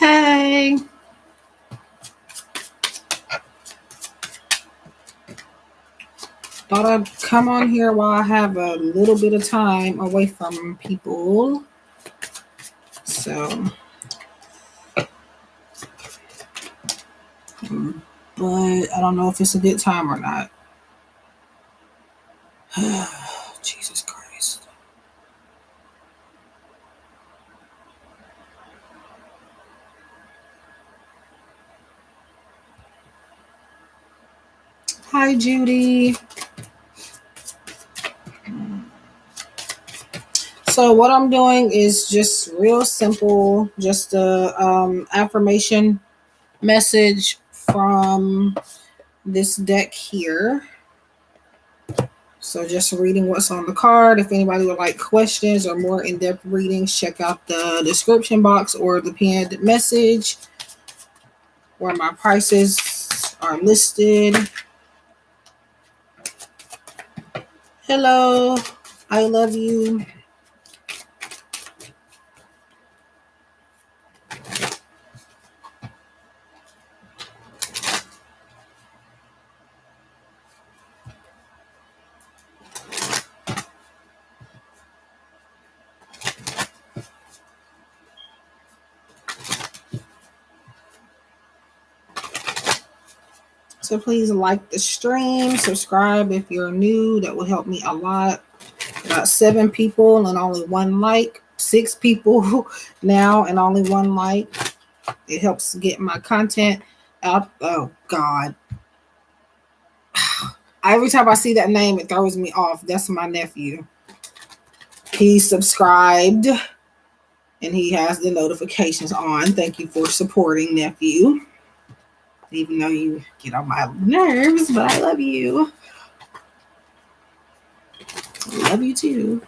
Hey, thought I'd come on here while I have a little bit of time away from people. So, but I don't know if it's a good time or not. Jesus Christ. Hi, Judy. So, what I'm doing is just real simple, just a affirmation message from this deck here. So just reading what's on the card. If anybody would like questions or more in-depth readings, check out the description box or the pinned message where my prices are listed. Hello, I love you. So please like the stream, subscribe if you're new. That will help me a lot. About 7 people and only 1 like. 6 people now and only 1 like. It helps get my content out. Oh God. Every time I see that name, it throws me off. That's my nephew. He's subscribed and he has the notifications on. Thank you for supporting, nephew. Even though you get on my nerves, but I love you. I love you too.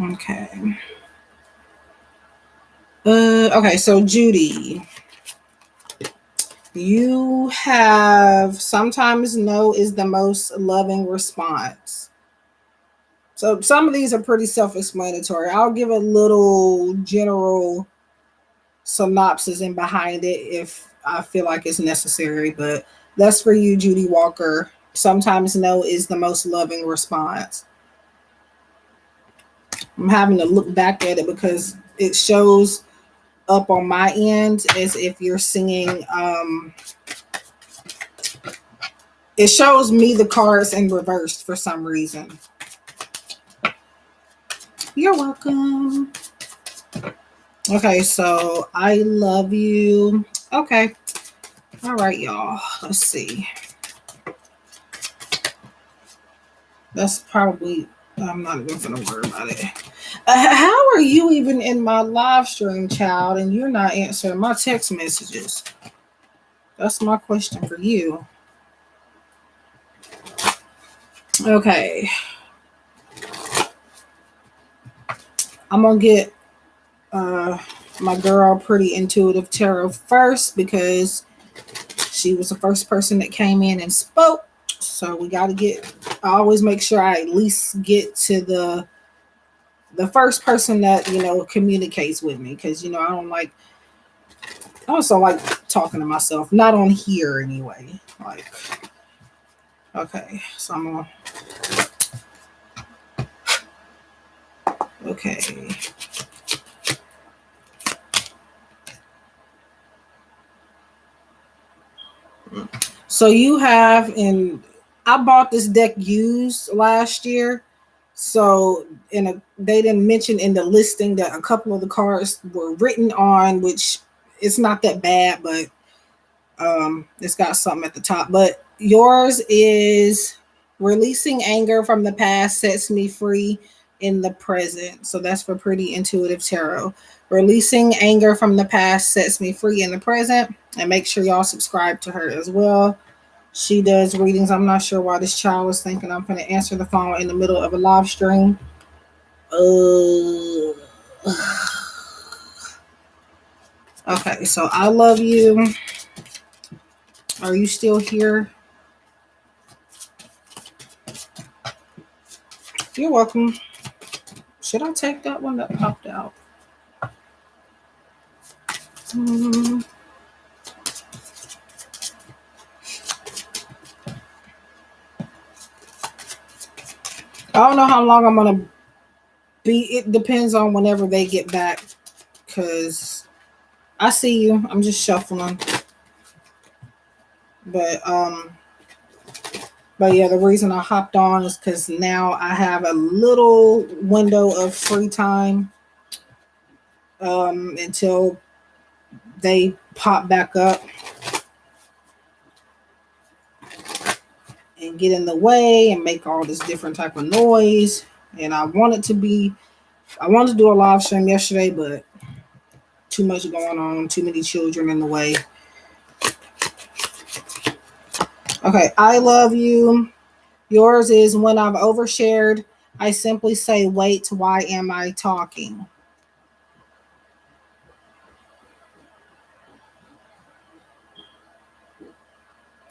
Okay. Okay, so Judy, you have sometimes no is the most loving response. So some of these are pretty self-explanatory. I'll give a little general synopsis in behind it if I feel like it's necessary, but that's for you, Judy Walker. Sometimes no is the most loving response. I'm having to look back at it because it shows up on my end as if you're singing. It shows me the cards in reverse for some reason. You're welcome. Okay, so I love you. Okay. All right, y'all. Let's see. That's probably, I'm not even going to worry about it. How are you even in my live stream, child, and you're not answering my text messages? That's my question for you. Okay. I'm going to get my girl Pretty Intuitive Tarot first because she was the first person that came in and spoke. So we got to I always make sure I at least get to the first person that, communicates with me. Because, I also like talking to myself. Not on here anyway. Like, okay. So I'm going to, okay. So you have I bought this deck used last year. So they didn't mention in the listing that a couple of the cards were written on, which it's not that bad, but it's got something at the top. But yours is releasing anger from the past sets me free in the present. So that's for Pretty Intuitive Tarot. Releasing anger from the past sets me free in the present. And make sure y'all subscribe to her as well. She does readings. I'm not sure why this child was thinking I'm going to answer the phone in the middle of a live stream. Okay, so I love you. Are you still here? You're welcome. Should I take that one that popped out? Hmm. I don't know how long I'm gonna be. It depends on whenever they get back. Cause I see you. I'm just shuffling. But but yeah, the reason I hopped on is because now I have a little window of free time until they pop back up and get in the way and make all this different type of noise. And I wanted to do a live stream yesterday, but too much going on, too many children in the way. Okay, I love you. Yours is when I've overshared, I simply say, wait, why am I talking?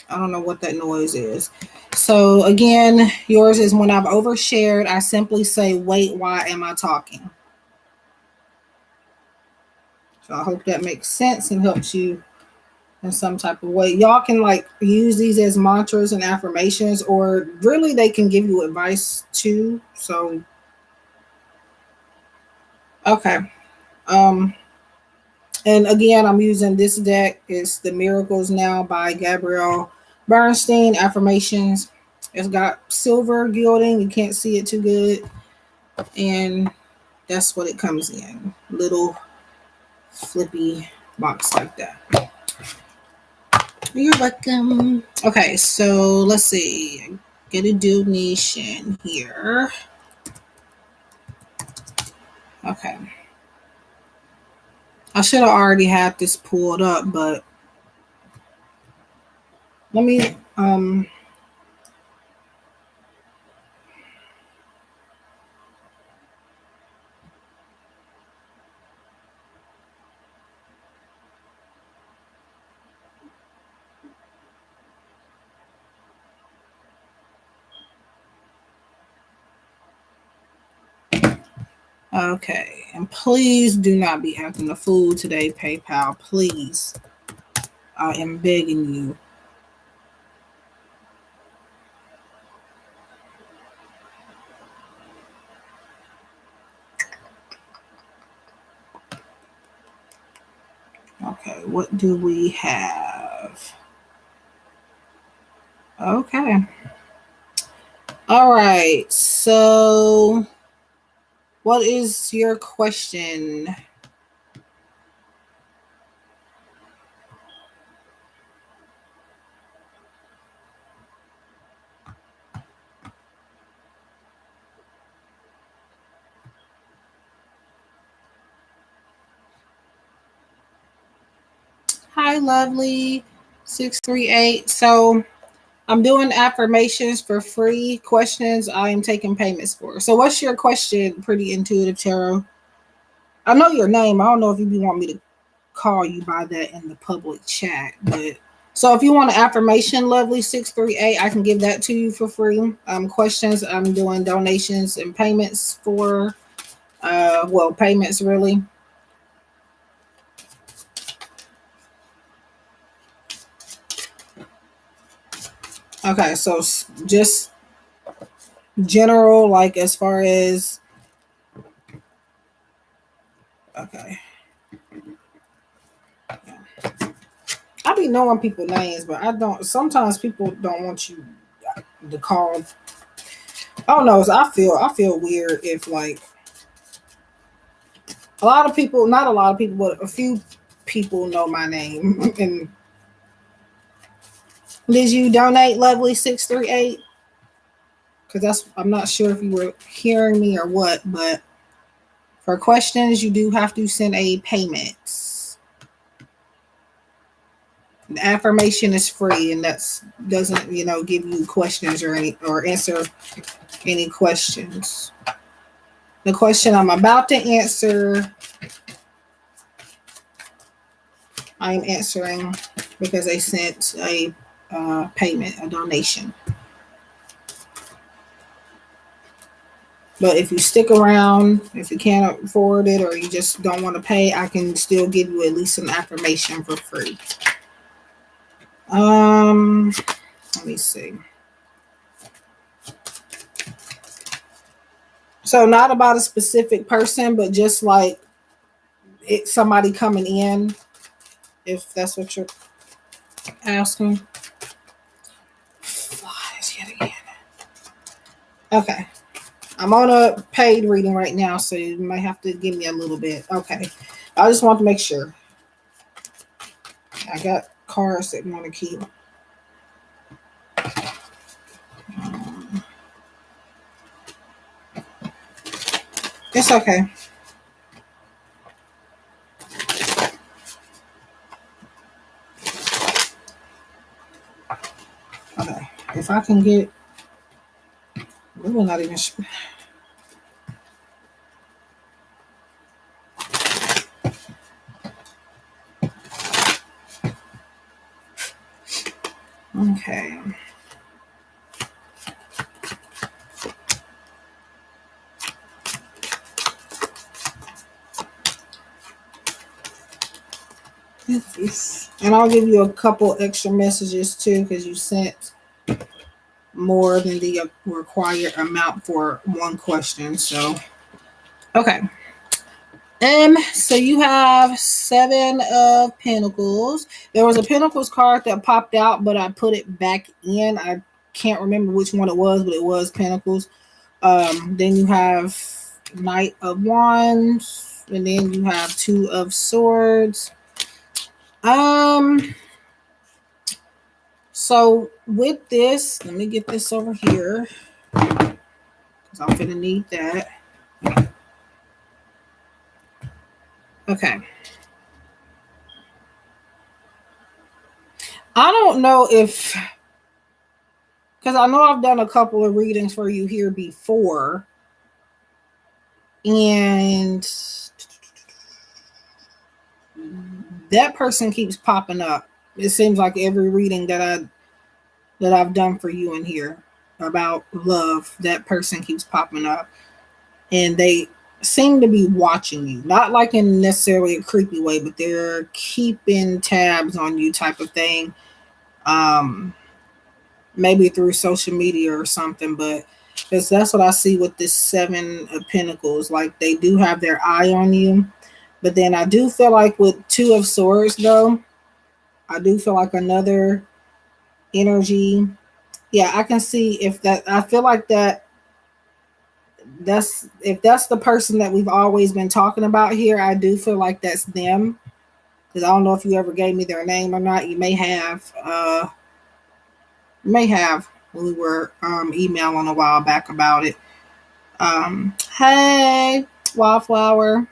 I don't know what that noise is. So again, yours is when I've overshared, I simply say, wait, why am I talking? So I hope that makes sense and helps you in some type of way. Y'all can like use these as mantras and affirmations, or really they can give you advice too. So okay. Um and again, I'm using this deck. It's The Miracles Now by Gabrielle Bernstein. Affirmations. It's got silver gilding. You can't see it too good. And that's what it comes in. Little flippy box like that. You're welcome. Okay, so let's see. Get a donation here. Okay. I should have already had this pulled up, but let me okay. And please do not be acting a fool today, PayPal. Please. I am begging you. Okay, what do we have? Okay. All right. So, what is your question? Hi, lovely 638. So, I'm doing affirmations for free. Questions I am taking payments for. So, what's your question, Pretty Intuitive Tarot? I know your name. I don't know if you want me to call you by that in the public chat, but so if you want an affirmation, lovely 638, I can give that to you for free. Questions I'm doing donations and payments for. Payments really. Okay, so just general, like as far as okay. I be knowing people names, but I don't. Sometimes people don't want you to call. I don't know. So I feel weird if like a lot of people, not a lot of people, but a few people know my name. And did you donate, lovely 638? Because I'm not sure if you were hearing me or what, but for questions, you do have to send a payment. The affirmation is free, and that's doesn't give you questions or answer any questions. The question I'm about to answer, I'm answering because they sent a payment, a donation. But if you stick around, if you can't afford it or you just don't want to pay, I can still give you at least an affirmation for free. Let me see. So not about a specific person, but just like somebody coming in, if that's what you're asking. Flies yet again. Okay. I'm on a paid reading right now, so you might have to give me a little bit. Okay. I just want to make sure. I got cards that want to keep. It's okay. Okay. If I can get. We will not even. Okay. And I'll give you a couple extra messages too, because you sent more than the required amount for one question. So, okay. So you have 7 of Pentacles. There was a Pentacles card that popped out, but I put it back in. I can't remember which one it was, but it was Pentacles. Then you have Knight of Wands, and then you have 2 of Swords. So with this, let me get this over here because I'm gonna need that. Okay. I don't know if, because I know I've done a couple of readings for you here before, and that person keeps popping up. It seems like every reading that I've done for you in here about love, that person keeps popping up, and they seem to be watching you, not like in necessarily a creepy way, but they're keeping tabs on you, type of thing. Maybe through social media or something, but because that's what I see with this 7 of Pentacles. Like they do have their eye on you, but then I do feel like with 2 of Swords, though, I do feel like another energy. Yeah, I can see if that. I feel like that's if that's the person that we've always been talking about here. I do feel like that's them, because I don't know if you ever gave me their name or not. You may have. When we were emailing a while back about it. Hey, Wildflower,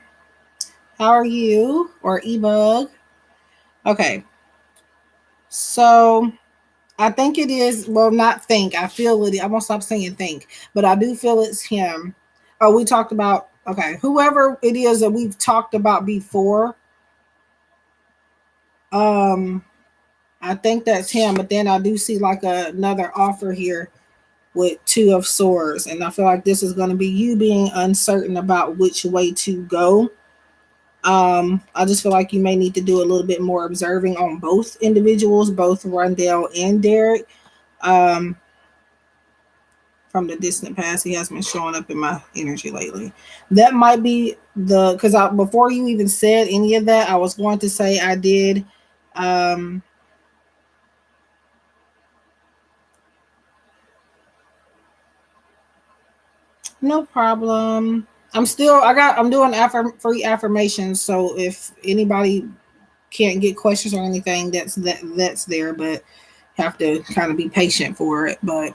how are you? Or ebug. Okay, so I think it is. Well, not think. I feel it. I'm gonna stop saying think, but I do feel it's him. Oh, we talked about. Okay, whoever it is that we've talked about before. Um, I think that's him. But then I do see like another offer here with 2 of Swords, and I feel like this is going to be you being uncertain about which way to go. I just feel like you may need to do a little bit more observing on both individuals, both Rondell and Derek. Um, from the distant past, he has been showing up in my energy lately. That might be because before you even said any of that, I was going to say I did. No problem. I'm doing free affirmations. So if anybody can't get questions or anything, that's there, but have to kind of be patient for it. But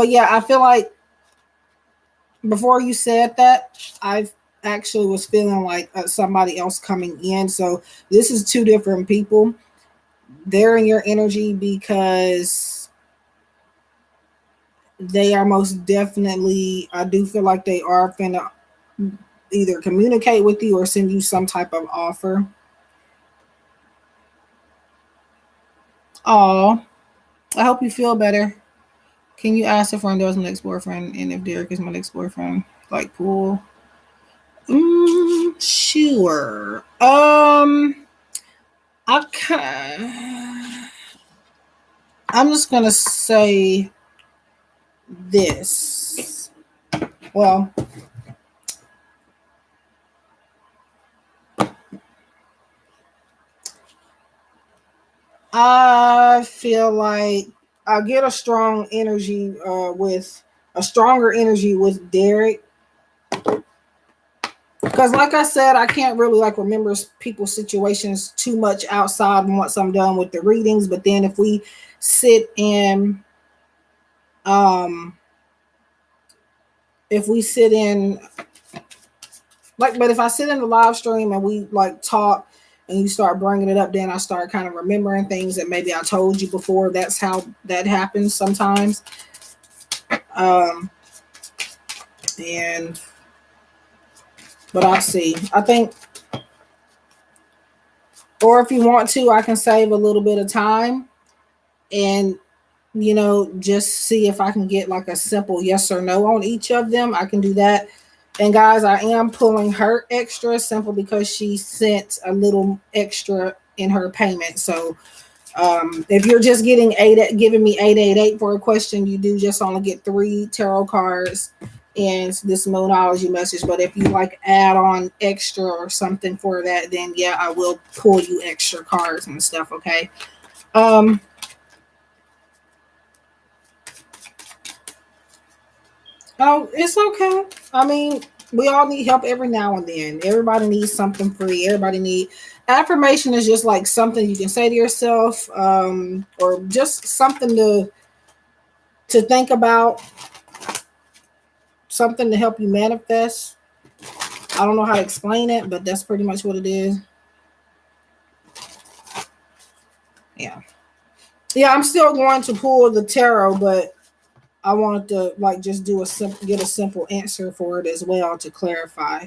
yeah, I feel like before you said that, I actually was feeling like somebody else coming in. So this is 2 different people. They're in your energy because they are most definitely. I do feel like they are finna either communicate with you or send you some type of offer. Oh, I hope you feel better. Can you ask if Rondell's my ex-boyfriend and if Derek is my ex-boyfriend? Like pool? Sure. I can. I'm just gonna say this. Well, I feel like I get a strong energy with a stronger energy with Derek because, like I said, I can't really like remember people's situations too much outside once I'm done with the readings. But then if we sit in, um, if we sit in like, but if I sit in the live stream and we like talk and you start bringing it up, then I start kind of remembering things that maybe I told you before. That's how that happens sometimes. Um, and but I'll see. I think, or if you want to, I can save a little bit of time and just see if I can get like a simple yes or no on each of them. I can do that. And guys, I am pulling her extra simple because she sent a little extra in her payment. So if you're just giving me 888 for a question, you do just only get 3 tarot cards and this Moonology message. But if you like add on extra or something for that, then yeah, I will pull you extra cards and stuff. Okay. Oh, it's okay. I mean, we all need help every now and then. Everybody needs something free. Everybody need affirmation is just like something you can say to yourself, or just something to think about, something to help you manifest. I don't know how to explain it, but that's pretty much what it is. Yeah. Yeah, I'm still going to pull the tarot, but I wanted to like just get a simple answer for it as well to clarify.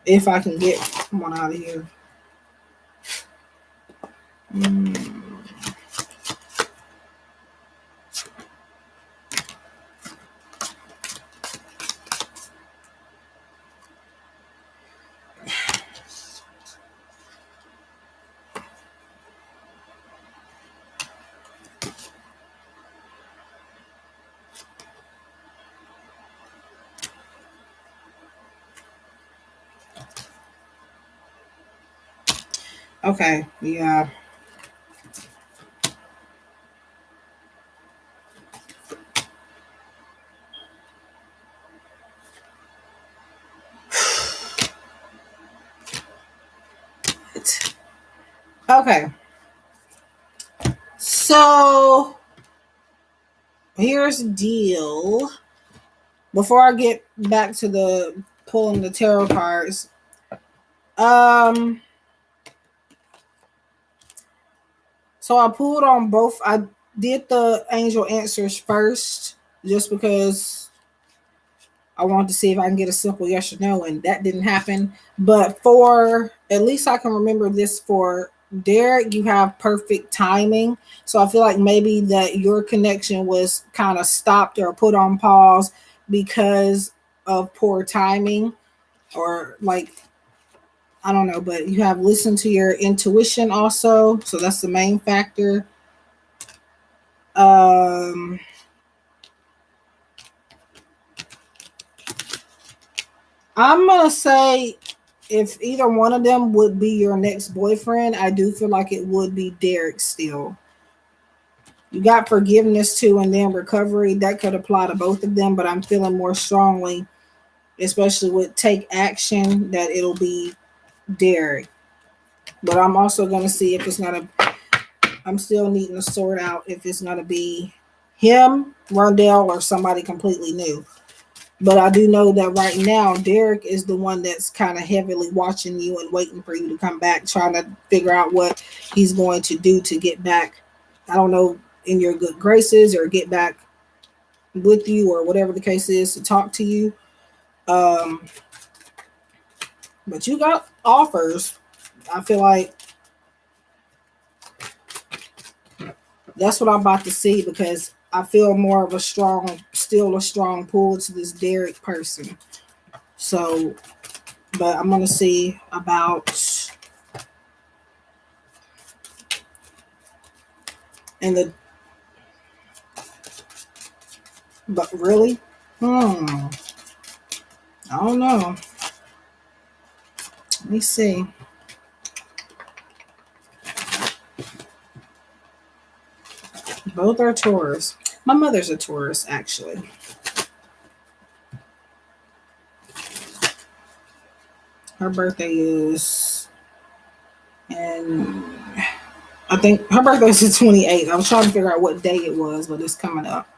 If I can get one out of here. Okay, yeah. Okay. So here's the deal. Before I get back to the pulling the tarot cards, um, so I pulled on both. I did the angel answers first, just because I wanted to see if I can get a simple yes or no, and that didn't happen. But for at least I can remember this for Derek, you have perfect timing. So I feel like maybe that your connection was kind of stopped or put on pause because of poor timing, or like I don't know, but you have listened to your intuition also. So that's the main factor. Um I'm gonna say if either one of them would be your next boyfriend, I do feel like it would be Derek still. You got forgiveness too, and then recovery. That could apply to both of them, but I'm feeling more strongly, especially with take action, that it'll be Derek. But I'm also gonna see if it's gonna. I'm still needing to sort out if it's gonna be him, Rondell, or somebody completely new. But I do know that right now, Derek is the one that's kind of heavily watching you and waiting for you to come back, trying to figure out what he's going to do to get back. I don't know, in your good graces or get back with you or whatever the case is to talk to you. Um, but you got offers. I feel like That's what I'm about to see because I feel more of still a strong pull to this Derek person. So, but I'm gonna see about and the but really, I don't know. Let me see. Both are Taurus. My mother's a Taurus, actually. Her birthday is, and I think her birthday is the 28th. I was trying to figure out what day it was, but it's coming up.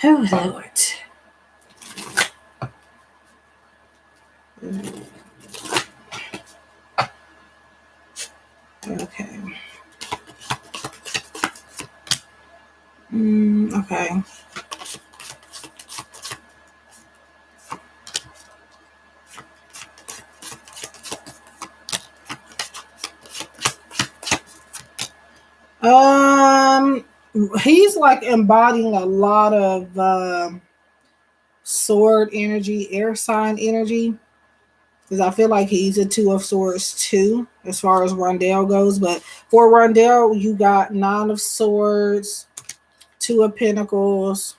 Oh, Lord. Okay. Okay. Um, he's like embodying a lot of sword energy, air sign energy. Because I feel like he's a two of swords too, as far as Rondell goes. But for Rondell, you got nine of swords, two of pentacles,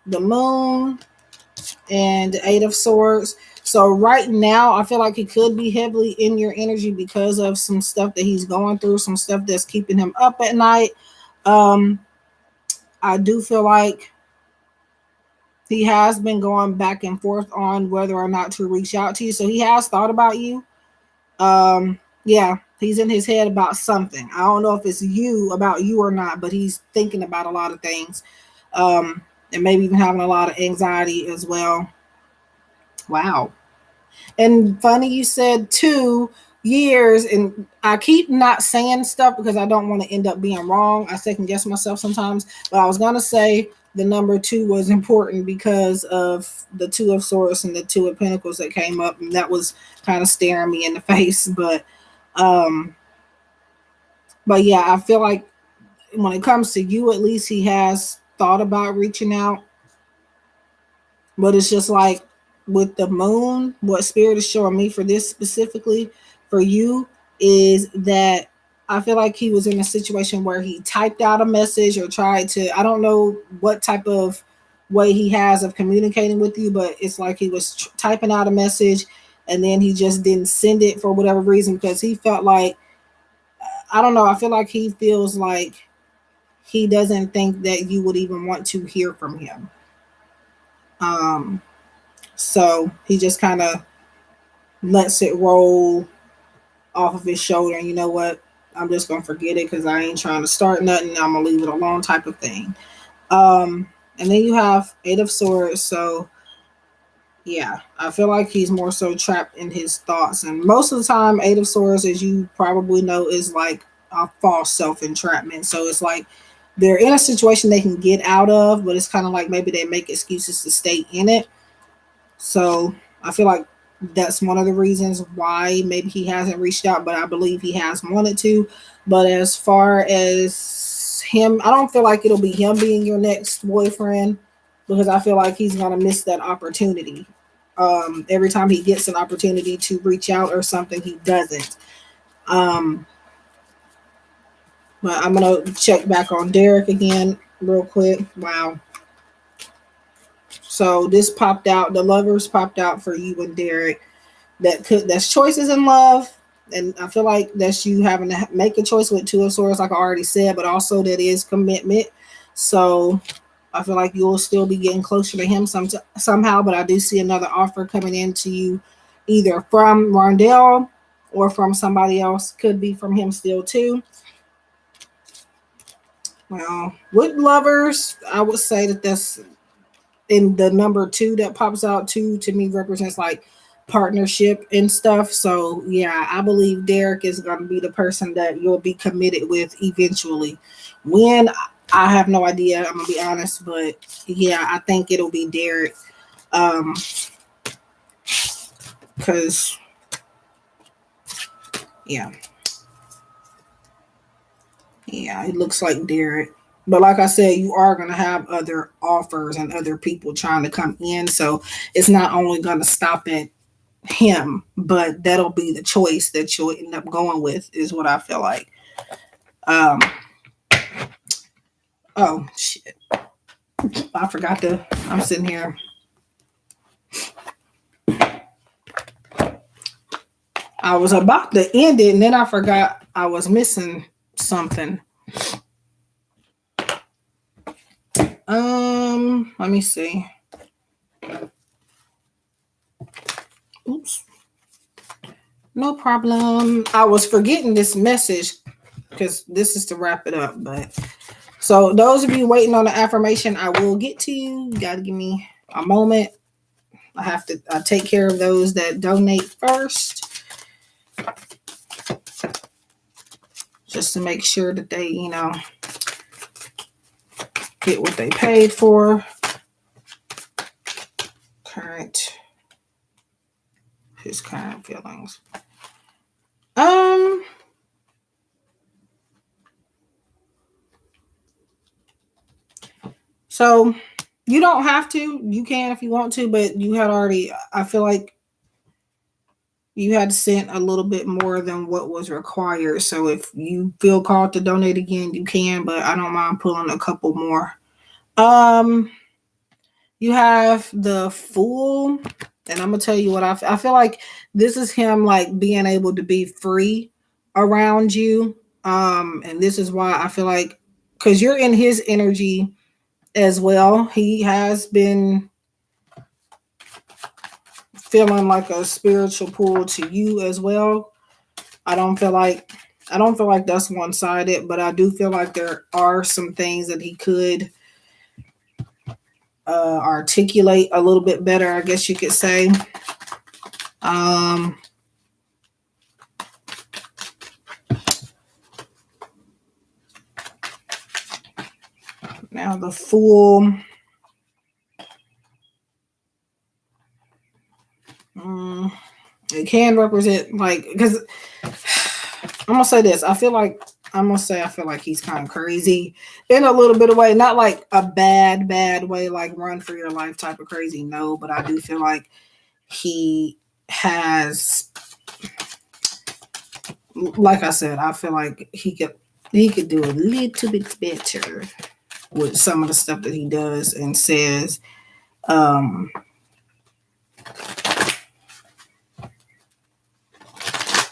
the moon, and the eight of swords. So right now, I feel like he could be heavily in your energy because of some stuff that he's going through, some stuff that's keeping him up at night. Um, I do feel like he has been going back and forth on whether or not to reach out to you. So he has thought about you. Yeah, he's in his head about something. I don't know if it's about you or not, but he's thinking about a lot of things. And maybe even having a lot of anxiety as well. Wow. And funny you said 2 years, and I keep not saying stuff because I don't want to end up being wrong. I second guess myself sometimes, but I was gonna say the number 2 was important because of the Two of Swords and the Two of Pentacles that came up, and that was kind of staring me in the face. Um, but yeah, I feel like when it comes to you, at least he has thought about reaching out. But it's just like with the moon, what spirit is showing me for this specifically for you is that I feel like he was in a situation where he typed out a message or tried to, I don't know what type of way he has of communicating with you, but it's like he was typing out a message and then he just didn't send it for whatever reason because he felt like, I don't know, I feel like he feels like he doesn't think that you would even want to hear from him. So he just kind of lets it roll off of his shoulder. And you know what? I'm just gonna forget it because I ain't trying to start nothing. I'm gonna leave it alone, type of thing. And then you have Eight of Swords. So yeah, I feel like he's more so trapped in his thoughts. And most of the time, Eight of Swords, as you probably know, is like a false self entrapment. So it's like they're in a situation they can get out of, but it's kind of like maybe they make excuses to stay in it. So I feel like that's one of the reasons why maybe he hasn't reached out, but I believe he has wanted to. But as far as him, I don't feel like it'll be him being your next boyfriend because I feel like he's gonna miss that opportunity. Every time he gets an opportunity to reach out or something, he doesn't. Um, but I'm gonna check back on Derek again real quick. Wow. So this popped out, the lovers popped out for you and Derek. That's choices in love, and I feel like that's you having to make a choice with Two of Swords, like I already said, but also that is commitment. So I feel like you'll still be getting closer to him somehow, but I do see another offer coming into you, either from Rondell or from somebody else. Could be from him still too. Well, with lovers, I would say that that's in the number 2 that pops out. 2 to me represents like partnership and stuff. So yeah, I believe Derek is going to be the person that you'll be committed with eventually. When, I have no idea, I'm gonna be honest, but yeah, I think it'll be Derek. Because yeah, Yeah, it looks like Derek. But like I said, you are going to have other offers and other people trying to come in. So it's not only going to stop at him, but that'll be the choice that you'll end up going with, is what I feel like. Um, oh, shit. I forgot to, I'm sitting here. I was about to end it and then I forgot I was missing something. Let me see. Oops. No problem. I was forgetting this message because this is to wrap it up. But so those of you waiting on the affirmation, I will get to you. You got to give me a moment. I have to take care of those that donate first, just to make sure that they, get what they paid for. His current feelings. So you don't have to. You can if you want to, but you had already, I feel like you had sent a little bit more than what was required. So if you feel called to donate again, you can, but I don't mind pulling a couple more. You have the Fool, and I'm gonna tell you what I feel like this is him like being able to be free around you. And this is why I feel like, because you're in his energy as well. He has been feeling like a spiritual pull to you as well. I don't feel like that's one-sided, but I do feel like there are some things that he could articulate a little bit better, I guess you could say. Now the Fool. It can represent, like, because I'm gonna say this. I feel like he's kind of crazy in a little bit of way, not like a bad way, like run for your life type of crazy. No, but I do feel like he has, like I said, I feel like he could do a little bit better with some of the stuff that he does and says.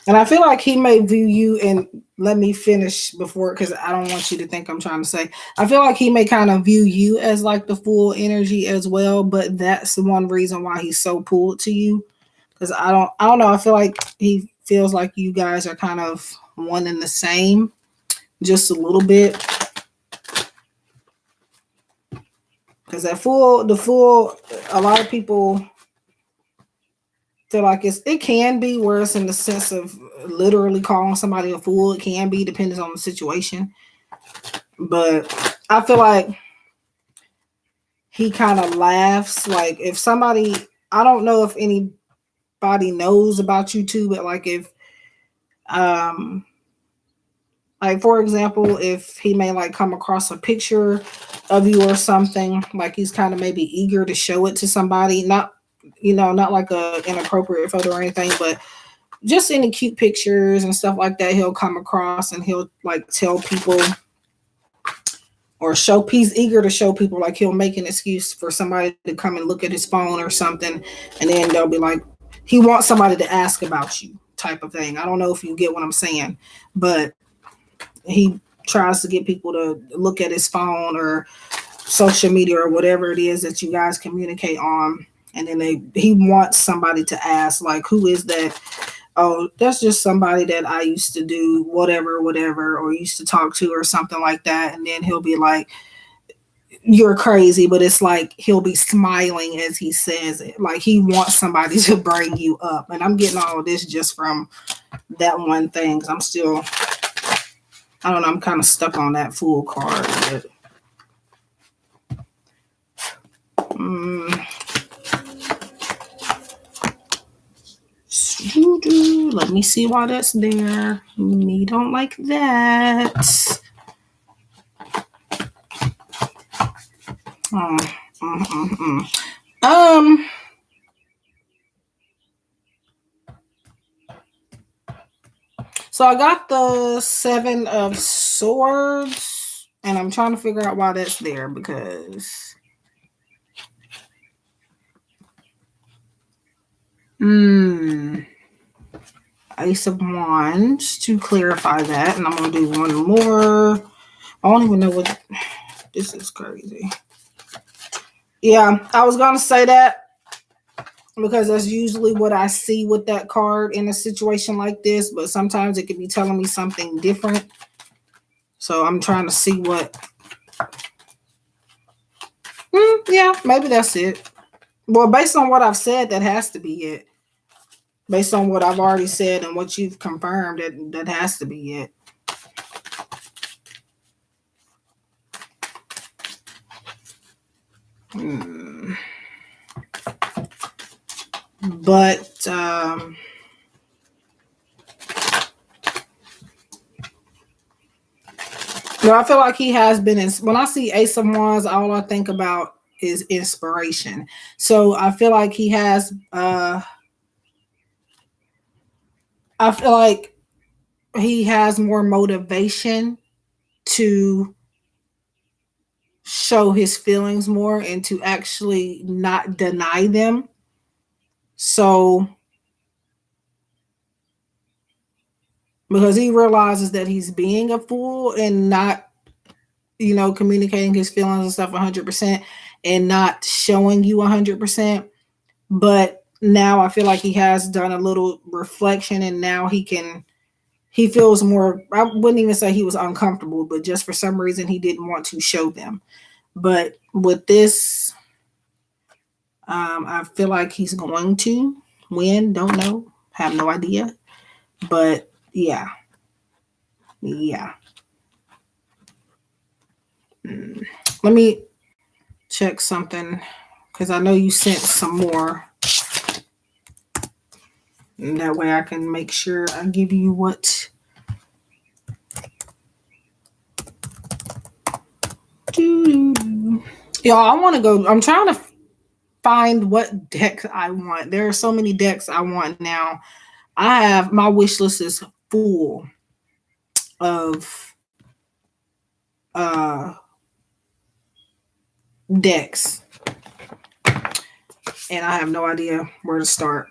And I feel like he may view you, and let me finish before, because I don't want you to think I'm trying to say. I feel like he may kind of view you as like the Fool energy as well, but that's the one reason why he's so pulled to you. Because I don't know. I feel like he feels like you guys are kind of one and the same, just a little bit. Because the Fool, a lot of people feel like it can be worse in the sense of literally calling somebody a fool. It can be, depending on the situation. But I feel like he kind of laughs. Like if somebody, I don't know if anybody knows about you too, but like if, like for example, if he may like come across a picture of you or something, like he's kind of maybe eager to show it to somebody, not like a inappropriate photo or anything, but just any cute pictures and stuff like that, he'll come across and he'll like tell people or he's eager to show people, like he'll make an excuse for somebody to come and look at his phone or something, and then they'll be like, he wants somebody to ask about you type of thing. I don't know if you get what I'm saying, but he tries to get people to look at his phone or social media or whatever it is that you guys communicate on. And then he wants somebody to ask, like, who is that? Oh, that's just somebody that I used to do whatever, or used to talk to or something like that. And then he'll be like, you're crazy, but it's like he'll be smiling as he says it. Like he wants somebody to bring you up. And I'm getting all of this just from that one thing. I'm still, I don't know, I'm kind of stuck on that Fool card. But, let me see why that's there. Me don't like that. Mm, mm, mm, mm. Um, so I got the Seven of Swords, and I'm trying to figure out why that's there because Ace of Wands to clarify that, and I'm gonna do one more. I don't even know what this is crazy. Yeah, I was gonna say that because that's usually what I see with that card in a situation like this, but sometimes it could be telling me something different. So I'm trying to see what. Yeah, maybe that's it. Well, based on what I've said, that has to be it. Based on what I've already said and what you've confirmed, that has to be it. But no, I feel like he has been. When I see Ace of Wands, all I think about is inspiration. So I feel like he has. I feel like he has more motivation to show his feelings more and to actually not deny them. So because he realizes that he's being a fool and not, communicating his feelings and stuff 100% and not showing you 100%. But now I feel like he has done a little reflection and now he feels more. I wouldn't even say he was uncomfortable, but just for some reason he didn't want to show them. But with this, I feel like he's going to win. Don't know. Have no idea. But yeah. Yeah. Let me check something because I know you sent some more. And that way I can make sure I give you what. Y'all, I want to go. I'm trying to find what deck I want. There are so many decks I want now. I have my wish list is full of uh decks, and I have no idea where to start.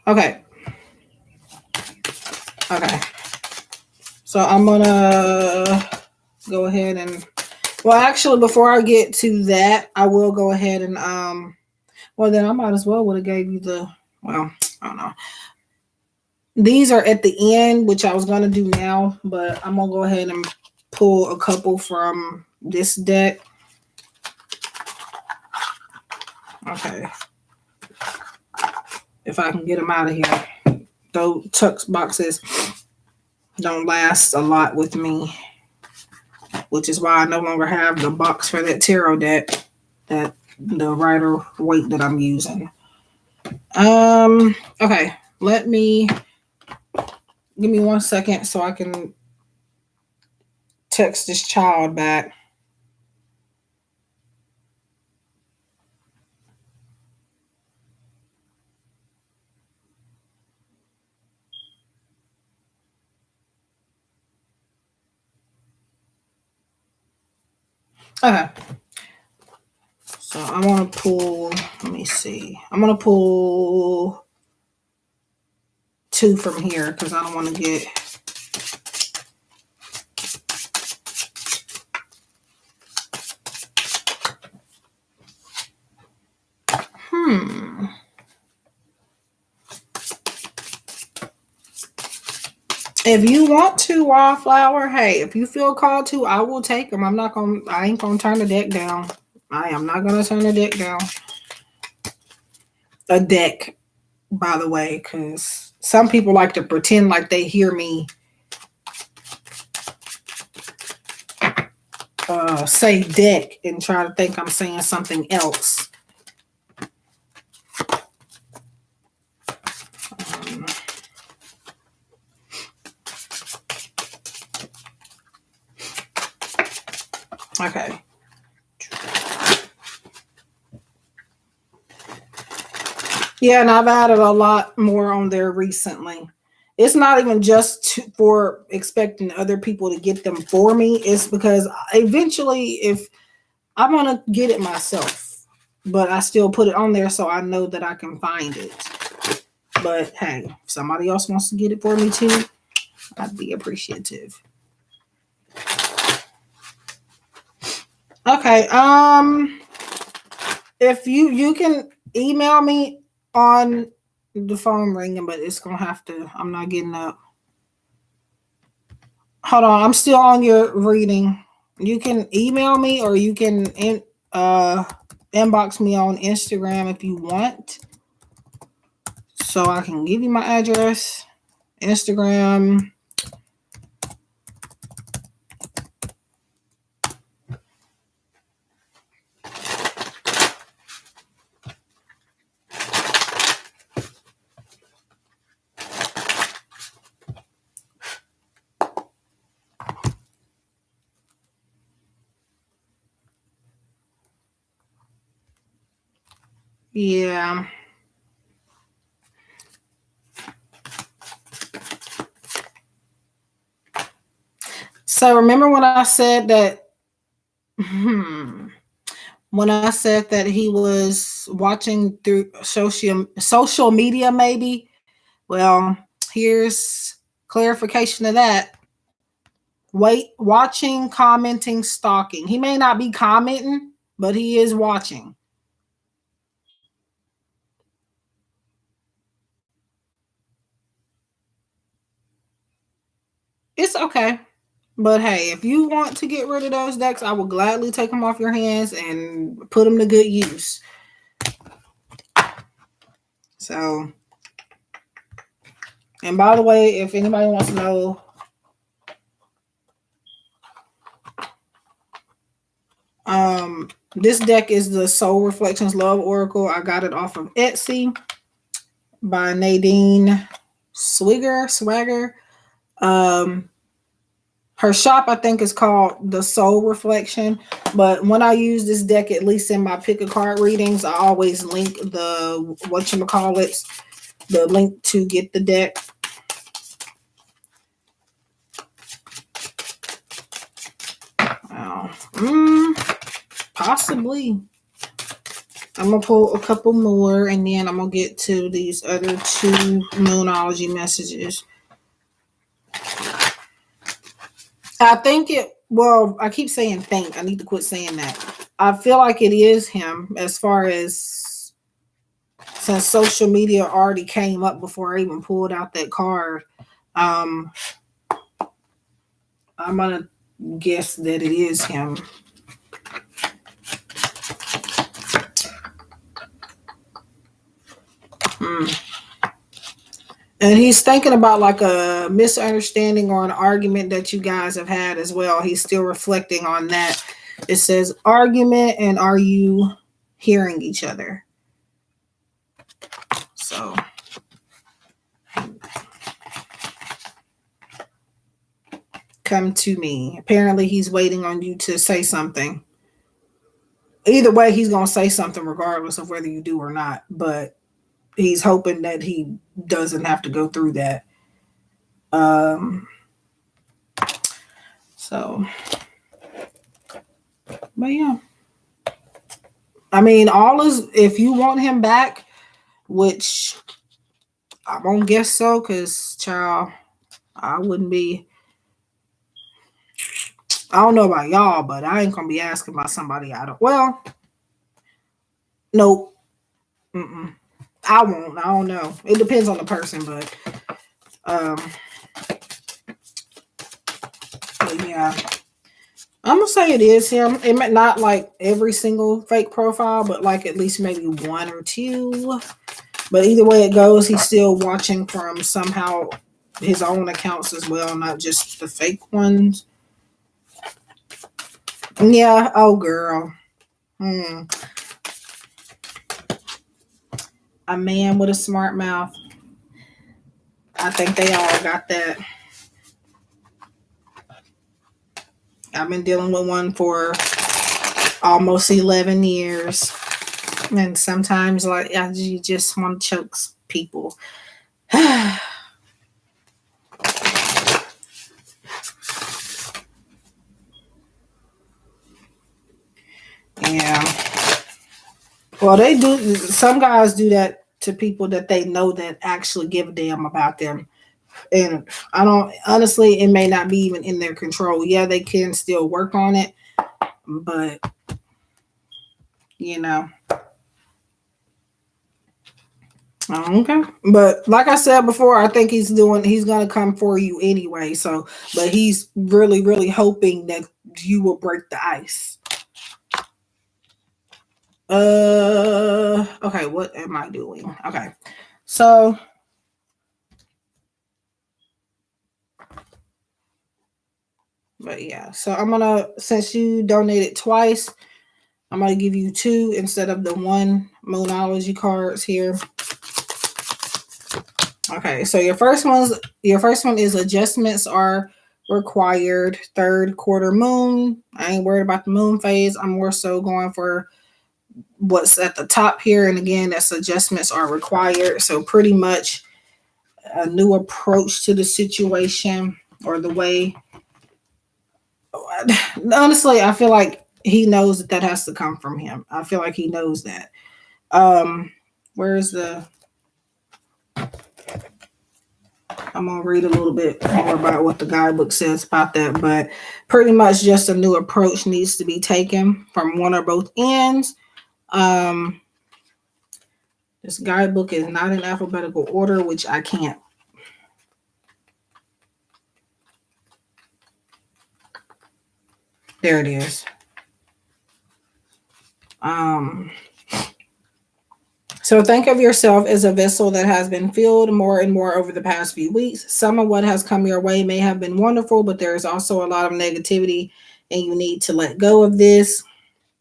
Okay. Okay. So I'm gonna go ahead and well, actually, before I get to that, I will go ahead and well, then I might as well would have gave you the well, I don't know. These are at the end, which I was gonna do now, but I'm gonna go ahead and pull a couple from this deck. Okay. If I can get them out of here. Those tux boxes don't last a lot with me, which is why I no longer have the box for that tarot deck, that the Rider Waite that I'm using. Okay, give me 1 second so I can text this child back. Okay. So I want to pull, let me see. I'm going to pull 2 from here because I don't want to get. If you want to, Wildflower, hey, if you feel called to, I will take them. I ain't gonna turn the deck down. I am not gonna turn the deck down. A deck, by the way, because some people like to pretend like they hear me say deck and try to think I'm saying something else. Okay. Yeah, and I've added a lot more on there recently. It's not even just for expecting other people to get them for me. It's because eventually, if I want to get it myself, but I still put it on there so I know that I can find it. But hey, if somebody else wants to get it for me too, I'd be appreciative. Okay. If you can email me on the phone ringing, but it's gonna have to. I'm not getting up. Hold on, I'm still on your reading. You can email me or you can uh inbox me on Instagram if you want, so I can give you my address. Instagram. Yeah. So remember when I said that? When I said that he was watching through social media, maybe. Well, here's clarification of that. Wait, watching, commenting, stalking. He may not be commenting, but he is watching. It's okay. But hey, if you want to get rid of those decks, I will gladly take them off your hands and put them to good use. So, and by the way, if anybody wants to know, this deck is the Soul Reflections Love Oracle. I got it off of Etsy by Nadine Swagger. Um, her shop, I think, is called The Soul Reflection. But when I use this deck, at least in my pick a card readings, I always link the whatchamacallits, the link to get the deck. Possibly. I'm gonna pull a couple more, and then I'm gonna get to these other two Moonology messages. I think it. Well, I keep saying think. I need to quit saying that. I feel like it is him, as far as since social media already came up before I even pulled out that card. Um, I'm gonna guess that it is him. And he's thinking about like a misunderstanding or an argument that you guys have had as well. He's still reflecting on that. It says argument and are you hearing each other? So come to me. Apparently he's waiting on you to say something. Either way, he's going to say something regardless of whether you do or not. But he's hoping that he doesn't have to go through that. So, but yeah. I mean, all is, if you want him back, which I won't guess so, because, child, I wouldn't be. I don't know about y'all, but I ain't going to be asking about somebody I don't. Well, nope. Mm-mm. I won't. I don't know. It depends on the person, um, but yeah. I'm gonna say it is him. It might not like every single fake profile, but like at least maybe one or two. But either way it goes, he's still watching from somehow his own accounts as well, not just the fake ones. Yeah. Oh, girl. A man with a smart mouth. I think they all got that. I've been dealing with one for almost 11 years. And sometimes, like, you just want to choke people. Yeah. Well, they do. Some guys do that to people that they know that actually give a damn about them. And I don't, honestly, it may not be even in their control. Yeah, they can still work on it, but you know. Okay. But like I said before, I think he's gonna come for you anyway. So, but he's really, really hoping that you will break the ice. Okay, what am I doing? Okay. So, but yeah, so I'm gonna, since you donated twice, I'm gonna give you two instead of the one Moonology cards here. Okay, so your first one is adjustments are required. Third quarter moon. I ain't worried about the moon phase. I'm more so going for what's at the top here. And again, that's adjustments are required. So pretty much a new approach to the situation or the way. Honestly, I feel like he knows that has to come from him. I feel like he knows that. Where's the I'm gonna read a little bit more about what the guidebook says about that, but pretty much just a new approach needs to be taken from one or both ends. Um, this guidebook is not in alphabetical order, which I can't. There it is. So think of yourself as a vessel that has been filled more and more over the past few weeks. Some of what has come your way may have been wonderful, but there is also a lot of negativity, and you need to let go of this.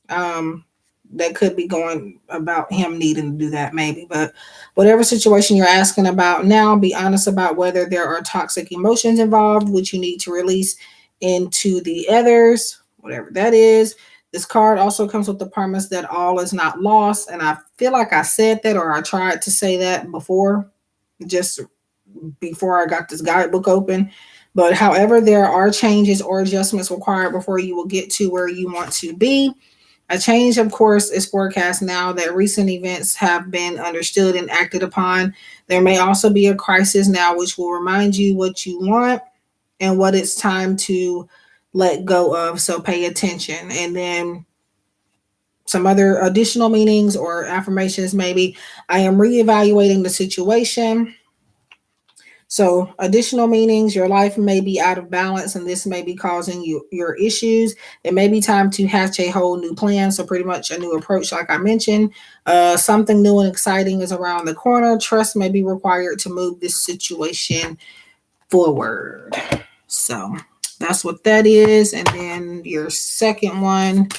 That could be going about him needing to do that, maybe. But whatever situation you're asking about now, be honest about whether there are toxic emotions involved, which you need to release into the others, whatever that is. This card also comes with the promise that all is not lost. And I feel like I said that, or I tried to say that before, just before I got this guidebook open. But however, there are changes or adjustments required before you will get to where you want to be. A change, of course, is forecast now that recent events have been understood and acted upon. There may also be a crisis now, which will remind you what you want and what it's time to let go of. So pay attention. And then some other additional meanings or affirmations, maybe. I am reevaluating the situation. So additional meanings, your life may be out of balance and this may be causing you your issues. It may be time to hatch a whole new plan. So pretty much a new approach, like I mentioned. Something new and exciting is around the corner. Trust may be required to move this situation forward. So that's what that is. And then your second one.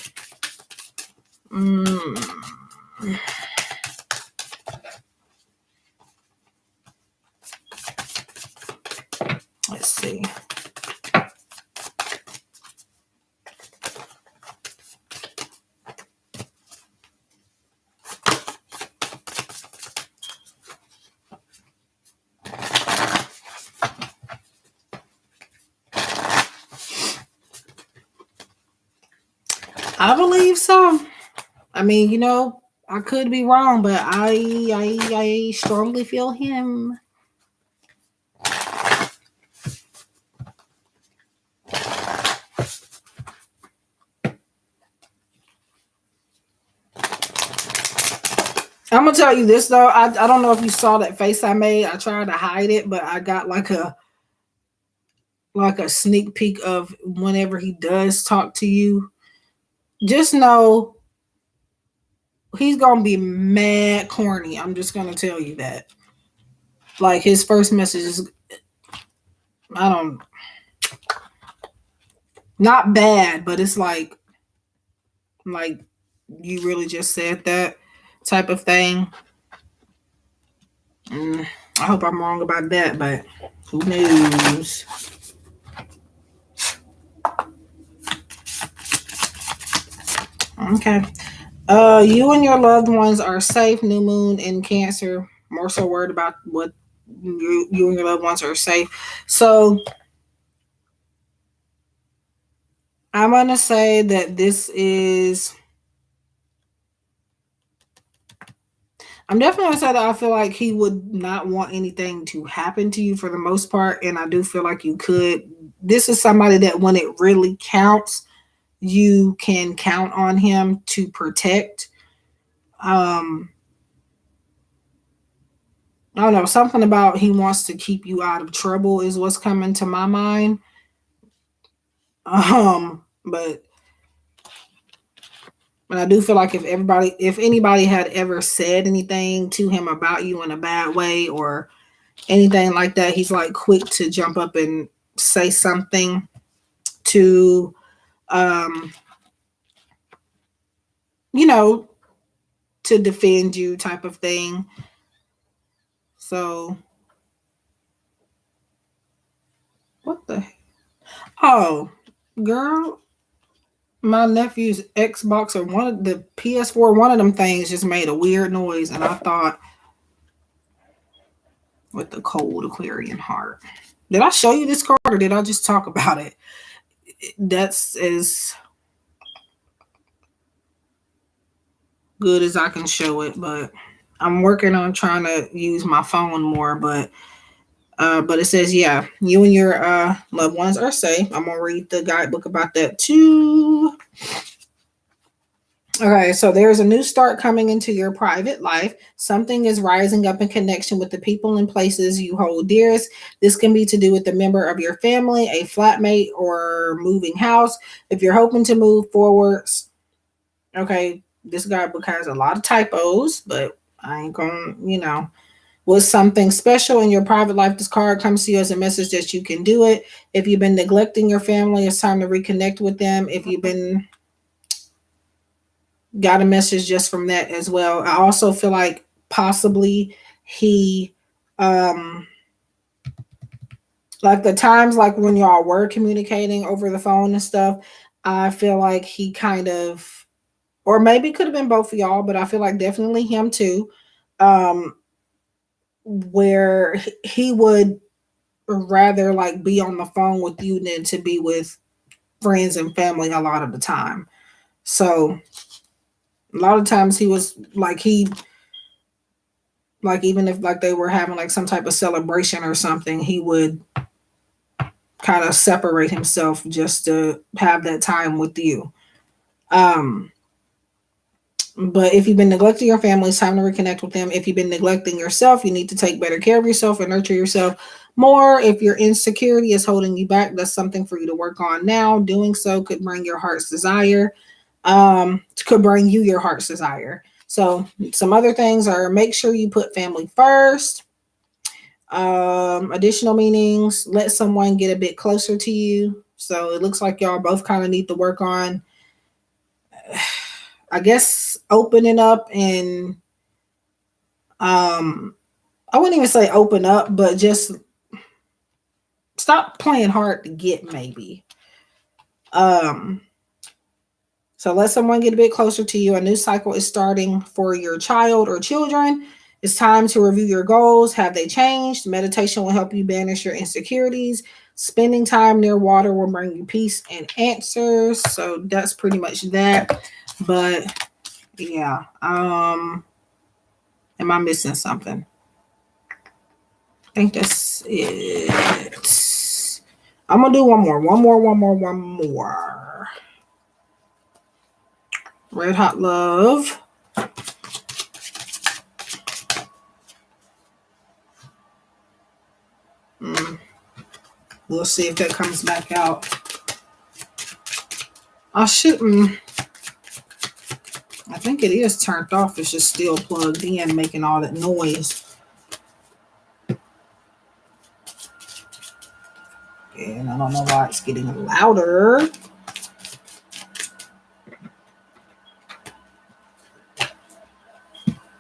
Let's see. I believe so. I mean, I could be wrong, but I strongly feel him. I'm gonna tell you this though. I don't know if you saw that face I made. I tried to hide it, but I got like a sneak peek of whenever he does talk to you. Just know he's gonna be mad corny. I'm just gonna tell you that. Like his first message is, I don't, not bad, but it's like you really just said that type of thing. I hope I'm wrong about that, but who knows? Okay. You and your loved ones are safe. New moon in Cancer. More so worried about what you and your loved ones are safe. So I'm gonna say that this is. I'm definitely gonna say that I feel like he would not want anything to happen to you for the most part, and I do feel like you could. This is somebody that when it really counts, you can count on him to protect. Um, I don't know, something about he wants to keep you out of trouble is what's coming to my mind. But I do feel like if anybody had ever said anything to him about you in a bad way or anything like that, he's like quick to jump up and say something to, um, you know, to defend you type of thing. So what the? Oh, girl, my nephew's Xbox or one of the PS4, one of them things just made a weird noise, and I thought with the cold Aquarian heart. Did I show you this card or did I just talk about it? That's as good as I can show it, but I'm working on trying to use my phone more, but it says, yeah, you and your loved ones are safe. I'm gonna read the guidebook about that too. Okay, so there's a new start coming into your private life. Something is rising up in connection with the people and places you hold dearest. This can be to do with a member of your family, a flatmate, or moving house. If you're hoping to move forwards, okay, this guidebook has a lot of typos, but I ain't gonna. Was something special in your private life, this card comes to you as a message that you can do it. If you've been neglecting your family, it's time to reconnect with them. If you've been got a message just from that as well. I also feel like possibly he um like the times like when y'all were communicating over the phone and stuff, I feel like he kind of, or maybe it could have been both of y'all, but I feel like definitely him too. Um where he would rather like be on the phone with you than to be with friends and family a lot of the time. So a lot of times he was like like even if like they were having like some type of celebration or something, he would kind of separate himself just to have that time with you. Um but if you've been neglecting your family, it's time to reconnect with them. If you've been neglecting yourself, you need to take better care of yourself and nurture yourself more. If your insecurity is holding you back, that's something for you to work on now. Doing so could bring your heart's desire. Could bring you your heart's desire. So some other things are make sure you put family first. Additional meanings, let someone get a bit closer to you. So it looks like y'all both kind of need to work on, I guess, opening up and I wouldn't even say open up, but just stop playing hard to get maybe. Um so let someone get a bit closer to you. A new cycle is starting for your child or children. It's time to review your goals. Have they changed? Meditation will help you banish your insecurities. Spending time near water will bring you peace and answers. So that's pretty much that. But yeah, am I missing something? I think that's it. I'm gonna do one more. Red Hot Love. We'll see if that comes back out. I shouldn't. I think it is turned off. It's just still plugged in, making all that noise. And I don't know why it's getting louder.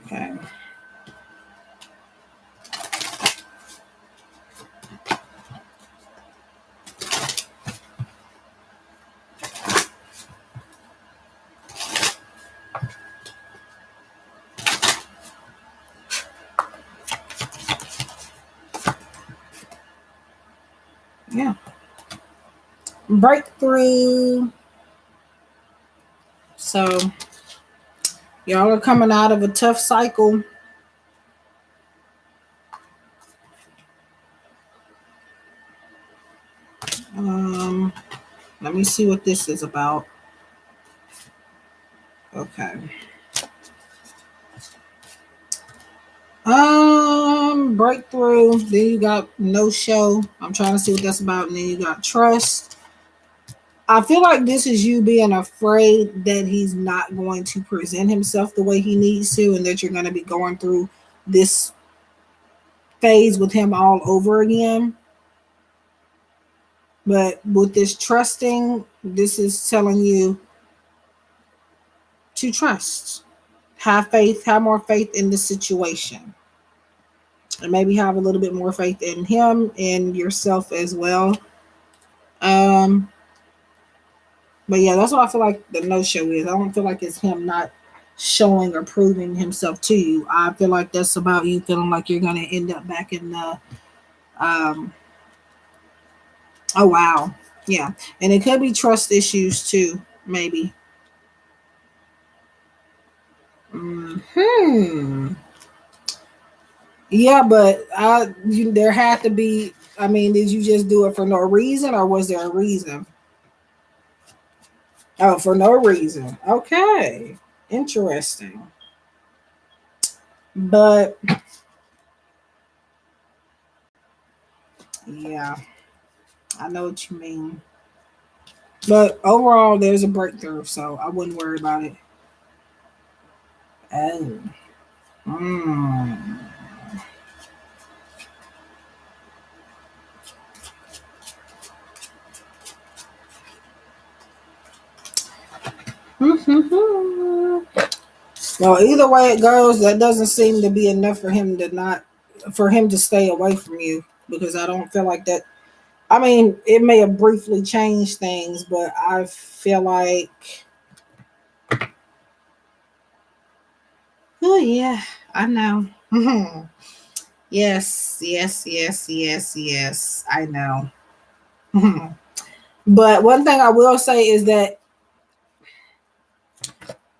Okay. Yeah. Breakthrough. So y'all are coming out of a tough cycle. Um, Let me see what this is about. Okay. Breakthrough. Then you got no show. I'm trying to see what that's about. And then you got trust. I feel like this is you being afraid that he's not going to present himself the way he needs to, and that you're going to be going through this phase with him all over again. But with this trusting, this is telling you to trust. Have faith, have more faith in the situation. And maybe have a little bit more faith in him and yourself as well. Um, but yeah, that's what I feel like the no show is. I don't feel like it's him not showing or proving himself to you. I feel like that's about you feeling like you're gonna end up back in the oh wow. Yeah. And it could be trust issues too, maybe. Hmm. Yeah, but there had to be. I mean, did you just do it for no reason, or was there a reason? Oh, for no reason. Okay, interesting. But yeah, I know what you mean. But overall, there's a breakthrough, so I wouldn't worry about it. Oh, mm. Well, either way it goes, that doesn't seem to be enough for him to not for him to stay away from you because I don't feel like that. I mean, it may have briefly changed things, but I feel like, oh yeah, I know. Yes, yes, yes, yes, yes. I know. But one thing I will say is that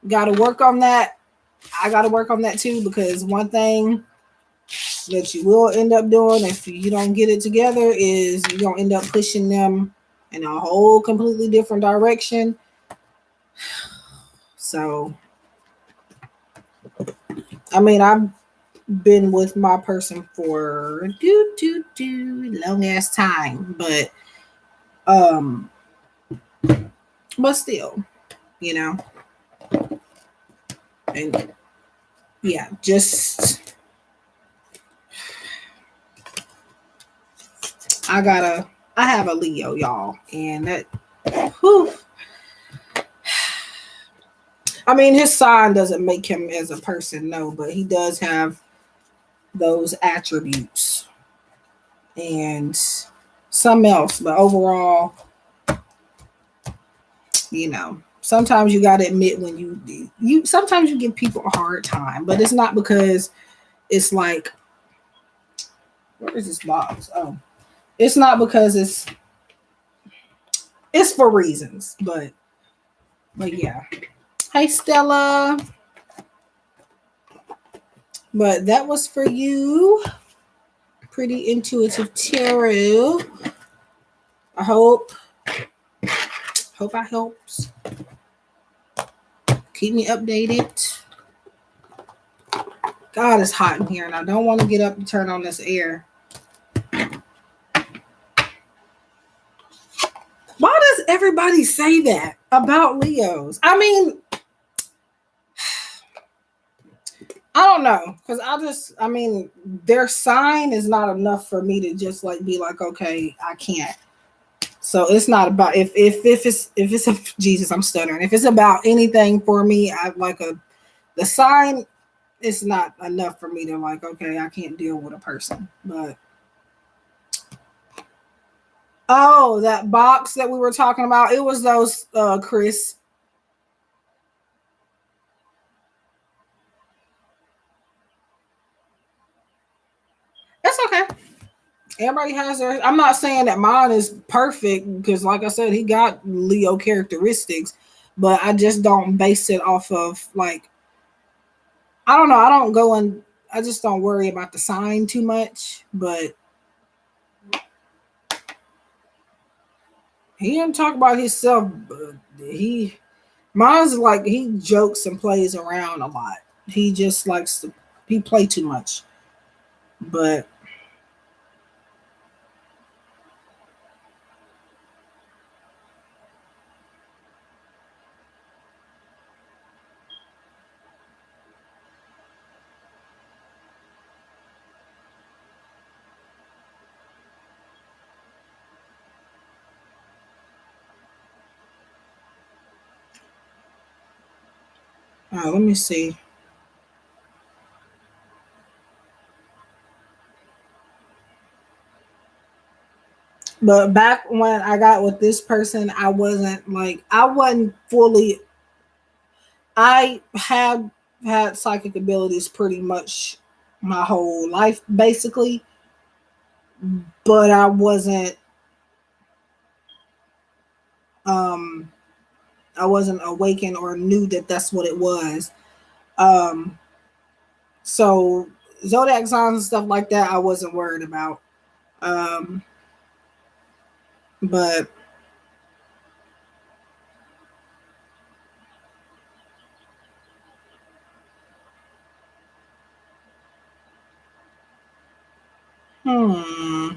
got to work on that. I got to work on that too because one thing that you will end up doing if you don't get it together is you're going to end up pushing them in a whole completely different direction. So, I mean, I've been with my person for long ass time, um, but still, you know, and yeah, just I have a Leo, y'all, and that, whew, I mean, his sign doesn't make him as a person, no, but he does have those attributes and some else, but overall, you know, sometimes you got to admit when you sometimes you give people a hard time, but it's not because it's like, where is this box? Oh, it's not because it's for reasons, but yeah. Hey Stella, but that was for you. Pretty intuitive tarot. I hope I helps. Keep me updated. God, it's hot in here, and I don't want to get up and turn on this air. Why does everybody say that about Leos? I mean, I don't know, because I mean, their sign is not enough for me to just like be like, okay, I can't. So it's not about if it's a Jesus, I'm stuttering. If it's about anything for me, I like the sign. It's not enough for me to like, okay, I can't deal with a person. But oh, that box that we were talking about, it was those Chris. It's okay. Everybody has their. I'm not saying that mine is perfect because, like I said, he got Leo characteristics, but I just don't base it off of like I don't know. I don't go and I just don't worry about the sign too much. But he didn't talk about himself. But mine's like he jokes and plays around a lot. He just likes to he play too much. But let me see. But back when I got with this person, I wasn't fully I have had psychic abilities pretty much my whole life, basically, but um, I wasn't awakened or knew that that's what it was. Um, so zodiac signs and stuff like that, I wasn't worried about. Um, but hmm,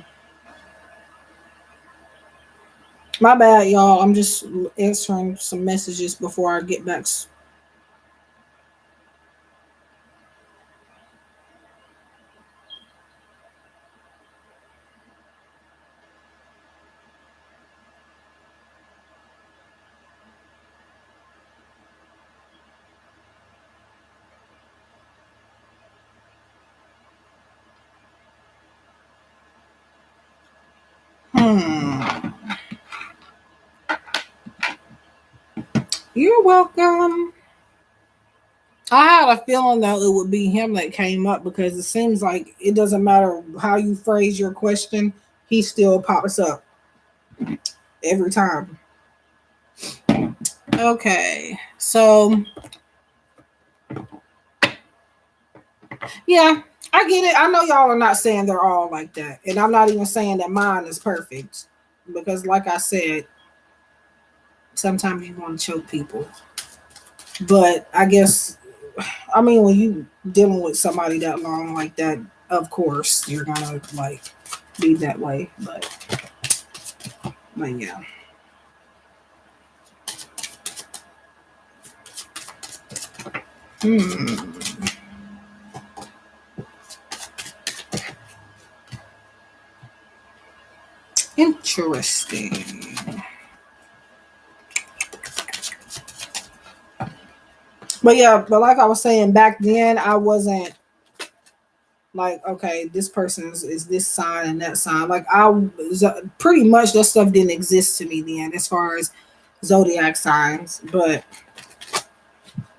my bad, y'all. I'm just answering some messages before I get back. Hmm. You're welcome. I had a feeling that it would be him that came up because it seems like it doesn't matter how you phrase your question, he still pops up every time. Okay, so yeah, I get it. I know y'all are not saying they're all like that, and I'm not even saying that mine is perfect because, like I said, sometimes you want to choke people. But I guess, I mean, when you dealing with somebody that long like that, of course you're gonna like be that way. But yeah. Hmm. Interesting. But yeah, but like I was saying back then, I wasn't like, okay, this person is this sign and that sign. Like I was pretty much that stuff didn't exist to me then, as far as zodiac signs.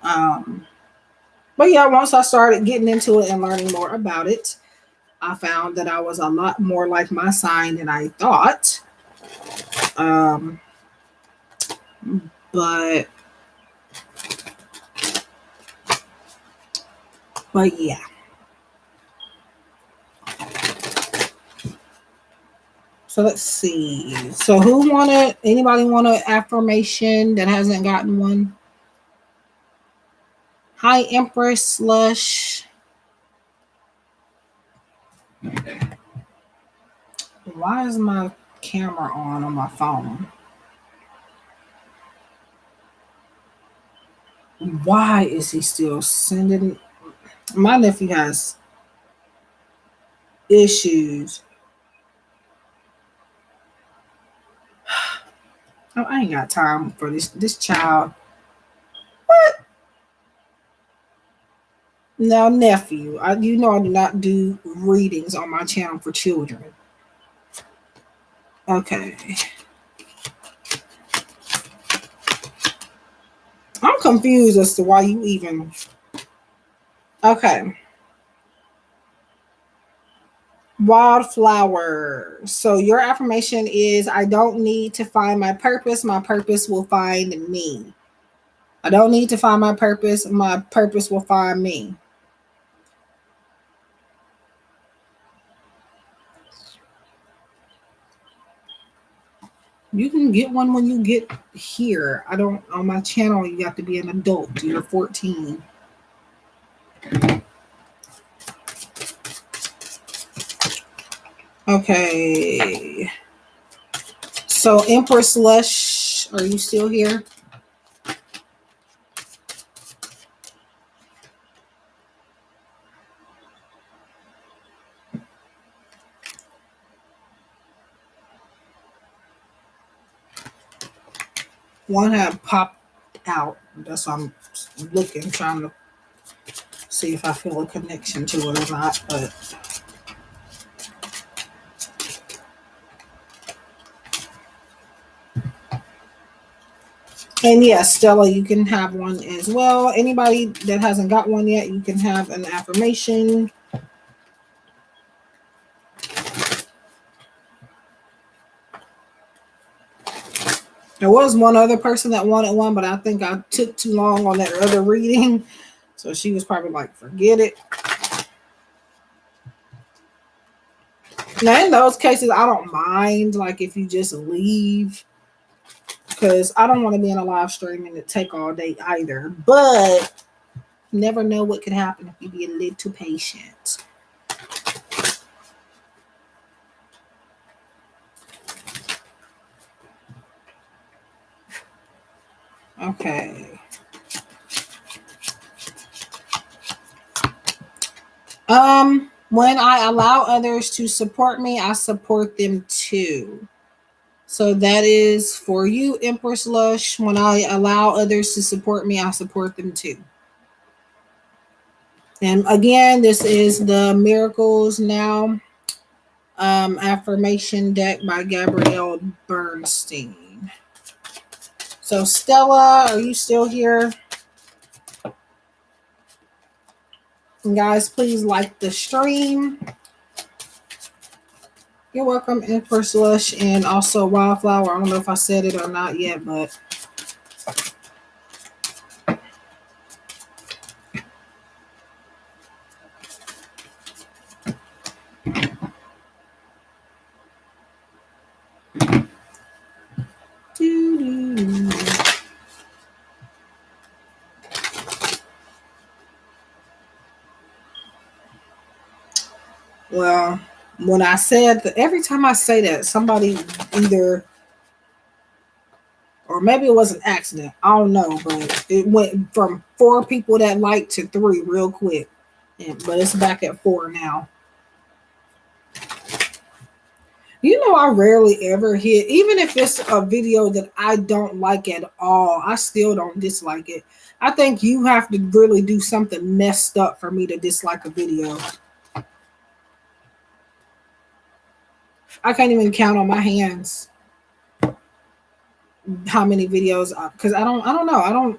Um, but yeah, once I started getting into it and learning more about it, I found that I was a lot more like my sign than I thought. Um, but but yeah. So let's see. So who wanted anybody want an affirmation that hasn't gotten one? Hi Empress Slush. Why is my camera on my phone? Why is he still sending? My nephew has issues. Oh, I ain't got time for this child. What? Now, nephew, you know I do not do readings on my channel for children. Okay. I'm confused as to why you even. Okay. Wildflower. So your affirmation is, I don't need to find my purpose. My purpose will find me. I don't need to find my purpose. My purpose will find me. You can get one when you get here. I don't, on my channel, you have to be an adult. You're 14. Okay. So Empress Lush, are you still here? One had popped out. That's why I'm looking, trying to see if I feel a connection to it or not. But and yes, Stella, you can have one as well. Anybody that hasn't got one yet, you can have an affirmation. There was one other person that wanted one, but I think I took too long on that other reading. So she was probably like, forget it. Now, in those cases, I don't mind, like, if you just leave, because I don't want to be in a live stream and it take all day either. But you never know what could happen if you be a little patient. Okay. When I allow others to support me, I support them too. So that is for you, Empress Lush. When I allow others to support me, I support them too. And again, this is the Miracles Now affirmation deck by Gabrielle Bernstein. So Stella, are you still here? And guys, please like the stream. You're welcome, Empress Lush, and also Wildflower. I don't know if I said it or not yet, but well, when I said that, every time I say that, somebody either, or maybe it was an accident, I don't know, but it went from 4 people that liked to 3 real quick. But it's back at 4 now. You know, I rarely ever hit, even if it's a video that I don't like at all, I still don't dislike it. I think you have to really do something messed up for me to dislike a video. I can't even count on my hands how many videos, because I don't know.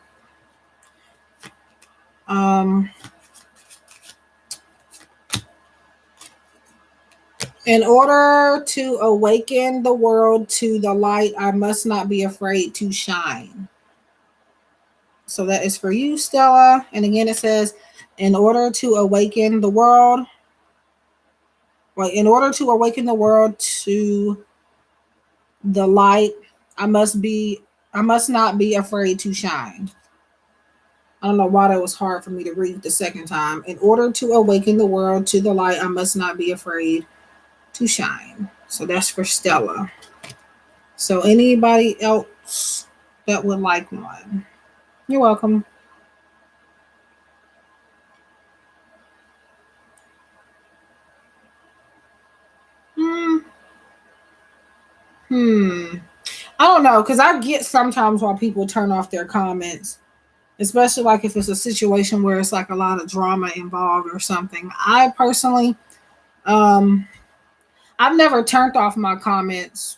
In order to awaken the world to the light, I must not be afraid to shine. So that is for you, Stella. And again, it says, in order to awaken the world, in order to awaken the world to the light, I must not be afraid to shine. I don't know why that was hard for me to read the second time. In order to awaken the world to the light, I must not be afraid to shine. So that's for Stella. So anybody else that would like one? You're welcome. I don't know, because I get sometimes why people turn off their comments, especially like if it's a situation where it's like a lot of drama involved or something. I personally, I've never turned off my comments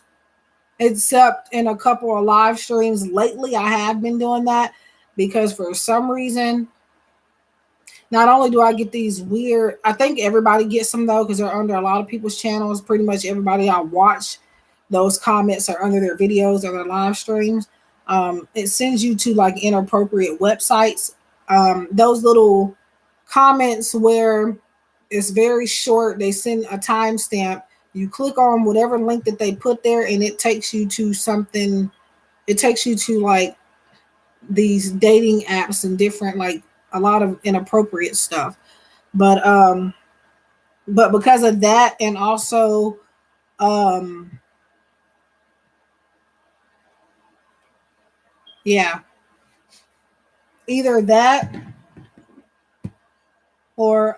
except in a couple of live streams lately. I have been doing that because for some reason, not only do I get these weird, I think everybody gets them though, because they're under a lot of people's channels. Pretty much everybody I watch, those comments are under their videos or their live streams. It sends you to like inappropriate websites. Those little comments where it's very short, they send a timestamp. You click on whatever link that they put there, and it takes you to something. It takes you to like these dating apps and different, like a lot of inappropriate stuff. But but because of that, and also um yeah, either that or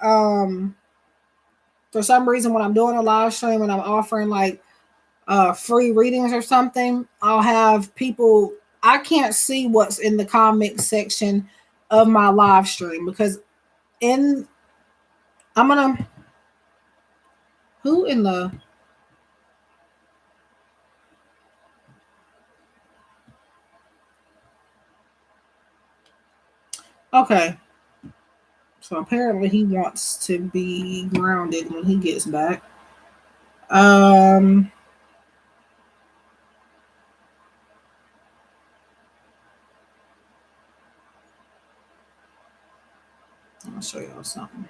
for some reason when I'm doing a live stream and I'm offering like free readings or something, I'll have people, I can't see what's in the comment section of my live stream because in I'm gonna who in the okay. So apparently he wants to be grounded when he gets back. Um I'll show y'all something.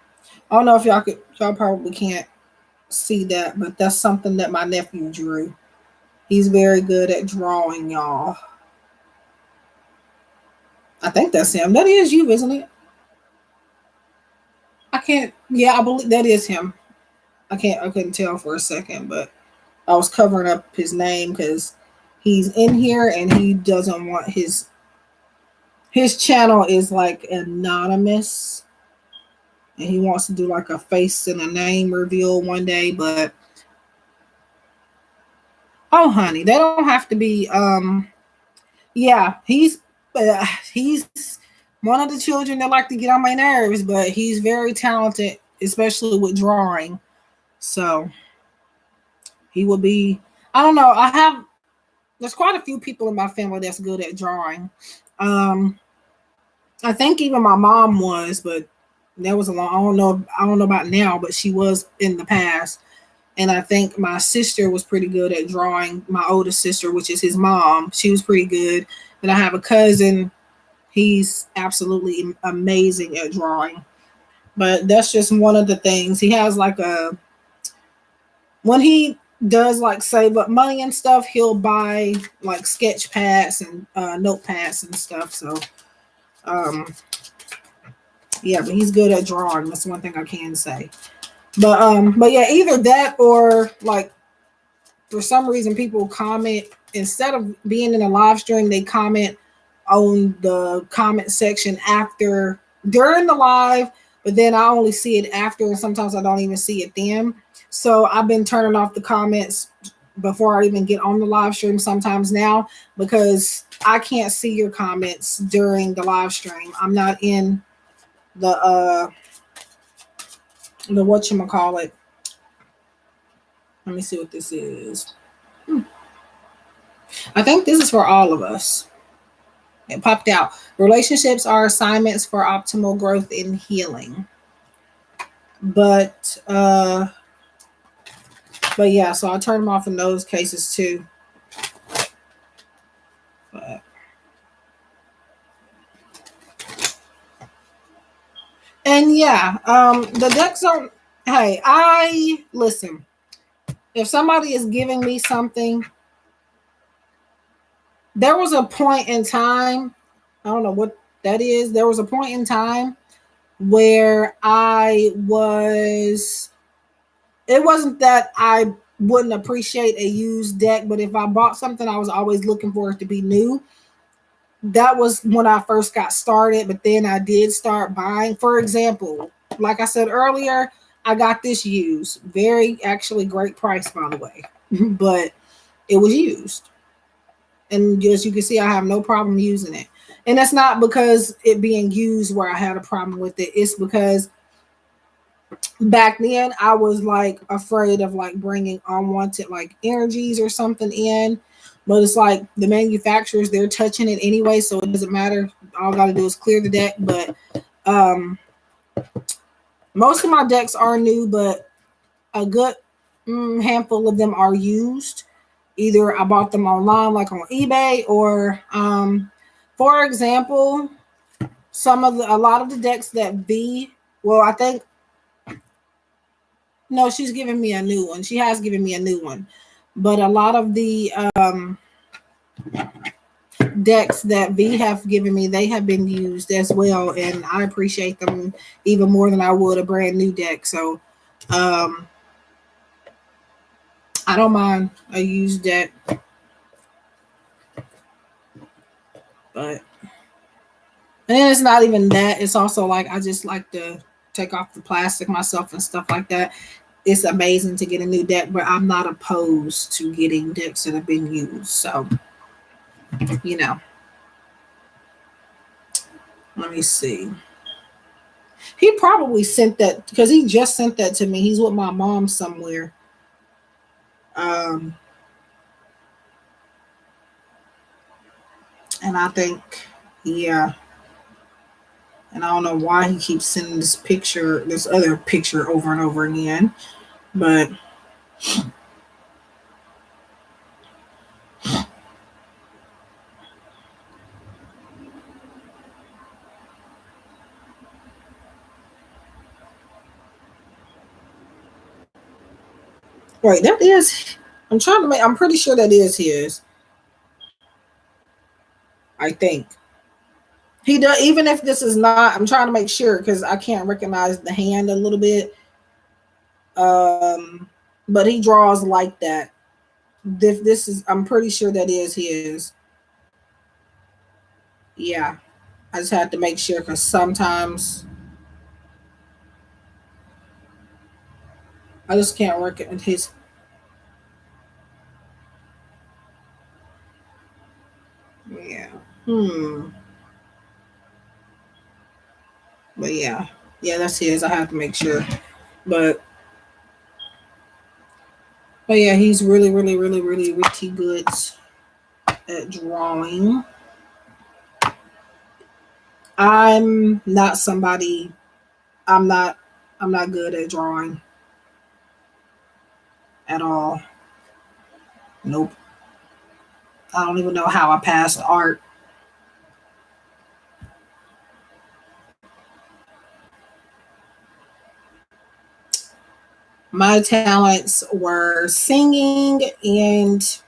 I don't know if y'all probably can't see that, but that's something that my nephew drew. He's very good at drawing, y'all. I think that's him. That is you, isn't it? I can't. Yeah, I believe that is him. I couldn't tell for a second, but I was covering up his name because he's in here and he doesn't want his channel is like anonymous, and he wants to do like a face and a name reveal one day. But oh, honey, they don't have to be. Yeah, he's one of the children that like to get on my nerves, but he's very talented, especially with drawing. So he will be. I don't know. There's quite a few people in my family that's good at drawing. Um, I think even my mom was, but that was a long. I don't know about now, but she was in the past. And I think my sister was pretty good at drawing. My oldest sister, which is his mom, she was pretty good. And I have a cousin. He's absolutely amazing at drawing. But that's just one of the things. He has like a when he does like save up money and stuff, he'll buy like sketch pads and notepads and stuff. So um yeah, but he's good at drawing. That's one thing I can say. But yeah, either that or like for some reason people comment instead of being in a live stream, they comment on the comment section after during the live, but then I only see it after, and sometimes I don't even see it then. So I've been turning off the comments before I even get on the live stream sometimes now because I can't see your comments during the live stream. I'm not in the whatchamacallit. Let me see what this is. I think this is for all of us. It popped out. Relationships are assignments for optimal growth and healing. But yeah, so I turn them off in those cases too. But and yeah, the decks don't. Hey, I listen. If somebody is giving me something, there was a point in time. I don't know what that is. There was a point in time where I was. It wasn't that I wouldn't appreciate a used deck, but if I bought something, I was always looking for it to be new. That was when I first got started, but then I did start buying. For example, like I said earlier, I got this used. Very actually great price, by the way, but it was used. And as you can see, I have no problem using it. And that's not because it being used where I had a problem with it. It's because back then I was like afraid of like bringing unwanted like energies or something in, but it's like the manufacturers, they're touching it anyway, so it doesn't matter. All I gotta do is clear the deck. But Most of my decks are new, but a good handful of them are used. Either I bought them online, like on eBay, or for example, a lot of the decks that well, I think no, she's giving me a new one. She has given me a new one, but a lot of the decks that V have given me, they have been used as well, and I appreciate them even more than I would a brand new deck. So I don't mind a used deck, but and then it's not even that. It's also like I just like to take off the plastic myself and stuff like that. It's amazing to get a new deck, but I'm not opposed to getting decks that have been used. So, you know, let me see. He probably sent that because he just sent that to me. He's with my mom somewhere. Um, and I think, yeah. And I don't know why he keeps sending this other picture over and over again. But wait, that is. I'm pretty sure that is his. I think he does. Even if this is not, I'm trying to make sure because I can't recognize the hand a little bit. Um, but he draws like that. If this is, I'm pretty sure that is his. Yeah, I just had to make sure because sometimes I just can't recognize his. Yeah. Hmm. But yeah, yeah, that's his. I have to make sure. But but yeah, he's really, really, really, really, really good at drawing. I'm not somebody. I'm not. I'm not good at drawing at all. Nope. I don't even know how I passed art. My talents were singing and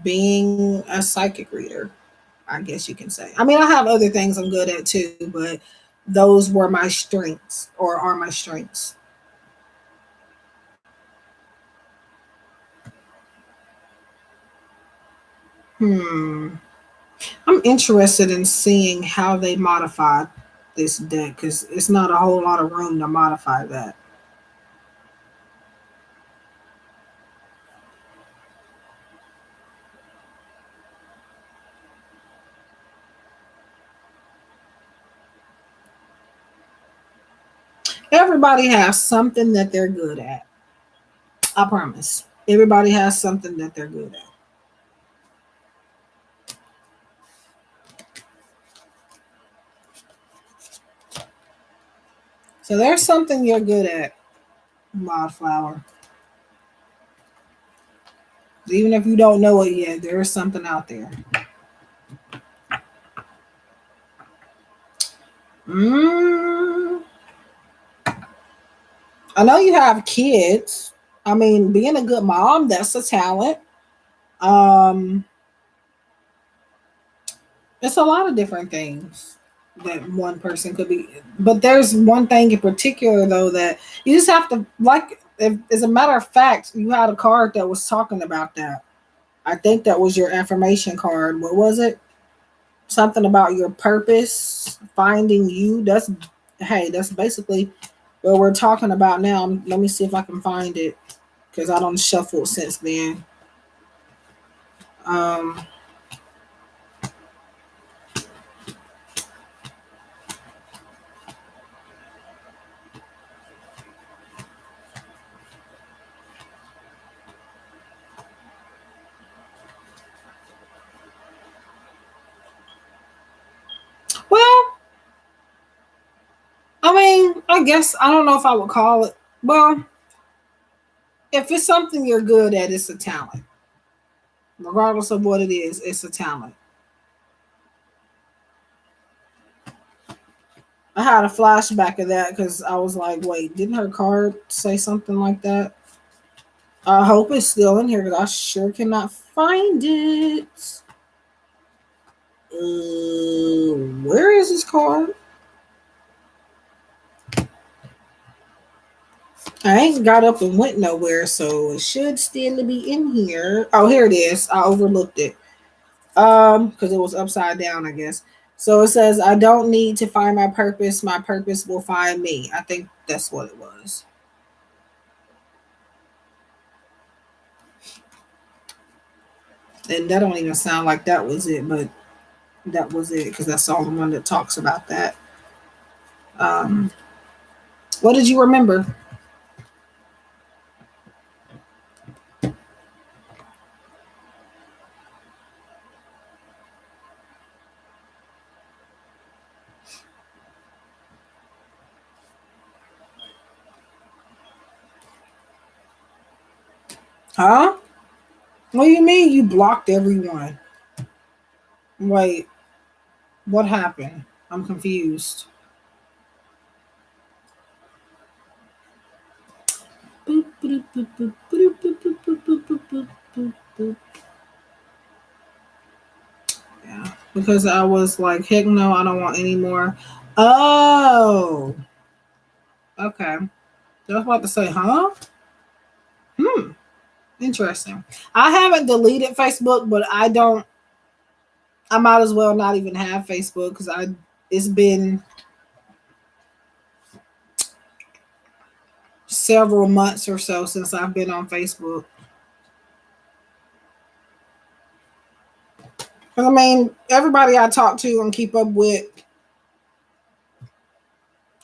being a psychic reader, I guess you can say. I mean, I have other things I'm good at too, but those were my strengths or are my strengths. Hmm. I'm interested in seeing how they modified this deck because it's not a whole lot of room to modify that. Everybody has something that they're good at. I promise. Everybody has something that they're good at. So there's something you're good at, Wildflower. Even if you don't know it yet, there is something out there. Mm, I know you have kids. I mean, being a good mom, that's a talent. Um, it's a lot of different things that one person could be. But there's one thing in particular, though, that you just have to, like, if, as a matter of fact, you had a card that was talking about that. I think that was your affirmation card. What was it? Something about your purpose, finding you. Hey, that's basically what we're talking about now. Let me see if I can find it because I don't shuffle since then. Um, well, I guess I don't know if I would call it. Well, if it's something you're good at, it's a talent. Regardless of what it is, it's a talent. I had a flashback of that because I was like, wait, didn't her card say something like that? I hope it's still in here because I sure cannot find it. Where is this card? I ain't got up and went nowhere, so it should still be in here. Oh, here it is. I overlooked it. Because it was upside down, I guess. So it says, I don't need to find my purpose. My purpose will find me. I think that's what it was. And that don't even sound like that was it, but that was it because that's all the one that talks about that. Um, what did you remember? Huh? What do you mean you blocked everyone? Wait, what happened? I'm confused. Yeah, because I was like, heck no, I don't want any more. Oh, okay. I was about to say, huh? Hmm, interesting. I haven't deleted Facebook, but I don't. I might as well not even have Facebook because I. It's been several months or so since I've been on Facebook. I mean, everybody I talk to and keep up with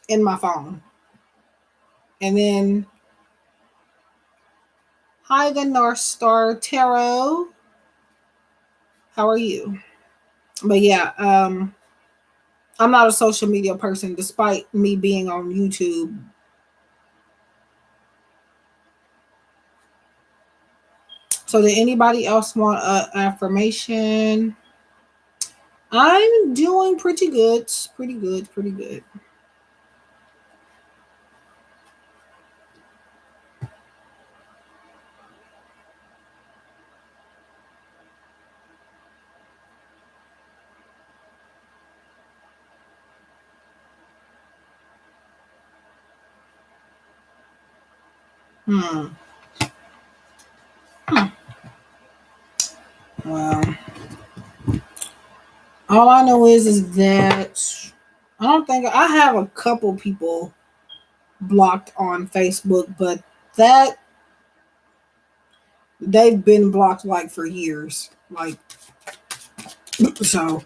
in my phone. And then, hi, the North Star Tarot. How are you? But yeah, I'm not a social media person, despite me being on YouTube. So, did anybody else want an affirmation? I'm doing pretty good. Pretty good. Pretty good. Hmm. Hmm. Well, all I know is that I don't think I have a couple people blocked on Facebook, but that they've been blocked like for years. Like, so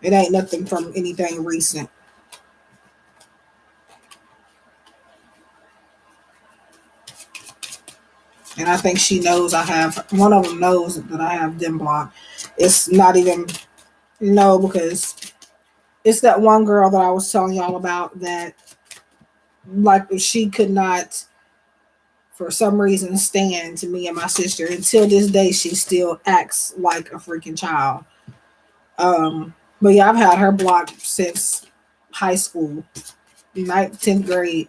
it ain't nothing from anything recent. And I think she knows I have one of them knows that I have them blocked. It's not even no because it's that one girl that I was telling y'all about that like she could not for some reason stand to me and my sister. Until this day she still acts like a freaking child. But yeah, I've had her blocked since high school, ninth, 10th grade.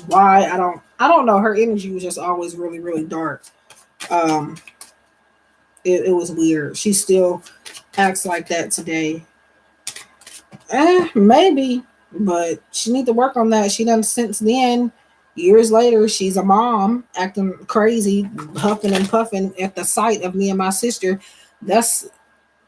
Why I don't know. Her energy was just always really, really dark. Um it was weird. She still acts like that today. Maybe, but she need to work on that. She done since then. Years later, she's a mom acting crazy, huffing and puffing at the sight of me and my sister. That's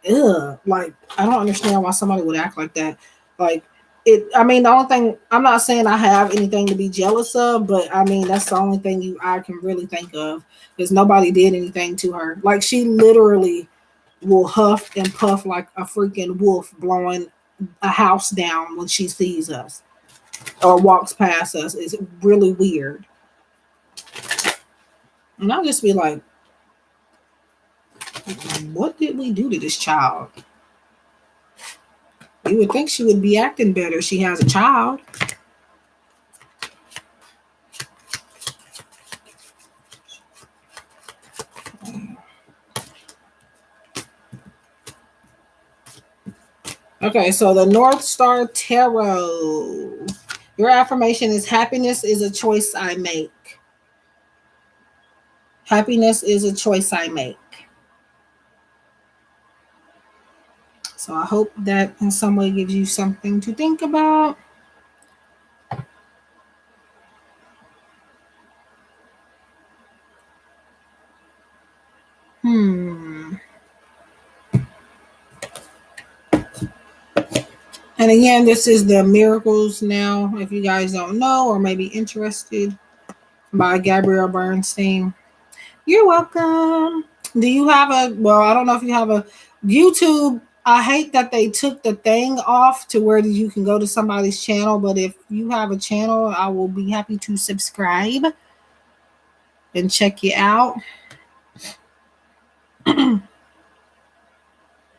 like I don't understand why somebody would act like that. Like it. I mean, the only thing I'm not saying I have anything to be jealous of, but I mean that's the only thing I can really think of because nobody did anything to her. Like she literally will huff and puff like a freaking wolf blowing a house down when she sees us or walks past us. It's really weird. And I'll just be like, what did we do to this child? You would think she would be acting better. She has a child. Okay, so the North Star Tarot. Your affirmation is happiness is a choice I make. Happiness is a choice I make. So I hope that in some way gives you something to think about. And again, this is the Miracles Now, if you guys don't know or maybe interested, by Gabrielle Bernstein. You're welcome. Do you have well, I don't know if you have a YouTube. I hate that they took the thing off to where you can go to somebody's channel, but if you have a channel, I will be happy to subscribe and check you out.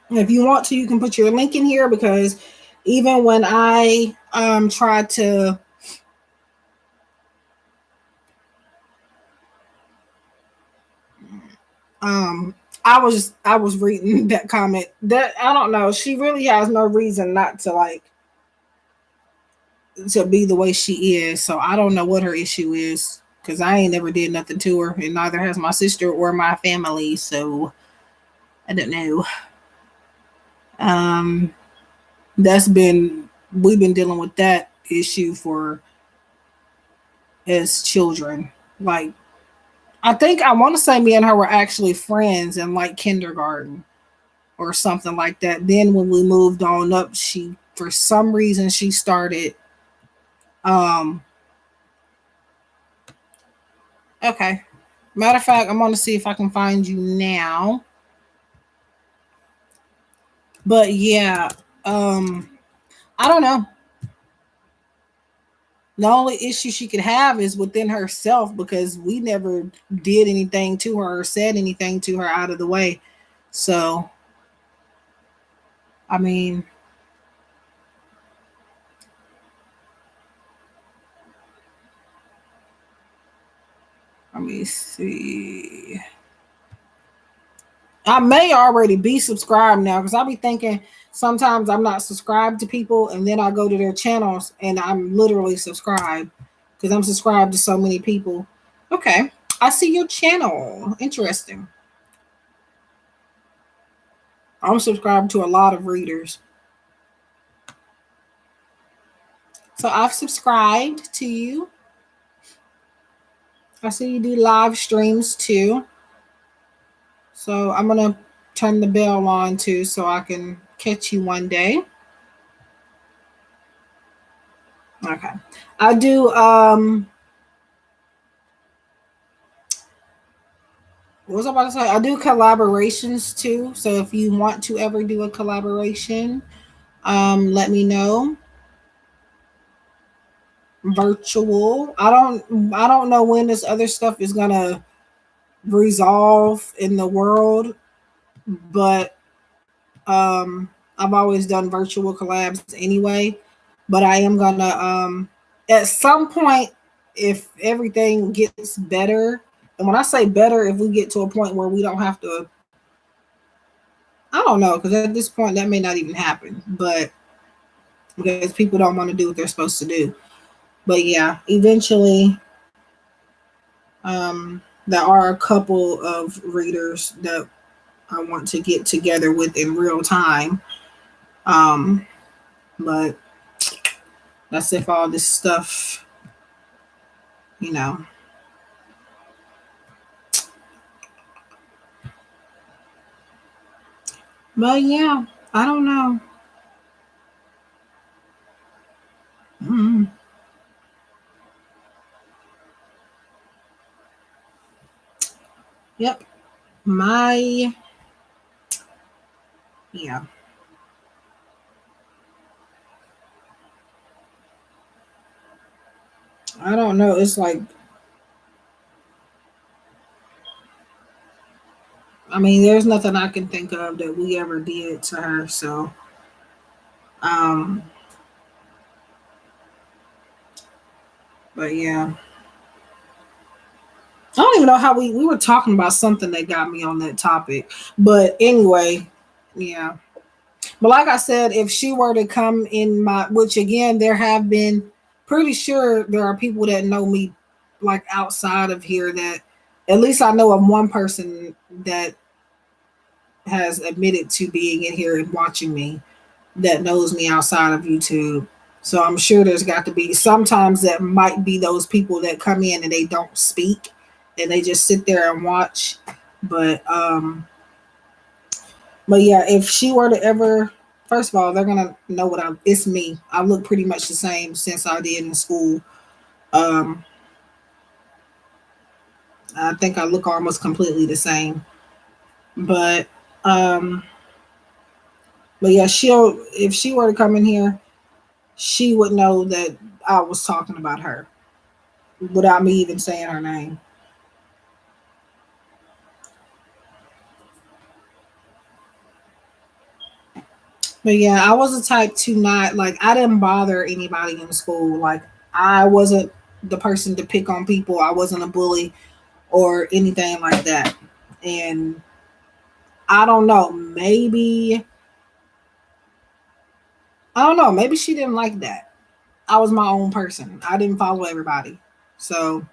If you want to, you can put your link in here, because even when I tried to I was reading that comment that I don't know, she really has no reason not to like to be the way she is. So I don't know what her issue is, because I ain't never did nothing to her, and neither has my sister or my family. So I don't know. Um, we've been dealing with that issue for as children. Like, I think I want to say me and her were actually friends in like kindergarten or something like that. Then when we moved on up, she for some reason she started um okay. Matter of fact, I'm gonna see if I can find you now. But yeah, I don't know. The only issue she could have is within herself, because we never did anything to her or said anything to her out of the way. So, I mean, let me see. I may already be subscribed now, because I'll be thinking sometimes I'm not subscribed to people, and then I go to their channels and I'm literally subscribed because I'm subscribed to so many people. Okay. I see your channel. Interesting. I'm subscribed to a lot of readers. So I've subscribed to you. I see you do live streams too. So I'm going to turn the bell on too, so I can catch you one day. Okay. I do what was I about to say? I do collaborations too. So if you want to ever do a collaboration, let me know. Virtual. I don't know when this other stuff is gonna resolve in the world, but I've always done virtual collabs anyway. But I am gonna at some point, if everything gets better, and when I say better, if we get to a point where we don't have to, I don't know, because at this point that may not even happen, but because people don't want to do what they're supposed to do. But yeah, eventually, there are a couple of readers that I want to get together with in real time. Um, but that's if all this stuff, you know. But yeah, I don't know. Mm-hmm. Yep. My, yeah. I don't know. It's like, I mean, there's nothing I can think of that we ever did to her. So Um, but yeah, I don't even know how we were talking about something that got me on that topic. But anyway, yeah. But like I said, if she were to come in my, which again, there have been, pretty sure there are people that know me like outside of here that at least I know of one person that has admitted to being in here and watching me that knows me outside of YouTube. So I'm sure there's got to be sometimes that might be those people that come in and they don't speak and they just sit there and watch. But but yeah, if she were to ever, first of all, they're gonna know what I'm. It's me. I look pretty much the same since I did in school. Um, I think I look almost completely the same. But um, but yeah, she'll if she were to come in here, she would know that I was talking about her without me even saying her name. But yeah, I was the type to not like I didn't bother anybody in school. Like I wasn't the person to pick on people. I wasn't a bully or anything like that. And I don't know, I don't know, maybe she didn't like that. I was my own person. I didn't follow everybody. So,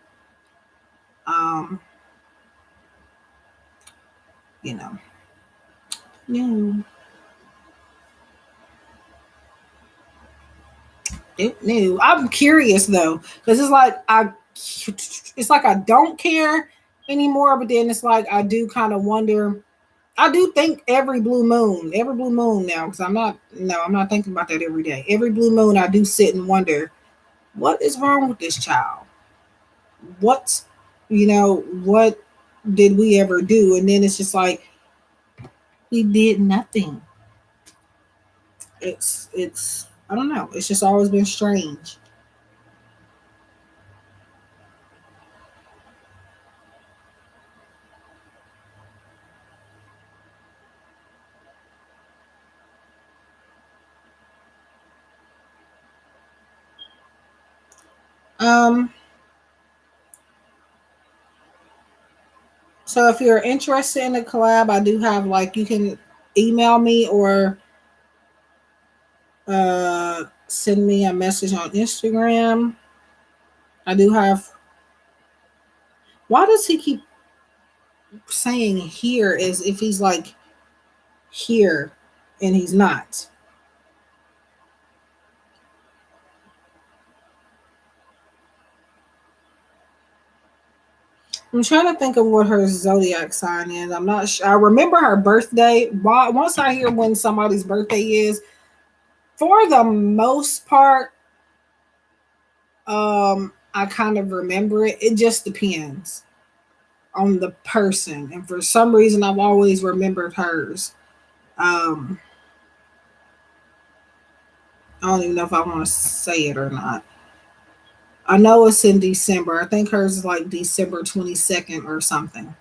um, you know. No, no. I'm curious though, because it's like I don't care anymore, but then it's like I do kind of wonder. I do think every blue moon now, because I'm not thinking about that every day. Every blue moon, I do sit and wonder, what is wrong with this child? What, what did we ever do? And then it's just like, we did nothing. I don't know. It's just always been strange. Um, so if you're interested in a collab, I do have like, you can email me or send me a message on Instagram. I do have, why does he keep saying here as if he's like here and he's not? I'm trying to think of what her zodiac sign is. I'm not sure. I remember her birthday. Once I hear when somebody's birthday is, for the most part, I kind of remember it. It just depends on the person, and for some reason, I've always remembered hers. Um, I don't even know if I want to say it or not. I know it's in December. I think hers is like December 22nd or something.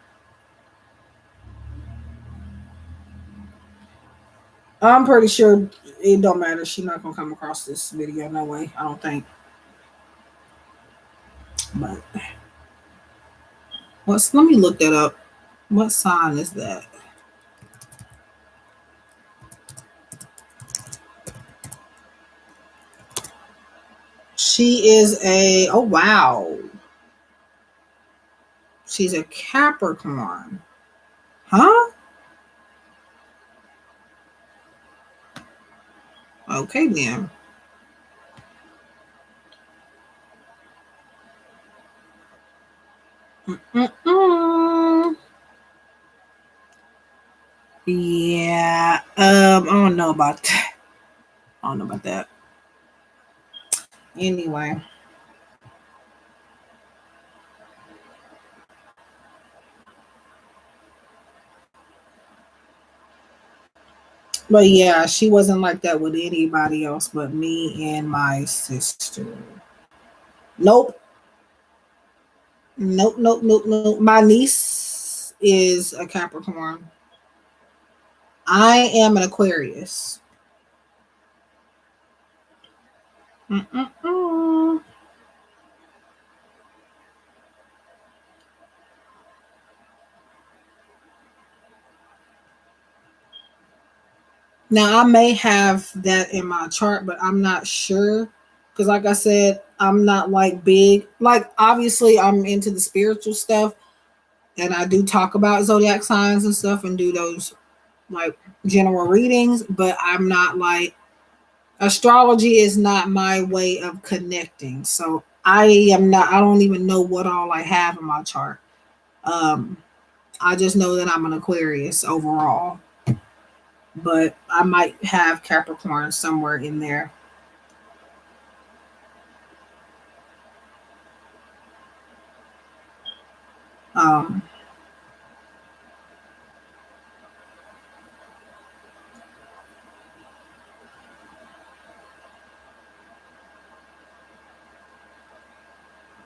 I'm pretty sure it don't matter. She's not gonna come across this video, no way. I don't think. But let me look that up. What sign is that? She is a, oh wow. She's a Capricorn. Huh? Okay then. Mm-mm. Yeah. I don't know about that. I don't know about that. Anyway. But yeah, she wasn't like that with anybody else but me and my sister. Nope. Nope, nope, nope, nope. My niece is a Capricorn. I am an Aquarius. Mm-mm-mm. Now I may have that in my chart, but I'm not sure. Because like I said, I'm not like big. Like obviously I'm into the spiritual stuff and I do talk about zodiac signs and stuff and do those like general readings, but I'm not like astrology is not my way of connecting. So I don't even know what all I have in my chart. Um I just know that I'm an Aquarius overall, but I might have Capricorn somewhere in there. Um,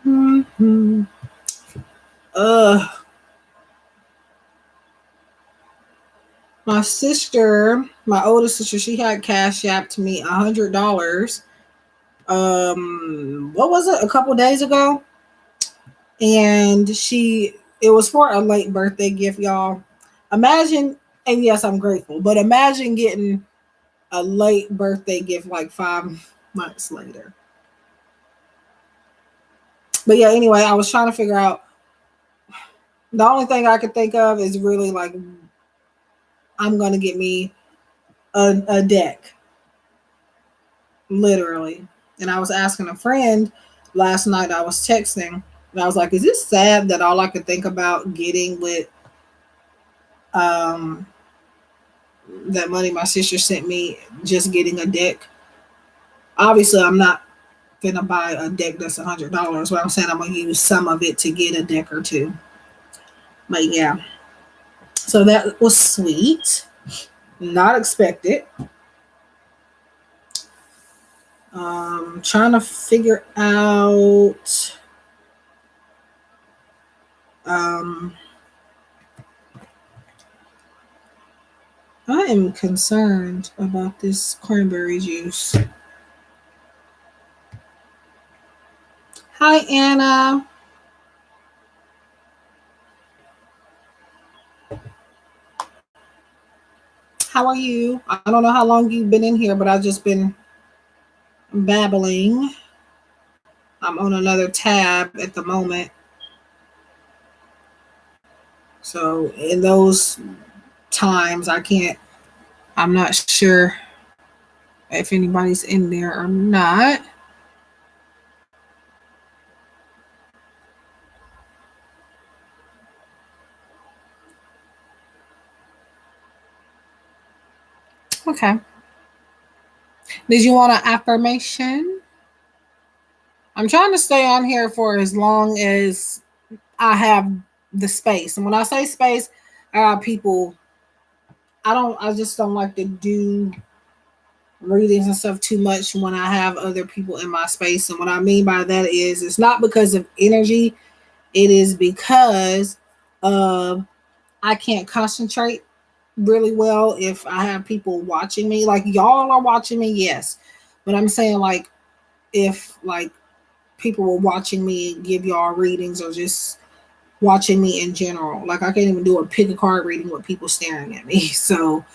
mhm. uh, my sister, my oldest sister, she had cash apped me $100. What was it? A couple days ago, and it was for a late birthday gift, y'all. Imagine, and yes, I'm grateful, but imagine getting a late birthday gift like 5 months later. But yeah, anyway, I was trying to figure out. The only thing I could think of is really like I'm gonna get me a deck, literally. And I was asking a friend last night. I was texting, and I was like, "Is this sad that all I could think about getting with um that money my sister sent me, just getting a deck? Obviously, I'm not gonna buy a deck that's $100. What I'm saying, I'm gonna use some of it to get a deck or two. But yeah, so that was sweet, not expected. Trying to figure out. Um, I am concerned about this cranberry juice. Hi, Anna. How are you? I don't know how long you've been in here, but I've just been babbling. I'm on another tab at the moment. So, in those times, I'm not sure if anybody's in there or not. Okay. Did you want an affirmation? I'm trying to stay on here for as long as I have the space. And when I say space, people, I just don't like to do readings and stuff too much when I have other people in my space. And what I mean by that is it's not because of energy, it is because uh, I can't concentrate really well if I have people watching me. Like y'all are watching me, yes. But I'm saying like if like people were watching me give y'all readings or just watching me in general. Like I can't even do a pick a card reading with people staring at me. So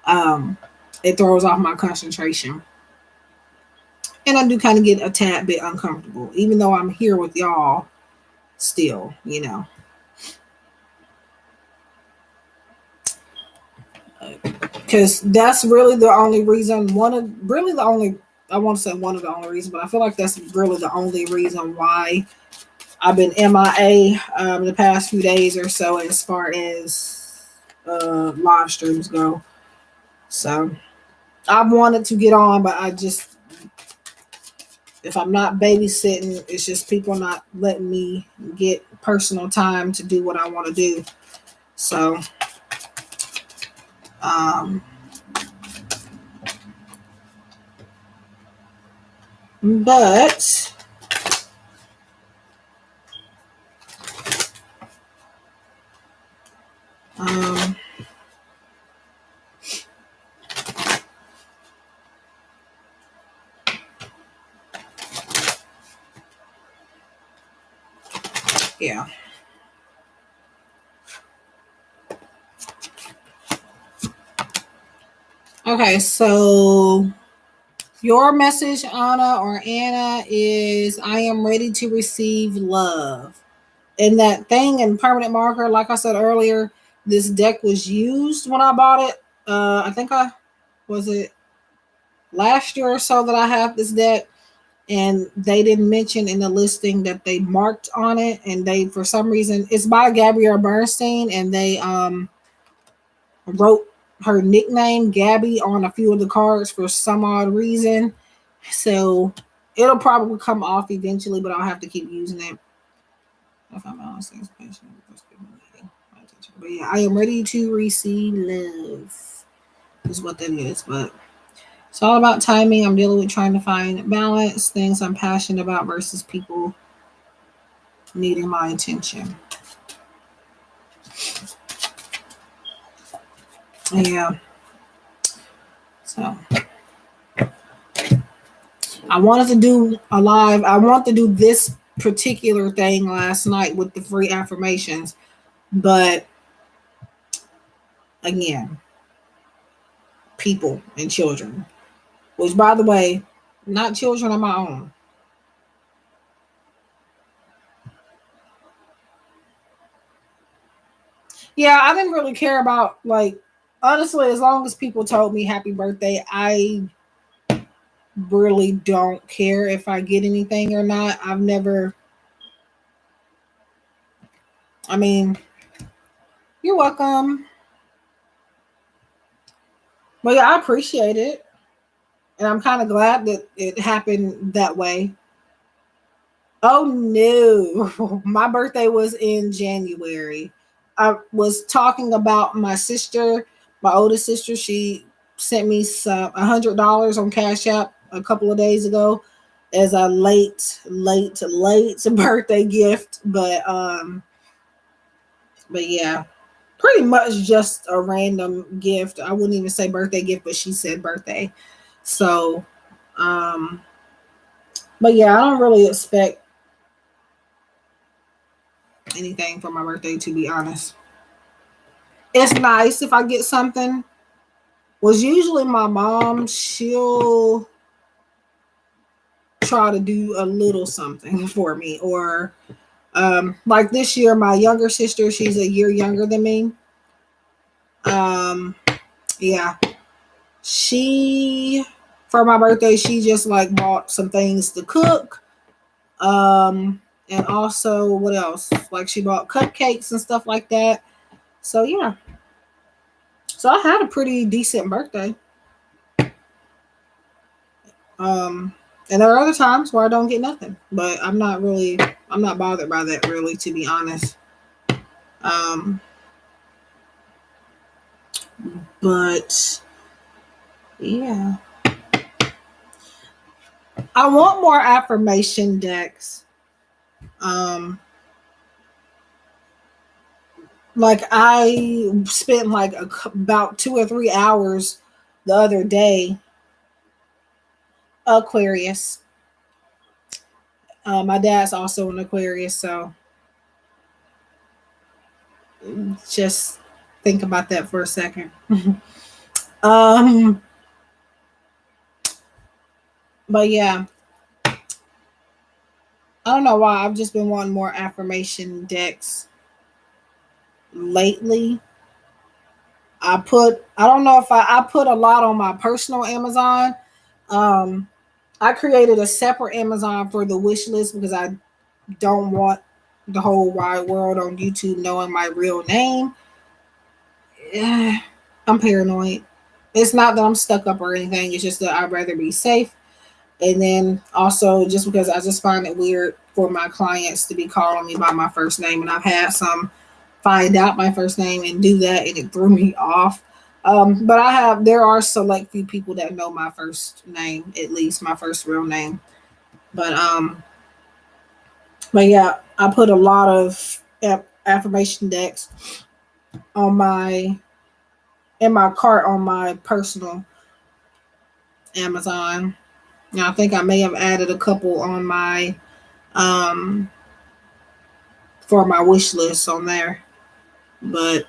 um it throws off my concentration. And I do kind of get a tad bit uncomfortable, even though I'm here with y'all still, because that's really the only reason, I want to say one of the only reasons, but I feel like that's really the only reason why I've been MIA the past few days or so as far as live streams go. So I wanted to get on, but I just, if I'm not babysitting, it's just people not letting me get personal time to do what I want to do. So, um, but um, Yeah. Okay, so your message, Anna or Anna, is I am ready to receive love. And that thing in permanent marker, like I said earlier, this deck was used when I bought it. I think I was it last year or so that I have this deck, and they didn't mention in the listing that they marked on it, and they for some reason it's by Gabrielle Bernstein, and they wrote her nickname Gabby on a few of the cards for some odd reason. So it'll probably come off eventually, but I'll have to keep using it. If I'm honest, but yeah, I am ready to receive love. Is what that is. But it's all about timing. I'm dealing with trying to find balance, things I'm passionate about versus people needing my attention. Yeah. So I wanted to do a live. I want to do this particular thing last night with the free affirmations, but again, people and children, which by the way, not children of my own. Yeah, I didn't really care about, like, honestly, as long as people told me happy birthday, I really don't care if I get anything or not. I've never, I mean, you're welcome. But yeah, I appreciate it. And I'm kind of glad that it happened that way. Oh no, my birthday was in January. I was talking about my sister, my oldest sister. She sent me some $100 on Cash App a couple of days ago as a late birthday gift. But yeah, pretty much just a random gift. I wouldn't even say birthday gift, but she said birthday. So, um, but yeah, I don't really expect anything for my birthday, to be honest. It's nice if I get something. Was usually my mom, she'll try to do a little something for me. Or like this year, my younger sister, she's a year younger than me. Um, yeah. She for my birthday, she just like bought some things to cook. And also what else? Like she bought cupcakes and stuff like that. So yeah. So I had a pretty decent birthday. Um, and there are other times where I don't get nothing, but I'm not bothered by that really, to be honest. Um, but yeah, I want more affirmation decks. Um, like I spent like about 2 or 3 hours the other day. Aquarius. My dad's also an Aquarius, so just think about that for a second. um, but yeah, I don't know why I've just been wanting more affirmation decks lately. I don't know if I put a lot on my personal Amazon. Um, I created a separate Amazon for the wish list because I don't want the whole wide world on YouTube knowing my real name. I'm paranoid. It's not that I'm stuck up or anything. It's just that I'd rather be safe. And then also just because I just find it weird for my clients to be calling me by my first name. And I've had some find out my first name and do that, and it threw me off. But there are select few people that know my first name, at least my first real name. But but yeah, I put a lot of affirmation decks on my in my cart on my personal Amazon. Now I think I may have added a couple on my um for my wish list on there. But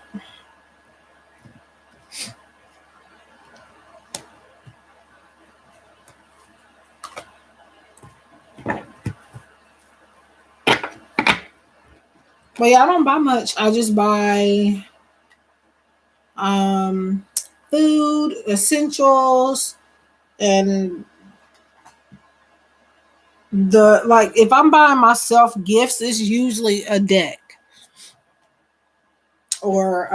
yeah, I don't buy much. I just buy food, essentials, and if I'm buying myself gifts, it's usually a deck or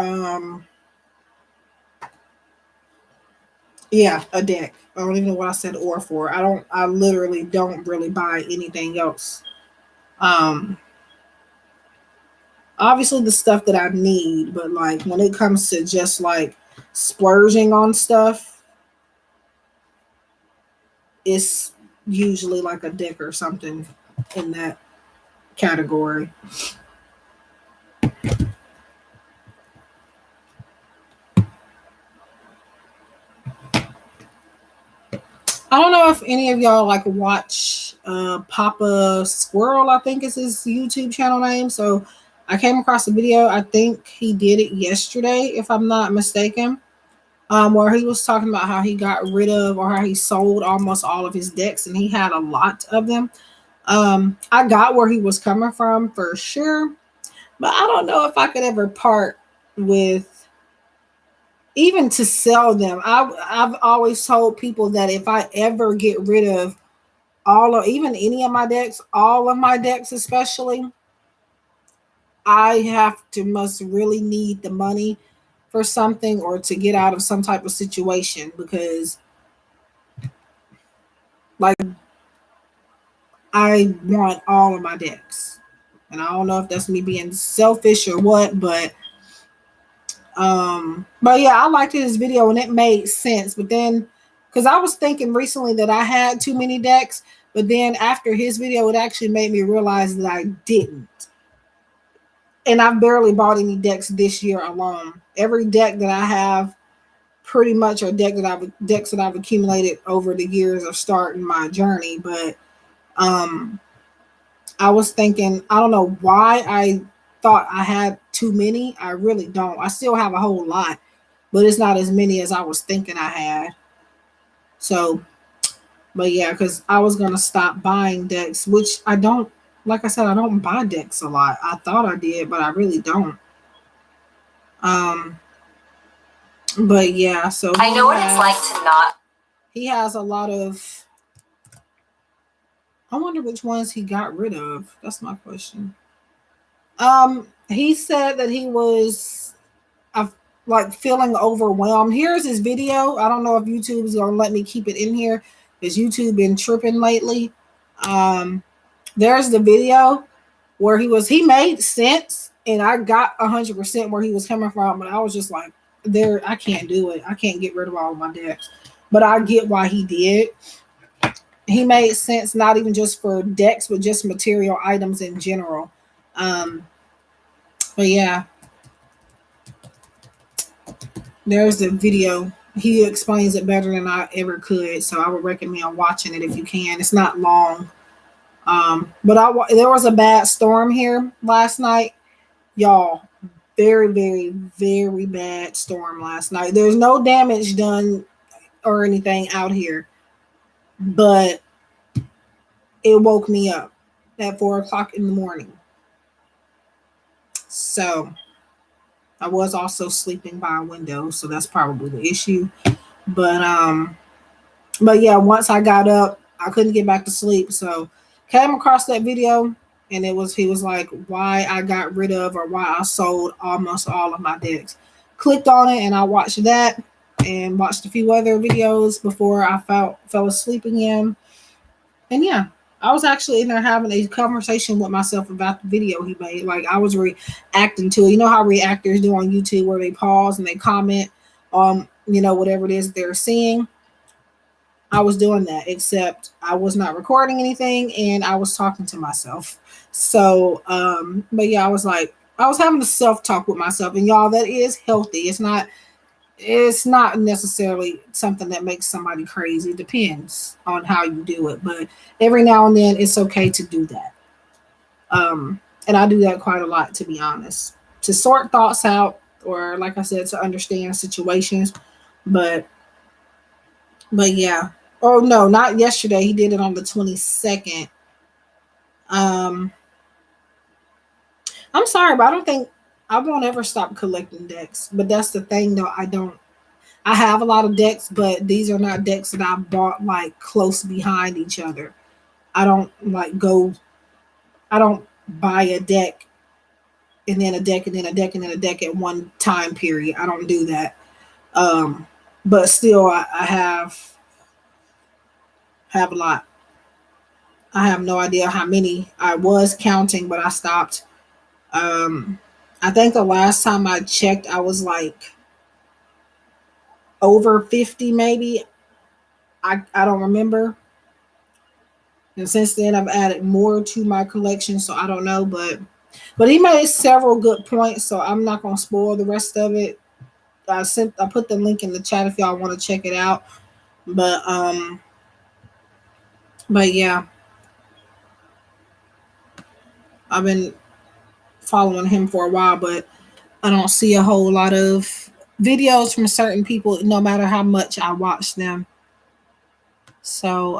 yeah, a deck. I don't even know what I said or for. I literally don't really buy anything else. Um Obviously the stuff that I need, but like when it comes to just like splurging on stuff, it's usually like a deck or something in that category. I don't know if any of y'all like watch Papa Squirrel, I think is his YouTube channel name. So I came across a video. I think he did it yesterday, if I'm not mistaken, where he was talking about how he got rid of or how he sold almost all of his decks, and he had a lot of them. I got where he was coming from for sure, but I don't know if I could ever part with even to sell them. I've always told people that if I ever get rid of all of even any of my decks, all of my decks especially, I must really need the money for something or to get out of some type of situation, because like I want all of my decks. And I don't know if that's me being selfish or what, but yeah, I liked his video and it made sense. But then, because I was thinking recently that I had too many decks, but then after his video, it actually made me realize that I didn't. And I've barely bought any decks this year alone. Every deck that I have pretty much are decks that I've accumulated over the years of starting my journey. But I was thinking, I don't know why I thought I had too many. I really don't. I still have a whole lot, but it's not as many as I was thinking I had. So, but yeah, because I was gonna stop buying decks, which I don't. Like I said, I don't buy decks a lot. I thought I did, but I really don't. Um, but yeah, so I know what it's like to not. He has a lot of. I wonder which ones he got rid of. That's my question. He said that he was like feeling overwhelmed. Here's his video. I don't know if YouTube is gonna let me keep it in here because YouTube been tripping lately. There's the video where he made sense, and I got 100% where he was coming from, but I was just like, I can't do it. I can't get rid of all of my decks, but I get why he did. He made sense, not even just for decks, but just material items in general. But yeah, there's the video. He explains it better than I ever could, so I would recommend watching it if you can. It's not long. But there was a bad storm here last night, y'all. Very, very, very bad storm last night. There's no damage done or anything out here, but it woke me up at 4 o'clock in the morning. So I was also sleeping by a window, so that's probably the issue. But yeah, once I got up, I couldn't get back to sleep. So came across that video, and he was like, why I got rid of or why I sold almost all of my decks. Clicked on it and I watched that and watched a few other videos before I fell asleep again. And yeah, I was actually in there having a conversation with myself about the video he made. Like I was reacting to it. You know how reactors do on YouTube where they pause and they comment on, whatever it is they're seeing. I was doing that, except I was not recording anything and I was talking to myself. So, but yeah, I was having a self-talk with myself, and y'all, that is healthy. It's not necessarily something that makes somebody crazy. It depends on how you do it, but every now and then it's okay to do that. And I do that quite a lot, to be honest, to sort thoughts out, or like I said, to understand situations. But yeah. Oh no, not yesterday. He did it on the 22nd. Um, I'm sorry, but I don't think I won't ever stop collecting decks. But that's the thing, though. I don't. I have a lot of decks, but these are not decks that I bought like close behind each other. I don't like go. I don't buy a deck and then a deck and then a deck and then a deck at one time period. I don't do that. Um, but still, I have a lot. I have no idea how many I was counting, but I stopped. Um, I think the last time I checked, I was like over 50, maybe. I don't remember. And since then, I've added more to my collection, so I don't know. But he made several good points, so I'm not gonna spoil the rest of it. I put the link in the chat if y'all want to check it out. But yeah, I've been following him for a while, but I don't see a whole lot of videos from certain people, no matter how much I watch them. So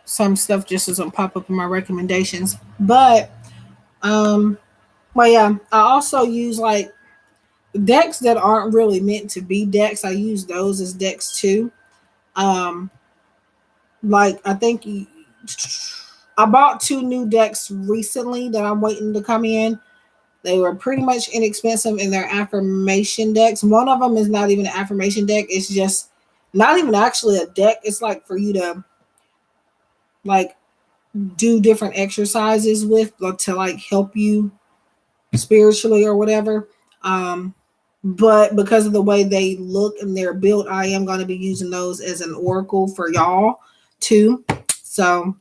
some stuff just doesn't pop up in my recommendations. But um, well, yeah, I also use like decks that aren't really meant to be decks. I use those as decks too. Um, like I think I bought two new decks recently that I'm waiting to come in. They were pretty much inexpensive in their affirmation decks. One of them is not even an affirmation deck. It's just not even actually a deck. It's like for you to like do different exercises with, like, to like help you spiritually or whatever. Um, but because of the way they look and they're built, I am going to be using those as an oracle for y'all too. So,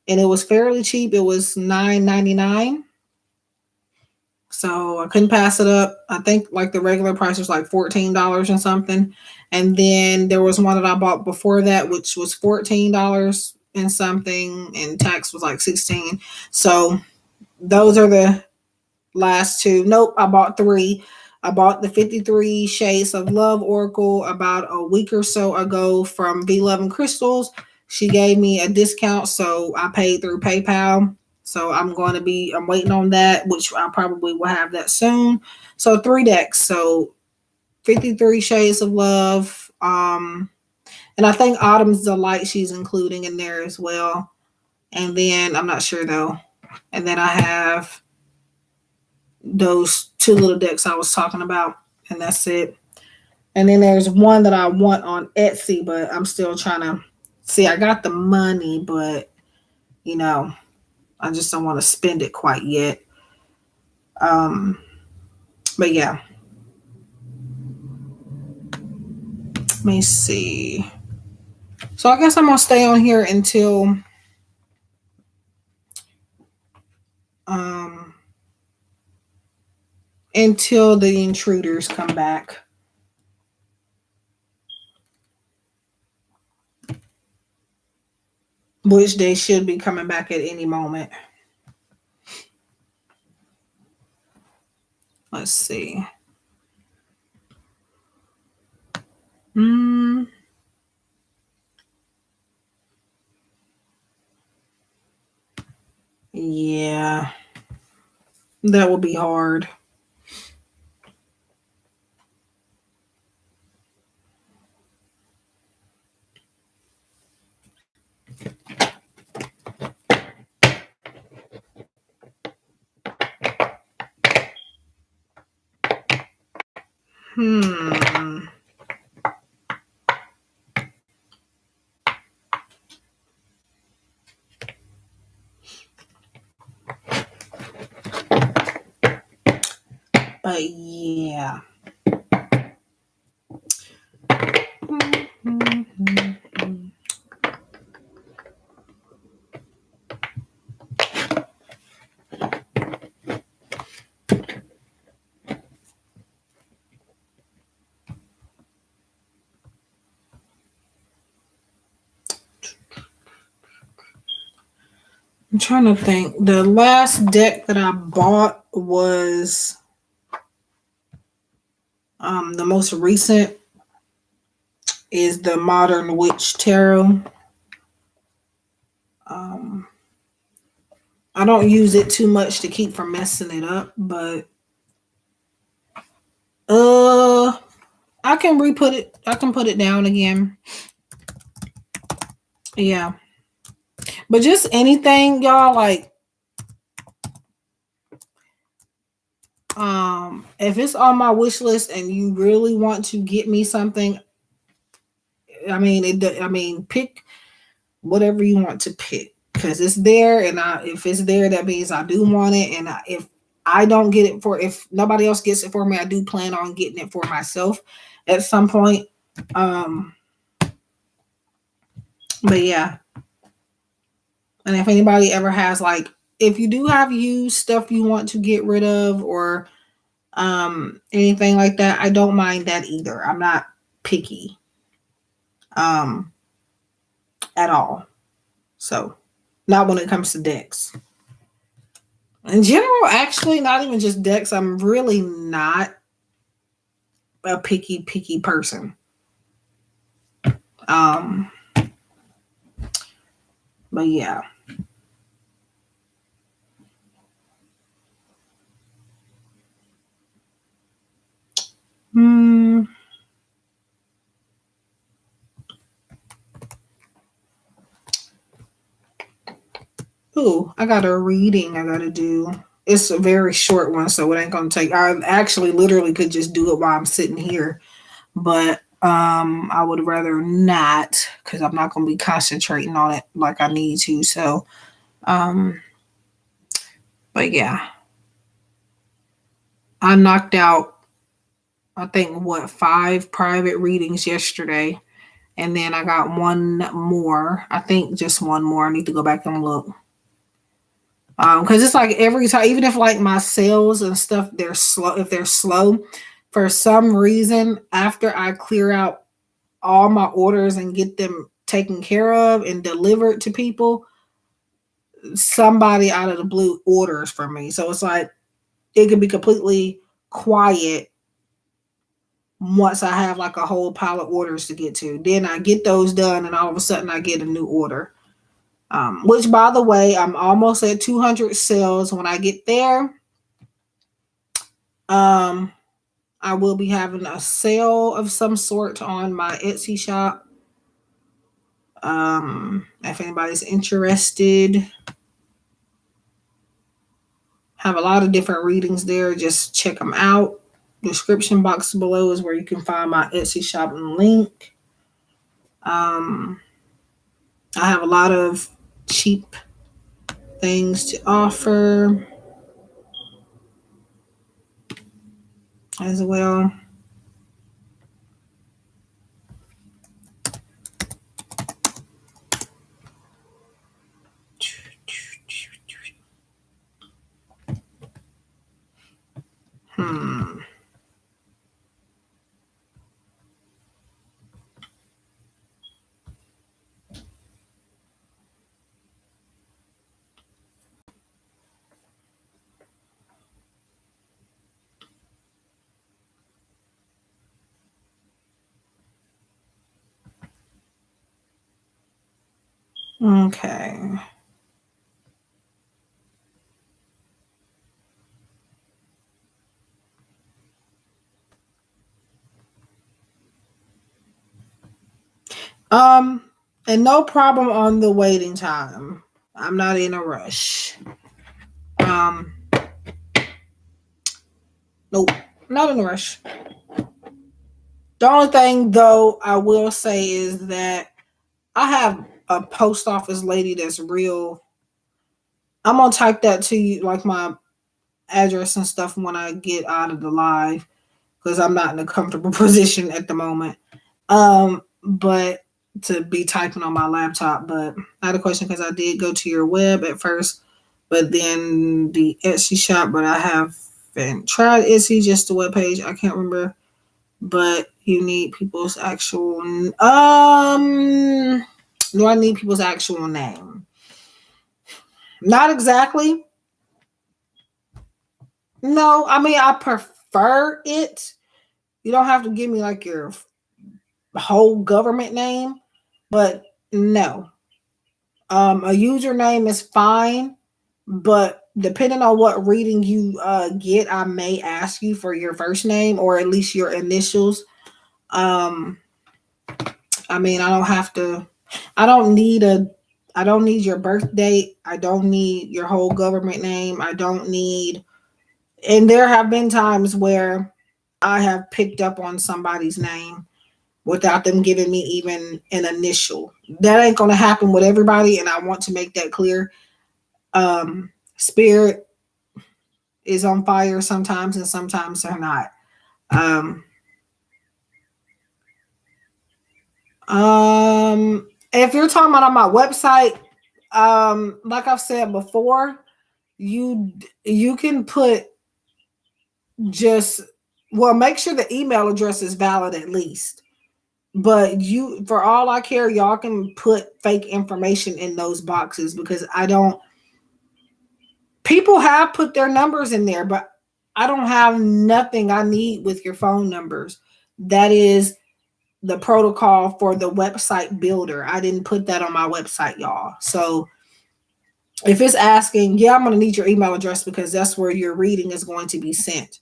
and it was fairly cheap. It was $9.99. So I couldn't pass it up. I think like the regular price was like $14 and something. And then there was one that I bought before that, which was $14 and something, and tax was like 16. So those are the last two. Nope, I bought three. I bought the 53 Shades of Love Oracle about a week or so ago from V Love and Crystals. She gave me a discount, so I paid through PayPal. So I'm waiting on that, which I probably will have that soon. So three decks. So 53 Shades of Love. And I think Autumn's Delight she's including in there as well. And then I'm not sure though. And then I have those two little decks I was talking about, and that's it. And then there's one that I want on Etsy, but I'm still trying to see. I got the money, but you know, I just don't want to spend it quite yet. Um, but yeah, let me see. So I guess I'm gonna stay on here um until the intruders come back, which they should be coming back at any moment. Let's see. Mm, yeah, that will be hard. Hmm. But yeah. I'm trying to think. The last deck that I bought was the most recent is the Modern Witch Tarot. Um, I don't use it too much to keep from messing it up, but I can re-put it. I can put it down again. Yeah, but just anything, y'all, like if it's on my wish list and you really want to get me something, I mean, pick whatever you want to pick because it's there, and if it's there, that means I do want it, and if I don't get it if nobody else gets it for me, I do plan on getting it for myself at some point. But yeah, and if anybody ever has like, if you do have used stuff you want to get rid of or anything like that, I don't mind that either. I'm not picky at all. So not when it comes to decks. In general, actually, not even just decks. I'm really not a picky person. But yeah. Ooh, I got a reading I gotta do. It's a very short one, so it ain't gonna take. I actually literally could just do it while I'm sitting here, but I would rather not because I'm not gonna be concentrating on it like I need to. So, but yeah, I knocked out I think 5 private readings yesterday, and then I got one more. I think just one more. I need to go back and look. Because it's like every time, even if like my sales and stuff, they're slow. If they're slow, for some reason, after I clear out all my orders and get them taken care of and delivered to people, somebody out of the blue orders for me. So it's like it could be completely quiet once I have like a whole pile of orders to get to. Then I get those done, and all of a sudden I get a new order. Which, by the way, I'm almost at 200 sales. When I get there, I will be having a sale of some sort on my Etsy shop. If anybody's interested, have a lot of different readings there. Just check them out. Description box below is where you can find my Etsy shop link. I have a lot of cheap things to offer as well. Okay. And no problem on the waiting time. I'm not in a rush. Nope, not in a rush. The only thing, though, I will say is that I have a post office lady that's real. I'm gonna type that to you, like my address and stuff, when I get out of the live, because I'm not in a comfortable position at the moment. But to be typing on my laptop. But I had a question because I did go to your web at first, but then the Etsy shop. But I haven't tried Etsy, just the web page. I can't remember. But you need people's actual. Do I need people's actual name? Not exactly. No, I mean I prefer it. You don't have to give me like your whole government name, but no. A username is fine, but depending on what reading you get, I may ask you for your first name or at least your initials. Um, I mean, I don't have to. I don't need a. I don't need your birth date. I don't need your whole government name. I don't need. And there have been times where I have picked up on somebody's name without them giving me even an initial. That ain't gonna happen with everybody, and I want to make that clear. Spirit is on fire sometimes, and sometimes they're not. Um, if you're talking about on my website, like I've said before, you can put just well, make sure the email address is valid at least. But you, for all I care, y'all can put fake information in those boxes because I don't. People have put their numbers in there, but I don't have nothing I need with your phone numbers. That is the protocol for the website builder. I didn't put that on my website, y'all. So if it's asking, yeah, I'm going to need your email address because that's where your reading is going to be sent.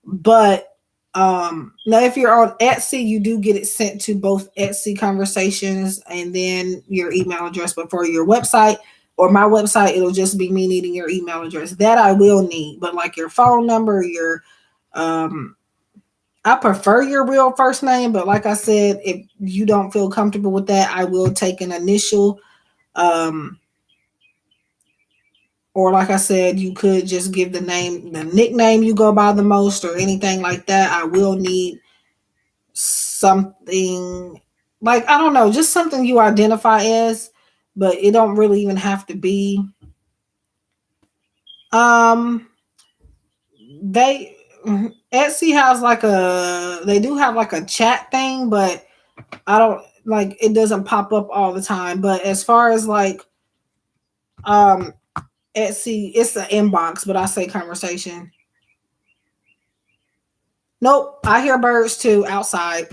But now if you're on Etsy, you do get it sent to both Etsy conversations and then your email address. But for your website or my website, it'll just be me needing your email address. That I will need, but like your phone number, your I prefer your real first name, but like I said, if you don't feel comfortable with that, I will take an initial. Um, or like I said, you could just give the name, the nickname you go by the most, or anything like that. I will need something like I don't know, just something you identify as, but it don't really even have to be. Um, they Etsy has like they do have like a chat thing, but I don't like it doesn't pop up all the time. But as far as like um Etsy, it's an inbox, but I say conversation. Nope, I hear birds too outside.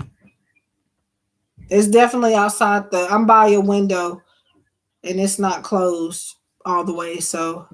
It's definitely outside the I'm by a window and it's not closed all the way. So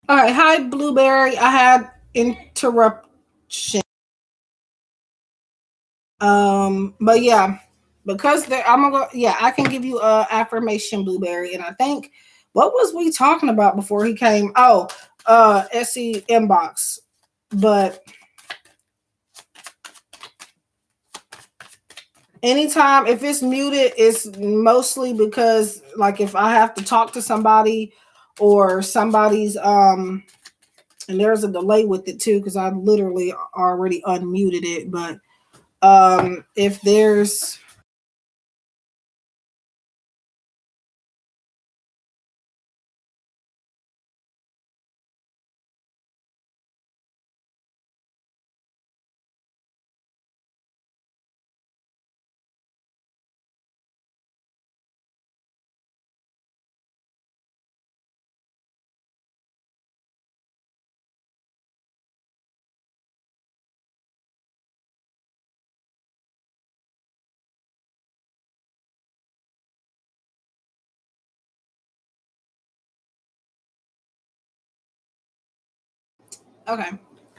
all right, hi Blueberry. I had interruption. But yeah, because I'm gonna go. Yeah, I can give you a affirmation, Blueberry, and I think what was we talking about before he came? Oh, SE inbox. But anytime if it's muted, it's mostly because like if I have to talk to somebody or somebody's and there's a delay with it too because I literally already unmuted it. But if there's okay,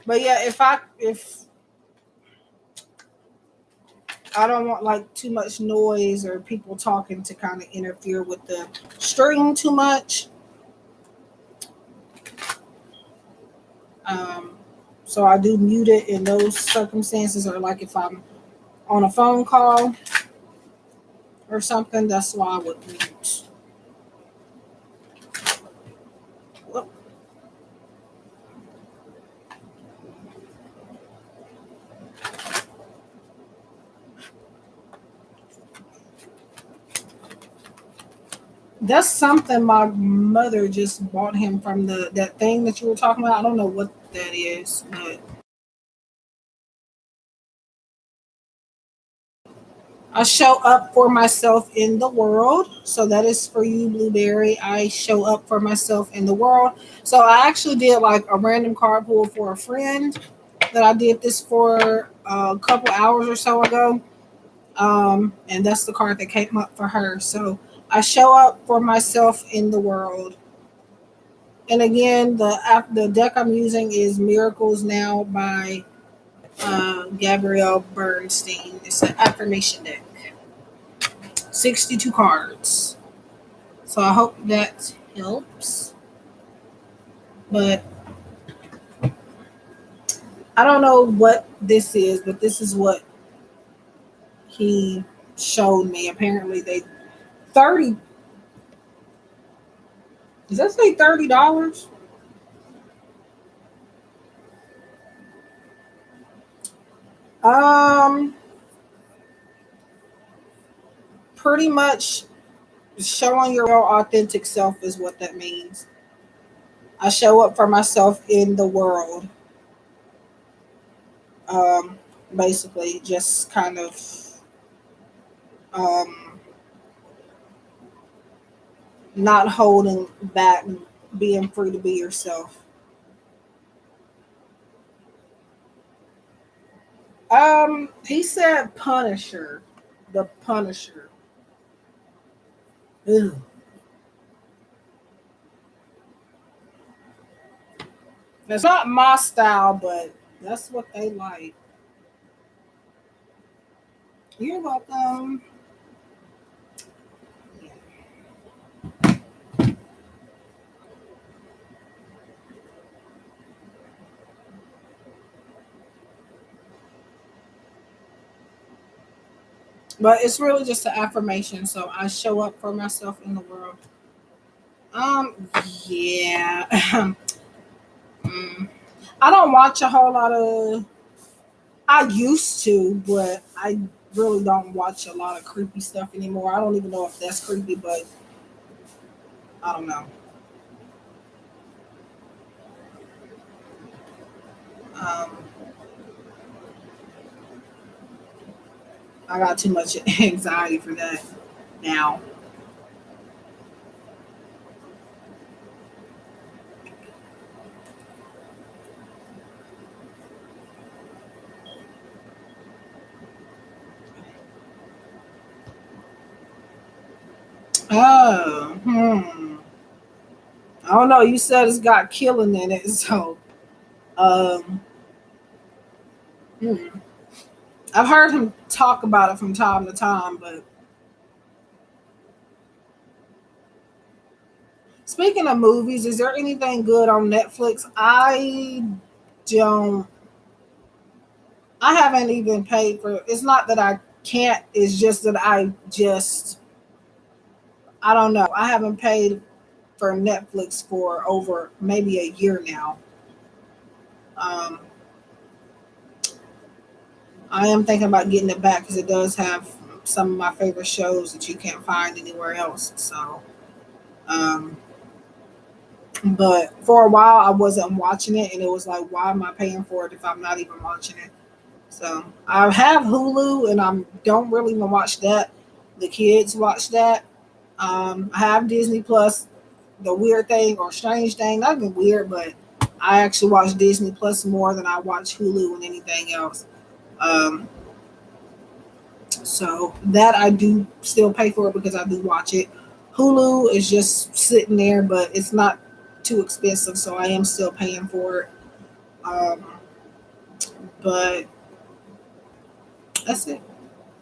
but yeah, if I don't want like too much noise or people talking to kind of interfere with the stream too much. Um, so I do mute it in those circumstances, or like if I'm on a phone call or something, that's why I would mute. Well, that's something my mother just bought him from the that thing that you were talking about. I don't know what that is, but I show up for myself in the world. So that is for you, Blueberry. I show up for myself in the world. So I actually did like a random card pull for a friend that I did this for a couple hours or so ago. And that's the card that came up for her. So I show up for myself in the world. And again, the deck I'm using is Miracles Now by Gabrielle Bernstein. It's an affirmation deck. 62 cards. So I hope that helps. But I don't know what this is, but this is what he showed me. Apparently they 30, does that say $30? Um Pretty much showing your real authentic self is what that means. I show up for myself in the world. Um Basically just kind of um not holding back, being free to be yourself. He said Punisher. The Punisher. Ew. It's not my style, but that's what they like. You're welcome. But it's really just an affirmation. So I show up for myself in the world. Yeah. Mm. I don't watch a whole lot of. I used to, but I really don't watch a lot of creepy stuff anymore. I don't even know if that's creepy, but I don't know. Um, I got too much anxiety for that now. Oh, I don't know. You said it's got killing in it, so um, hmm. I've heard him talk about it from time to time, but Speaking of movies, is there anything good on Netflix? Don't. I haven't even paid for. It's not that I can't. It's just that I don't know. I haven't paid for Netflix for over maybe a year now. Um, I am thinking about getting it back because it does have some of my favorite shows that you can't find anywhere else. So, um, but for a while I wasn't watching it, and it was like, why am I paying for it if I'm not even watching it? So I have Hulu, and I don't really even watch that. The kids watch that. I have Disney Plus. The weird thing or strange thing, not even weird, but I actually watch Disney Plus more than I watch Hulu and anything else. Um, so that I do still pay for it because I do watch it. Hulu is just sitting there, but it's not too expensive, so I am still paying for it. Um, but that's it.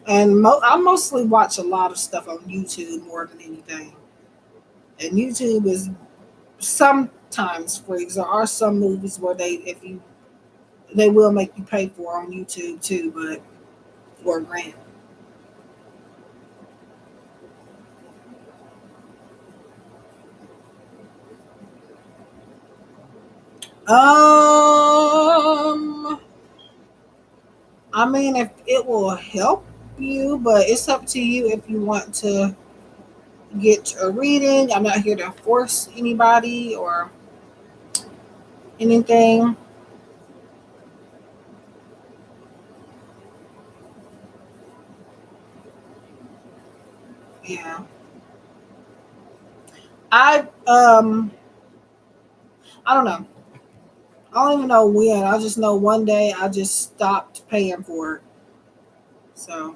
And I mostly watch a lot of stuff on YouTube more than anything. And YouTube is sometimes free. There are some movies where they will make you pay for on YouTube too, but for a grant. Um, I mean, if it will help you, but it's up to you if you want to get a reading. I'm not here to force anybody or anything. Yeah, I I don't know. I don't even know when. I just know one day I just stopped paying for it. So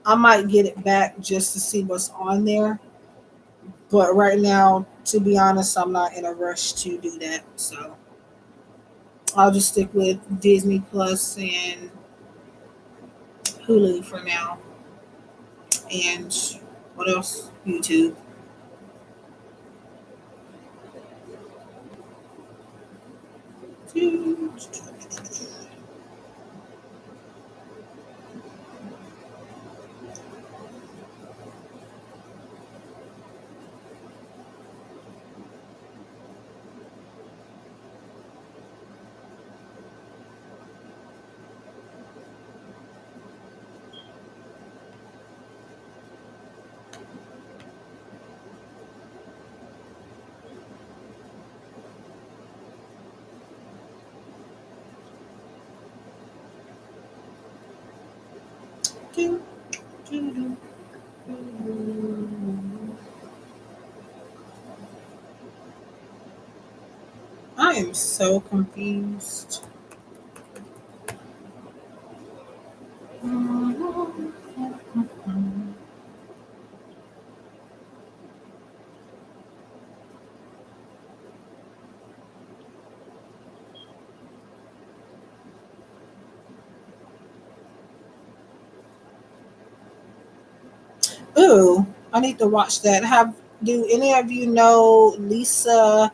I might get it back just to see what's on there. But right now, to be honest, I'm not in a rush to do that. So I'll just stick with Disney Plus and Hulu for now. And what else? YouTube. I am so confused. Ooh, I need to watch that. Do any of you know Lisa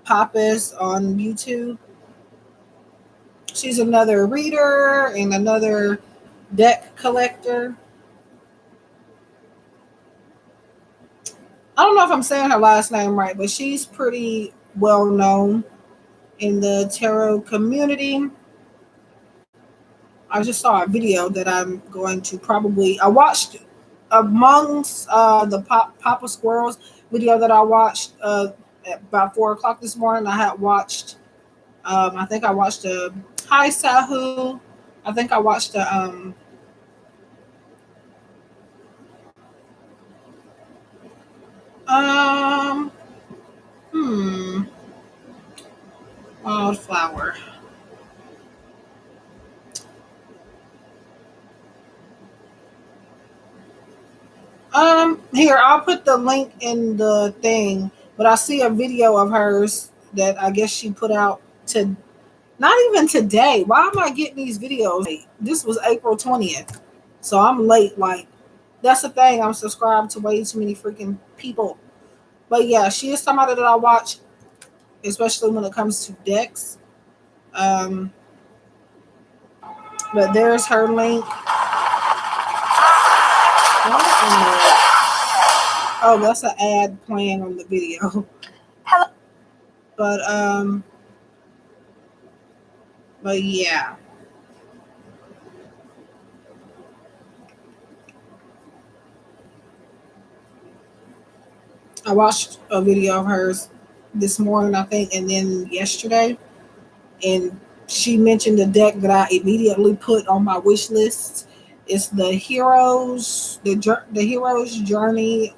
Pappas on YouTube? She's another reader and another deck collector. I don't know if I'm saying her last name right, but she's pretty well known in the tarot community. I just saw a video that I'm going to probably. I watched amongst the Papa Squirrels video that I watched at about 4 o'clock this morning. I had watched. I think I watched a Hi Sahu. I think I watched a um hmm wildflower. Here, I'll put the link in the thing, but I see a video of hers that I guess she put out to not even today. Why am I getting these videos late? This was April 20th. So I'm late like That's the thing. I'm subscribed to way too many freaking people. But yeah, she is somebody that I watch, especially when it comes to decks. Um, but there's her link. Oh, that's an ad playing on the video. Hello. But yeah. I watched a video of hers this morning, I think, and then yesterday, and she mentioned the deck that I immediately put on my wish list. It's the Heroes Journey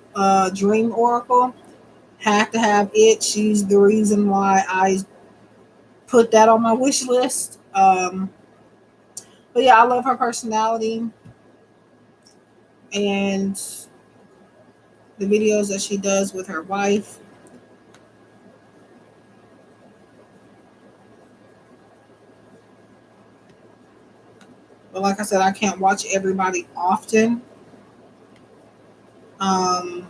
Dream Oracle. Have to have it. She's the reason why I put that on my wish list. But yeah, I love her personality and the videos that she does with her wife. But like I said, I can't watch everybody often um,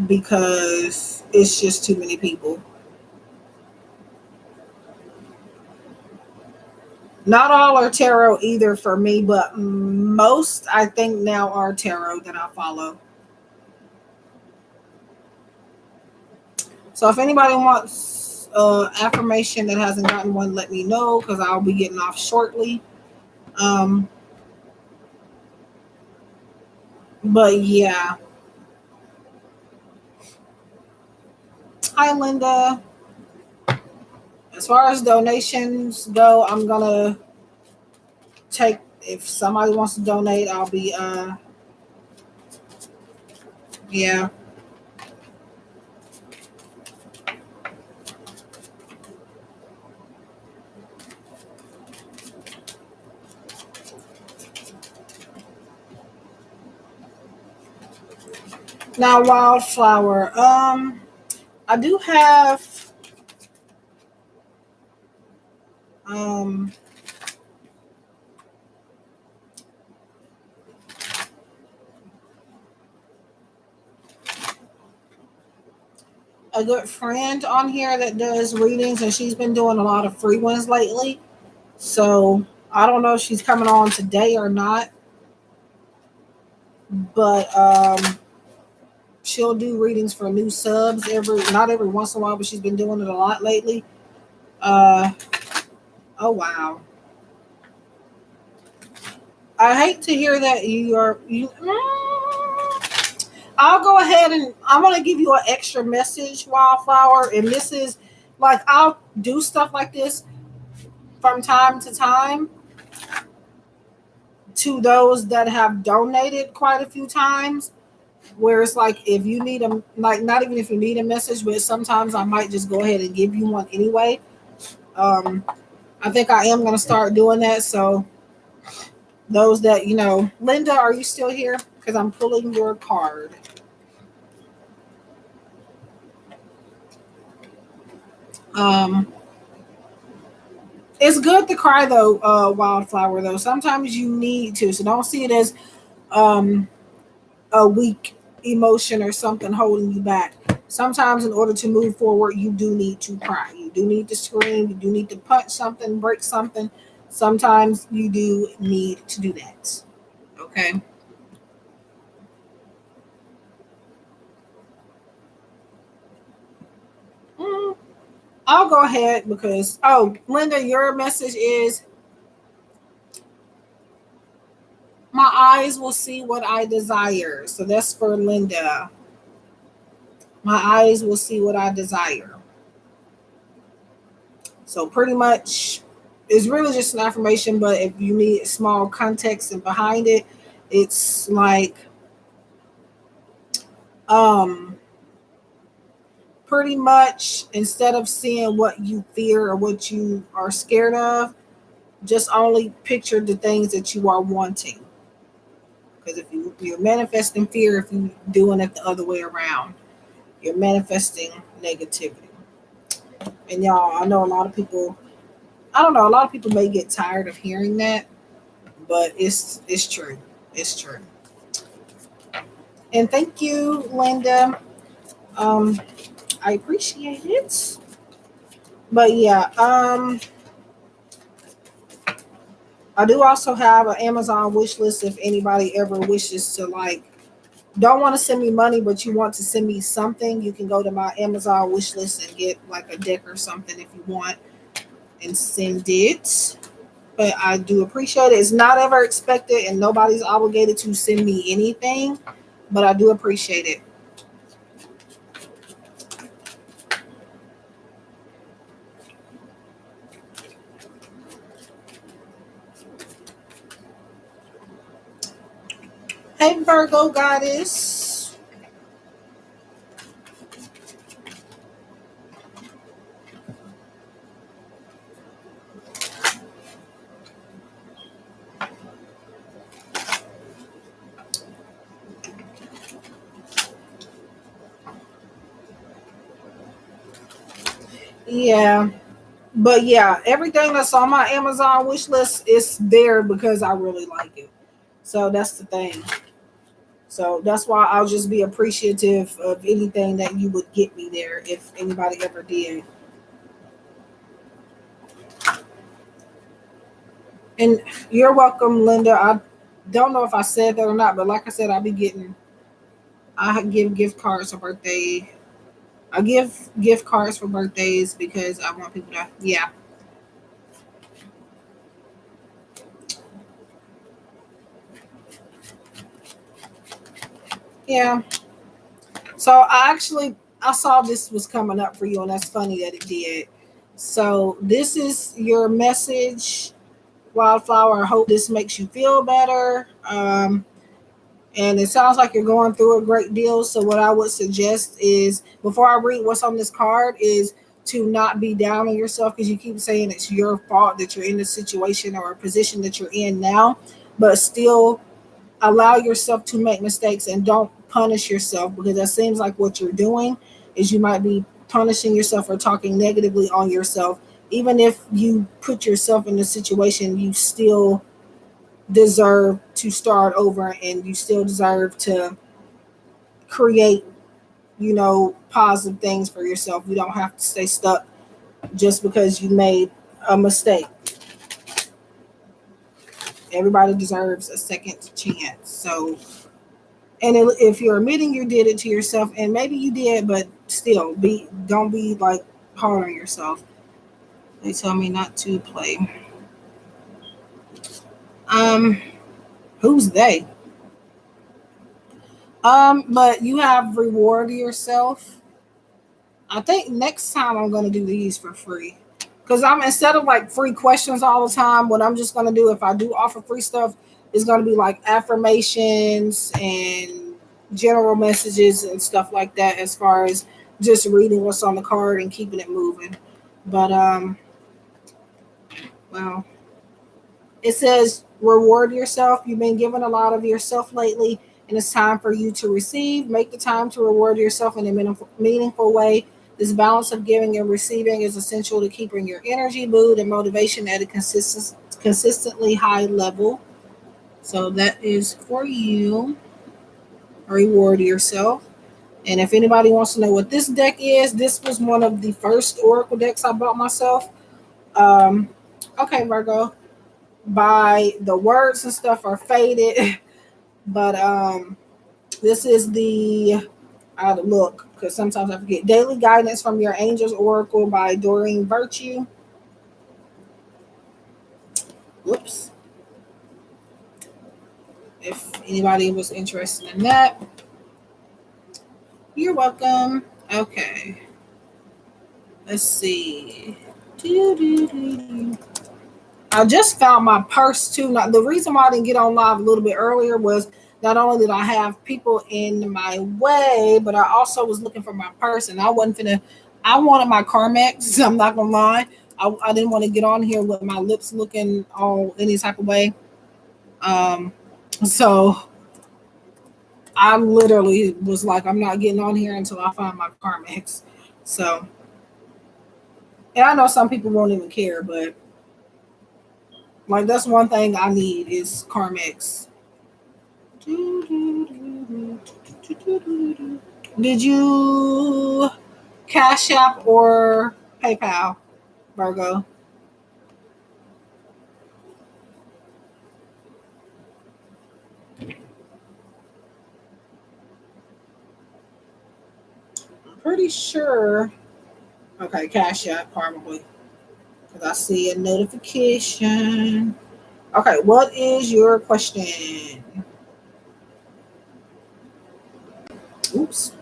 because it's just too many people. Not all are tarot either for me, but most I think now are tarot that I follow. So if anybody wants affirmation that hasn't gotten one, let me know because I'll be getting off shortly. Um, but yeah. Hi, Linda. As far as donations go, I'm gonna take if somebody wants to donate, I'll be yeah. Now Wildflower. I do have um a good friend on here that does readings, and she's been doing a lot of free ones lately. So I don't know if she's coming on today or not, but she'll do readings for new subs not every once in a while, but she's been doing it a lot lately. Uh, oh wow. I hate to hear that you. I'll go ahead and I'm gonna give you an extra message, Wildflower, and this is like I'll do stuff like this from time to time to those that have donated quite a few times. Where it's like if you need a like not even if you need a message, but sometimes I might just go ahead and give you one anyway. Um, I think I am gonna start doing that. So those that Linda, are you still here? Because I'm pulling your card. Um, it's good to cry though, Wildflower. Though sometimes you need to, so don't see it as um, a weak emotion or something holding you back. Sometimes, in order to move forward, you do need to cry. You do need to scream. You do need to punch something, break something. Sometimes you do need to do that. Okay. Mm, I'll go ahead because Linda, your message is my eyes will see what I desire. So that's for Linda. My eyes will see what I desire. So pretty much it's really just an affirmation, but if you need small context and behind it, it's like um pretty much instead of seeing what you fear or what you are scared of, just only picture the things that you are wanting. Because if you're manifesting fear, if you're doing it the other way around, you're manifesting negativity. And y'all, I know a lot of people. I don't know. A lot of people may get tired of hearing that, but it's true. It's true. And thank you, Linda. Um, I appreciate it. But yeah, I do also have an Amazon wish list if anybody ever wishes to like don't want to send me money, but you want to send me something, you can go to my Amazon wish list and get like a deck or something if you want and send it. But I do appreciate it. It's not ever expected and nobody's obligated to send me anything, but I do appreciate it. Hey, Virgo goddess. Yeah. But yeah, everything that's on my Amazon wish list is there because I really like it. So that's the thing. So that's why I'll just be appreciative of anything that you would get me there if anybody ever did. And you're welcome, Linda. I don't know if I said that or not, but like I said, I give gift cards for birthday. I give gift cards for birthdays because I want people to, yeah. Yeah. So I saw this was coming up for you, and that's funny that it did. So this is your message, Wildflower. I hope this makes you feel better. And it sounds like you're going through a great deal. So what I would suggest is before I read what's on this card is to not be down on yourself because you keep saying it's your fault that you're in the situation or a position that you're in now, but still allow yourself to make mistakes and don't punish yourself because that seems like what you're doing is you might be punishing yourself or talking negatively on yourself. Even if you put yourself in a situation, you still deserve to start over and you still deserve to create, positive things for yourself. You don't have to stay stuck just because you made a mistake. Everybody deserves a second chance. So, and if you're admitting you did it to yourself, and maybe you did, but still, don't be like hard on yourself. They tell me not to play. Um, who's they? But you have reward yourself. I think next time I'm gonna do these for free. Cause I'm instead of like free questions all the time, what I'm just gonna do if I do offer free stuff is gonna be like affirmations and general messages and stuff like that as far as just reading what's on the card and keeping it moving. But well, it says reward yourself. You've been given a lot of yourself lately, and it's time for you to receive. Make the time to reward yourself in a meaningful way. This balance of giving and receiving is essential to keeping your energy, mood, and motivation at a consistently high level. So that is for you. Reward yourself. And if anybody wants to know what this deck is, this was one of the first Oracle decks I bought myself. Um, okay, Virgo. By the words and stuff are faded, but this is the look because sometimes I forget. Daily Guidance from Your Angels Oracle by Doreen Virtue. Whoops. If anybody was interested in that, you're welcome. Okay. Let's see. I just found my purse too. Now, the reason why I didn't get on live a little bit earlier was not only did I have people in my way, but I also was looking for my purse, and I wasn't finna. I wanted my Carmex. I'm not gonna lie. I didn't want to get on here with my lips looking all any type of way. Um, so I literally was like, I'm not getting on here until I find my Carmex. So, and I know some people won't even care, but like that's one thing I need is Carmex. Did you Cash App or PayPal, Virgo? I'm pretty sure. Okay, Cash App probably. Because I see a notification. Okay, what is your question? Oops.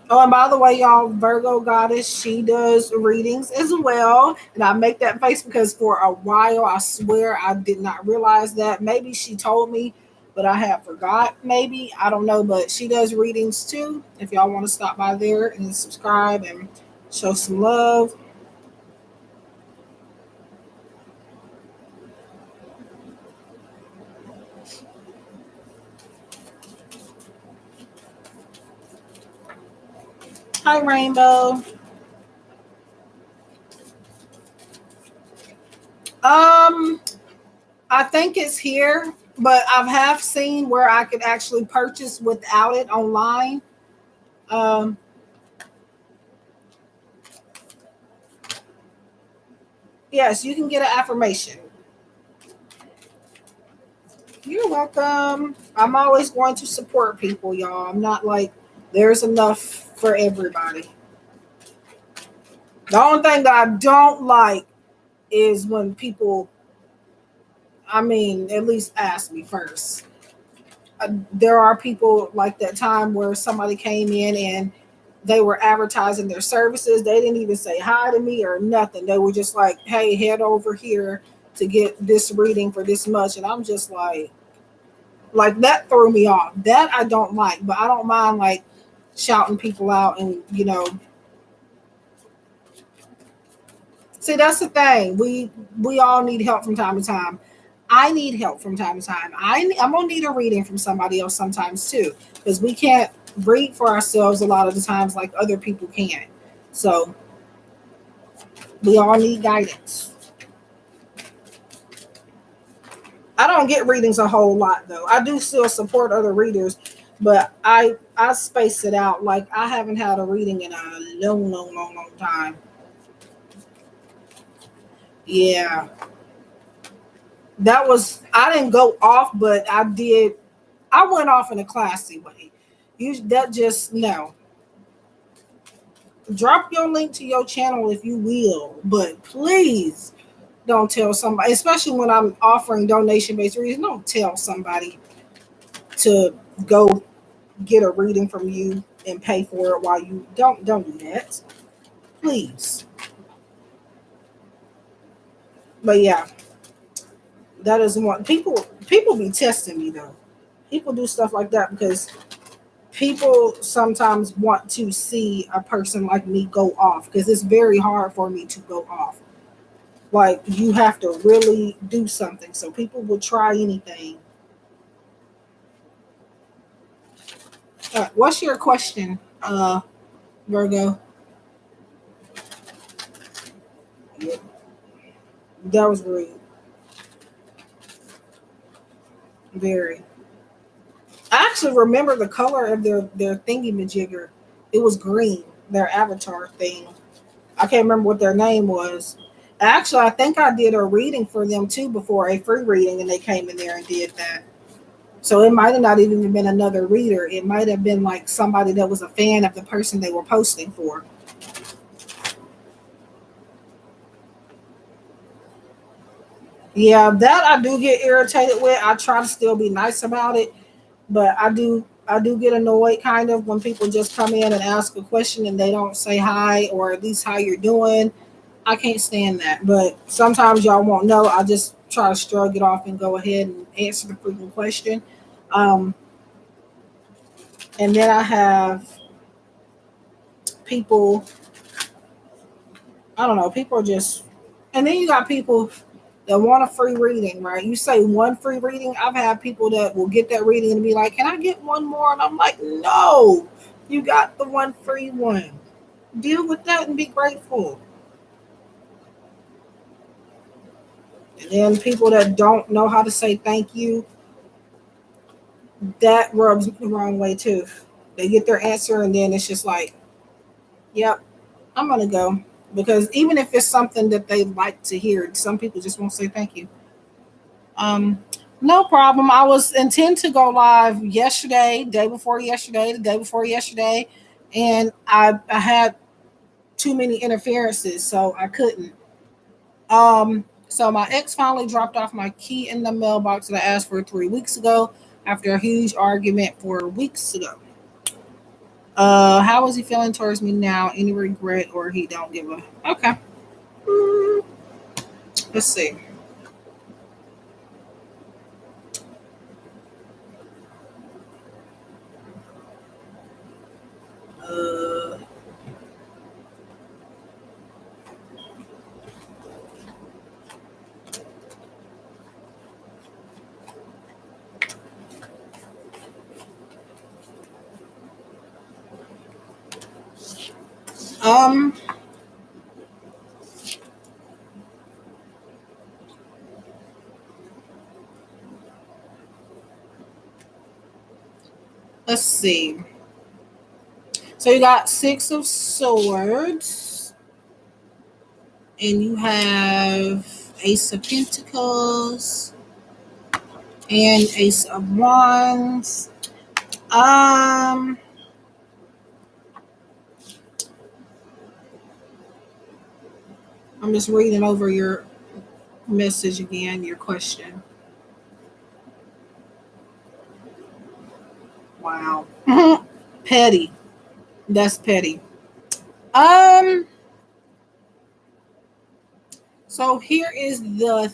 Oh, and by the way, y'all, Virgo goddess, she does readings as well. And I make that face because for a while, I swear I did not realize that. Maybe she told me, but I have forgot. Maybe. I don't know. But she does readings too. If y'all want to stop by there and subscribe and show some love. Hi, Rainbow. Um, I think it's here, but I have seen where I could actually purchase without it online. Um, yes, you can get an affirmation. You're welcome. I'm always going to support people, y'all. I'm not like there's enough for everybody. The only thing that I don't like is when people, I mean, at least ask me first. There are people like that time where somebody came in and they were advertising their services. They didn't even say hi to me or nothing. They were just like, hey, head over here to get this reading for this much. And I'm just like that threw me off. That I don't like, but I don't mind like shouting people out and see that's the thing. We all need help from time to time. I need help from time to time. I'm gonna need a reading from somebody else sometimes too, because we can't read for ourselves a lot of the times like other people can. So we all need guidance. I don't get readings a whole lot though. I do still support other readers, but I space it out. Like I haven't had a reading in a long time. Yeah, that was I didn't go off, but I did. I went off in a classy way. You that just no. Drop your link to your channel if you will, but please don't tell somebody, especially when I'm offering donation based readings. Don't tell somebody to go get a reading from you and pay for it while you don't do that, please. But yeah, that is one people be testing me though. People do stuff like that because people sometimes want to see a person like me go off because it's very hard for me to go off. Like you have to really do something. So people will try anything. What's your question, Virgo? Yeah, that was rude. Very. I actually remember the color of their thingy majigger. It was green. Their avatar thing. I can't remember what their name was. Actually, I think I did a reading for them too before a free reading, and they came in there and did that. So it might have not even been another reader. It might have been like somebody that was a fan of the person they were posting for. Yeah, that I do get irritated with. I try to still be nice about it, but I do get annoyed kind of when people just come in and ask a question and they don't say hi or at least how you're doing. I can't stand that. But sometimes y'all won't know. I just try to shrug it off and go ahead and answer the freaking question. Um, and then I have people, I don't know, people are just, and then you got people that want a free reading, right? You say one free reading. I've had people that will get that reading and be like, can I get one more? And I'm like, no, you got the one free one. Deal with that and be grateful. And then people that don't know how to say thank you, that rubs me the wrong way too. They get their answer and then it's just like, yep, I'm gonna go. Because even if it's something that they like to hear, some people just won't say thank you. Um, no problem. I was intent to go live yesterday, day before yesterday, the day before yesterday, and I had too many interferences, so I couldn't. So my ex finally dropped off my key in the mailbox that I asked for 3 weeks ago after a huge argument 4 weeks ago. How is he feeling towards me now? Any regret or he don't give a okay. Mm, let's see. Uh, um, let's see. So you got Six of Swords, and you have Ace of Pentacles and Ace of Wands. Um, I'm just reading over your message again, your question. Wow. Petty. That's petty. Um, so here is the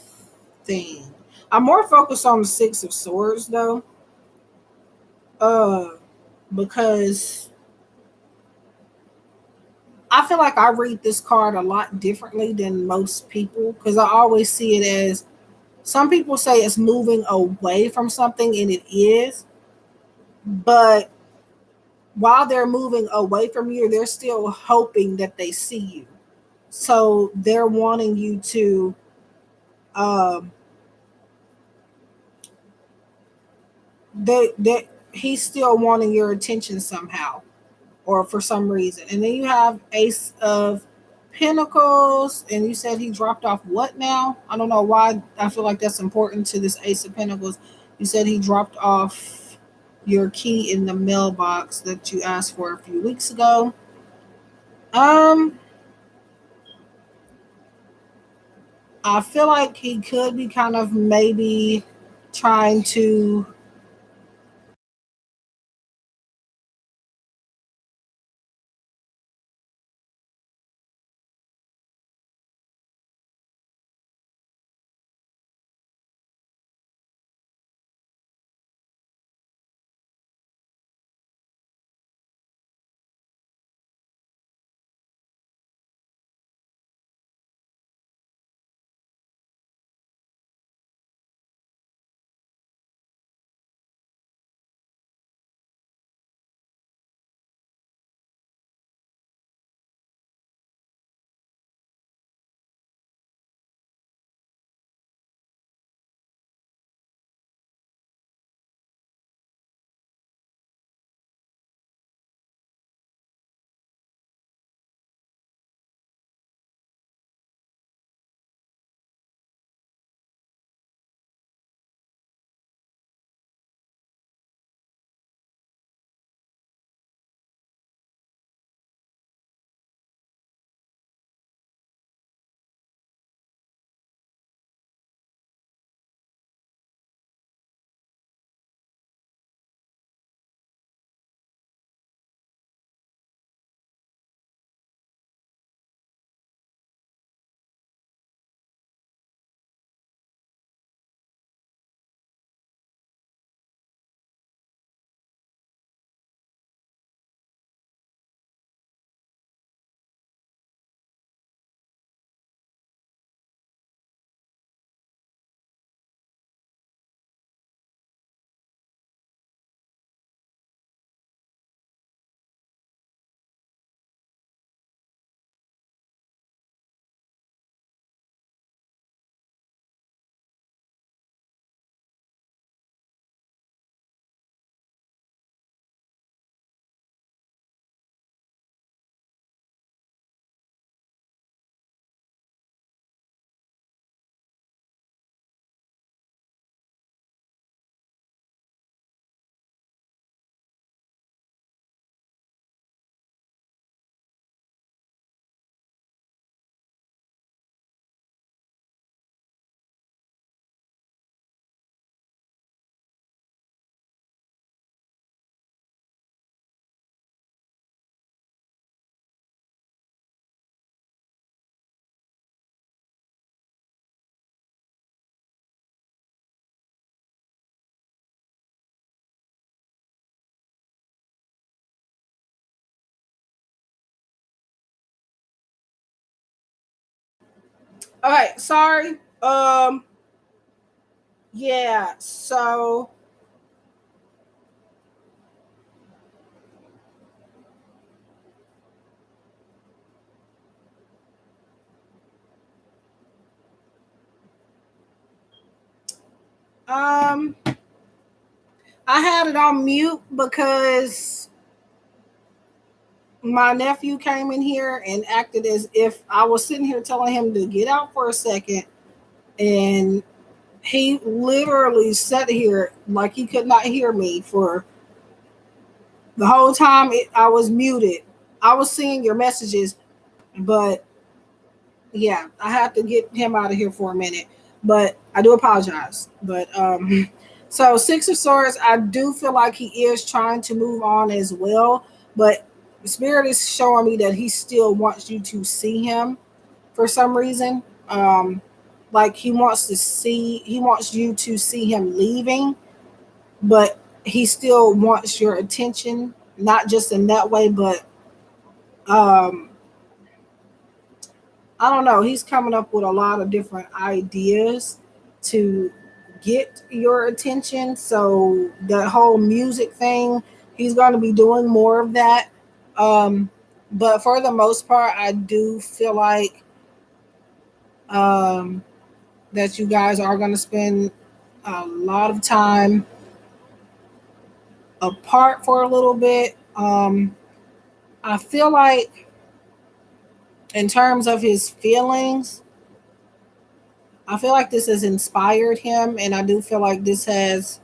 thing. I'm more focused on the Six of Swords though. Uh, because I feel like I read this card a lot differently than most people because I always see it as some people say it's moving away from something, and it is, but while they're moving away from you, they're still hoping that they see you. So they're wanting you to, um, they he's still wanting your attention somehow or for some reason. And then you have Ace of Pentacles, and you said he dropped off what now? I don't know why I feel like that's important to this Ace of Pentacles. You said he dropped off your key in the mailbox that you asked for a few weeks ago. Um, I feel like he could be kind of maybe trying to All right, sorry. Yeah. So, um, I had it on mute because my nephew came in here and acted as if I was sitting here telling him to get out for a second, and he literally sat here like he could not hear me for the whole time I was muted. I was seeing your messages, but yeah, I have to get him out of here for a minute. But I do apologize. But so Six of Swords, I do feel like he is trying to move on as well. But Spirit is showing me that he still wants you to see him for some reason. Like he wants you to see him leaving, but he still wants your attention, not just in that way, but um I don't know. He's coming up with a lot of different ideas to get your attention. So the whole music thing, he's going to be doing more of that. Um, but for the most part, I do feel like um, that you guys are going to spend a lot of time apart for a little bit. I feel like, in terms of his feelings, I feel like this has inspired him, and I do feel like this has,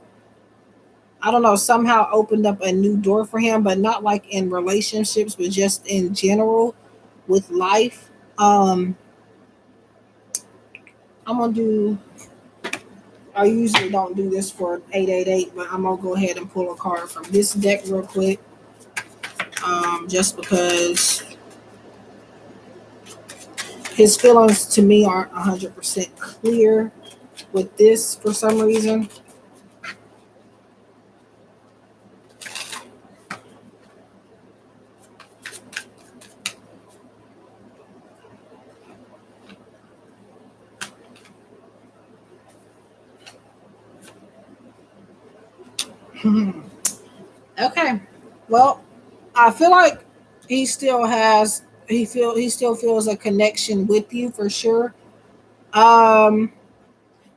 I don't know, somehow opened up a new door for him, but not like in relationships, but just in general with life. I'm gonna do. I usually don't do this for 888, but I'm gonna go ahead and pull a card from this deck real quick, just because his feelings to me aren't 100% clear with this for some reason. Okay, well, I feel like he still feels a connection with you for sure. Um,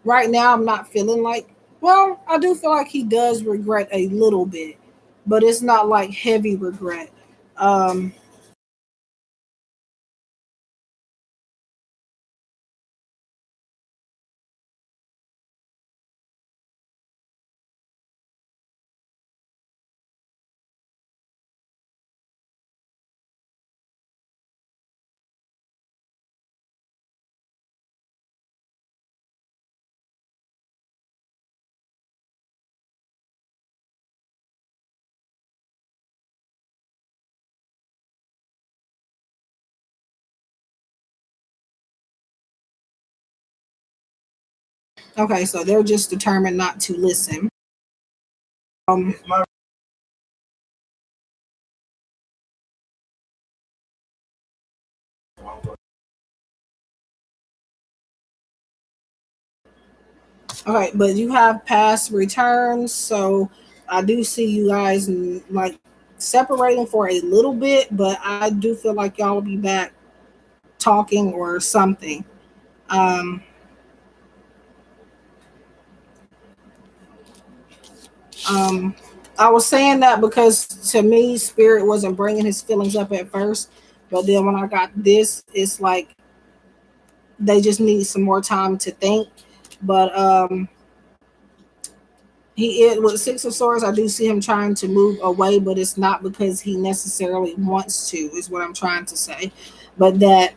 right now I'm not feeling like, well, I do feel like he does regret a little bit, but it's not like heavy regret. Um, okay, so they're just determined not to listen. Um, okay, but you have past returns, so I do see you guys like separating for a little bit, but I do feel like y'all will be back talking or something. Um, um, I was saying that because to me, Spirit wasn't bringing his feelings up at first, but then when I got this, it's like they just need some more time to think. But he is with Six of Swords. I do see him trying to move away, but it's not because he necessarily wants to. Is what I'm trying to say, but that,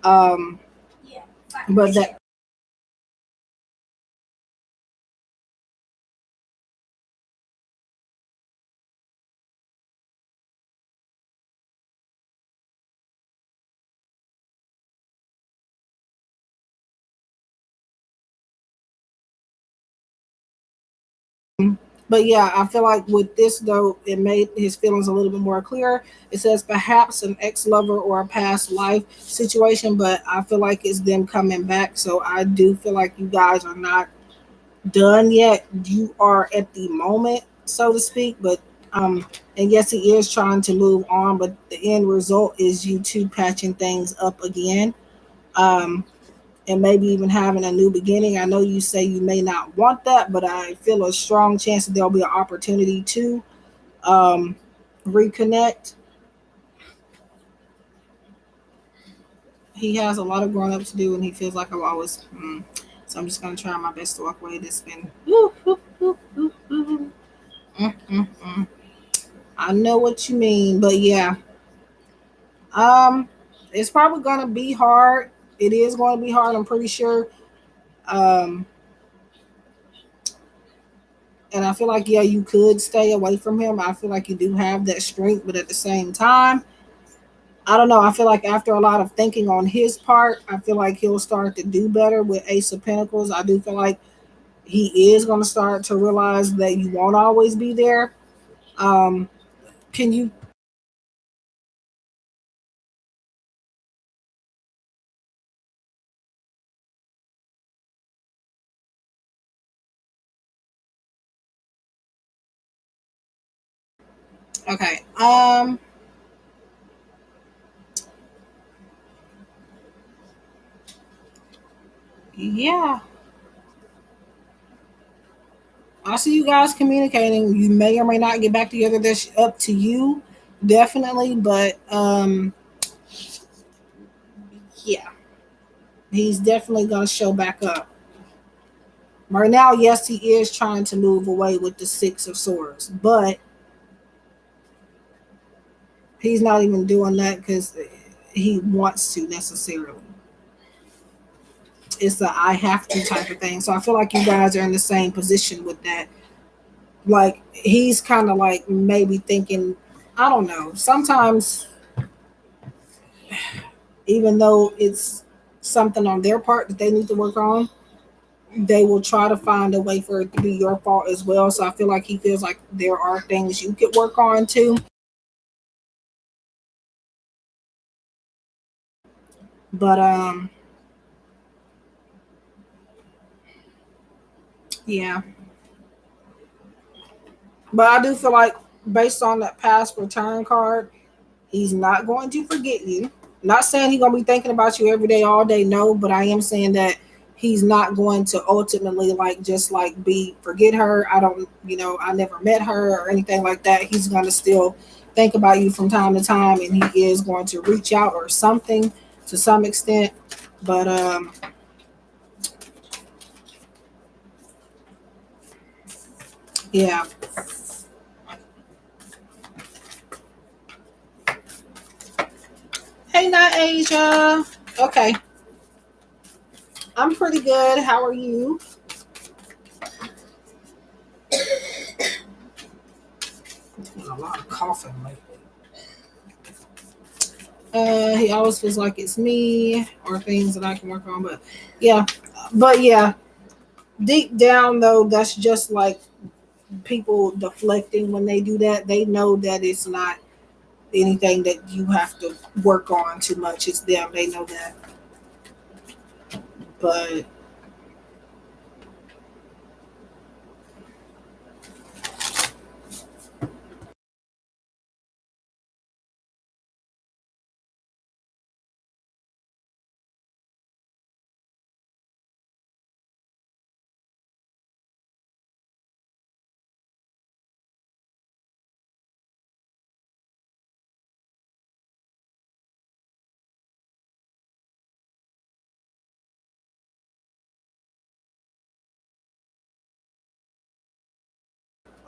um, but that. But yeah, I feel like with this though, it made his feelings a little bit more clear. It says perhaps an ex-lover or a past life situation, but I feel like it's them coming back. So I do feel like you guys are not done yet. You are at the moment, so to speak, but and yes, he is trying to move on, but the end result is you two patching things up again. Um, and maybe even having a new beginning. I know you say you may not want that, but I feel a strong chance that there'll be an opportunity to um, reconnect. He has a lot of growing up to do, and he feels like I've always. So I'm just gonna try my best to walk away. This been. Mm, mm, mm. I know what you mean, but yeah, um, it's probably gonna be hard. It is going to be hard. I'm pretty sure. Um, and I feel like yeah, you could stay away from him. I feel like you do have that strength, but at the same time, I don't know. I feel like after a lot of thinking on his part, I feel like he'll start to do better with Ace of Pentacles. I do feel like he is going to start to realize that you won't always be there. Um, can you? Okay. Yeah. I see you guys communicating. You may or may not get back together. That's up to you, definitely. But yeah, he's definitely gonna show back up. Right now, yes, he is trying to move away with the Six of Swords, but he's not even doing that because he wants to necessarily. It's a I have to type of thing. So I feel like you guys are in the same position with that. Like he's kind of like maybe thinking, I don't know. Sometimes, even though it's something on their part that they need to work on, they will try to find a way for it to be your fault as well. So I feel like he feels like there are things you could work on too. But yeah. But I do feel like based on that past return card, he's not going to forget you. Not saying he's gonna be thinking about you every day, all day. No, but I am saying that he's not going to ultimately like just like be forget her. I don't, I never met her or anything like that. He's gonna still think about you from time to time, and he is going to reach out or something to some extent. But yeah. Hey, not Asia. Okay, I'm pretty good. How are you? A lot of coughing lately. He always feels like it's me or things that I can work on, yeah, but yeah, deep down though, that's just like people deflecting when they do that. They know that it's not anything that you have to work on too much. It's them. They know that, but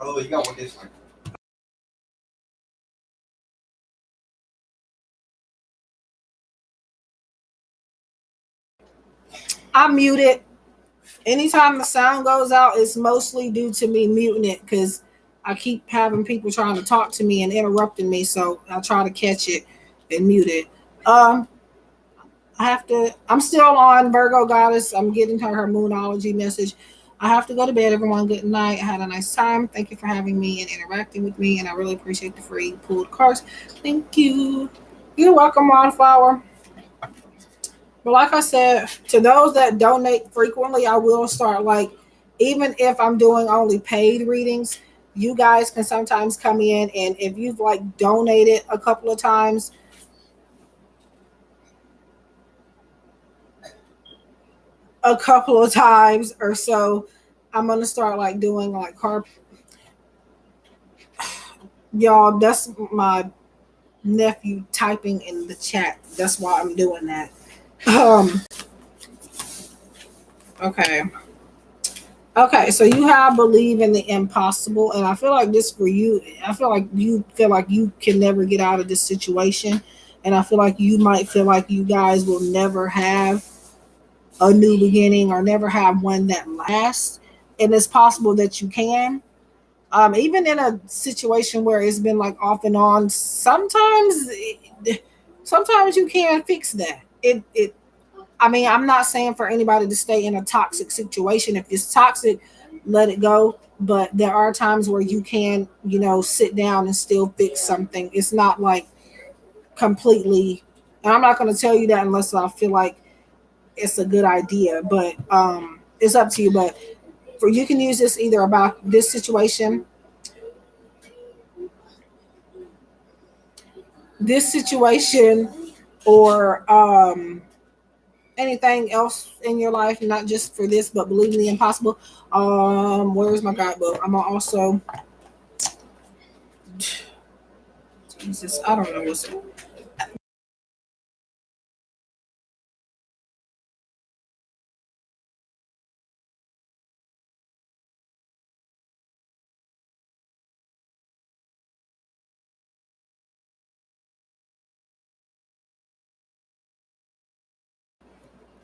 oh, you got one this one. I mute it. Anytime the sound goes out, it's mostly due to me muting it because I keep having people trying to talk to me and interrupting me. So I try to catch it and mute it. Um, I have to. I'm still on Virgo Goddess. I'm getting her moonology message. I have to go to bed. Everyone, good night. I had a nice time. Thank you for having me and interacting with me, and I really appreciate the free pulled cards. Thank you. You're welcome, Wildflower. But like I said, to those that donate frequently, I will start like, even if I'm doing only paid readings, you guys can sometimes come in, and if you've like donated a couple of times or so, I'm gonna start like doing like carp. Y'all, that's my nephew typing in the chat. That's why I'm doing that. Um. Okay. Okay. So you have believe in the impossible, and I feel like this for you. I feel like you can never get out of this situation, and I feel like you might feel like you guys will never have a new beginning or never have one that lasts. And it's possible that you can. Even in a situation where it's been like off and on, sometimes you can fix that. It. I mean, I'm not saying for anybody to stay in a toxic situation. If it's toxic, let it go. But there are times where you can, sit down and still fix something. It's not like completely. And I'm not going to tell you that unless I feel like it's a good idea. But it's up to you. But for you can use this either about this situation, or anything else in your life, not just for this, but believing the impossible. Where's my guidebook? I'm gonna also, Jesus, I don't know what's.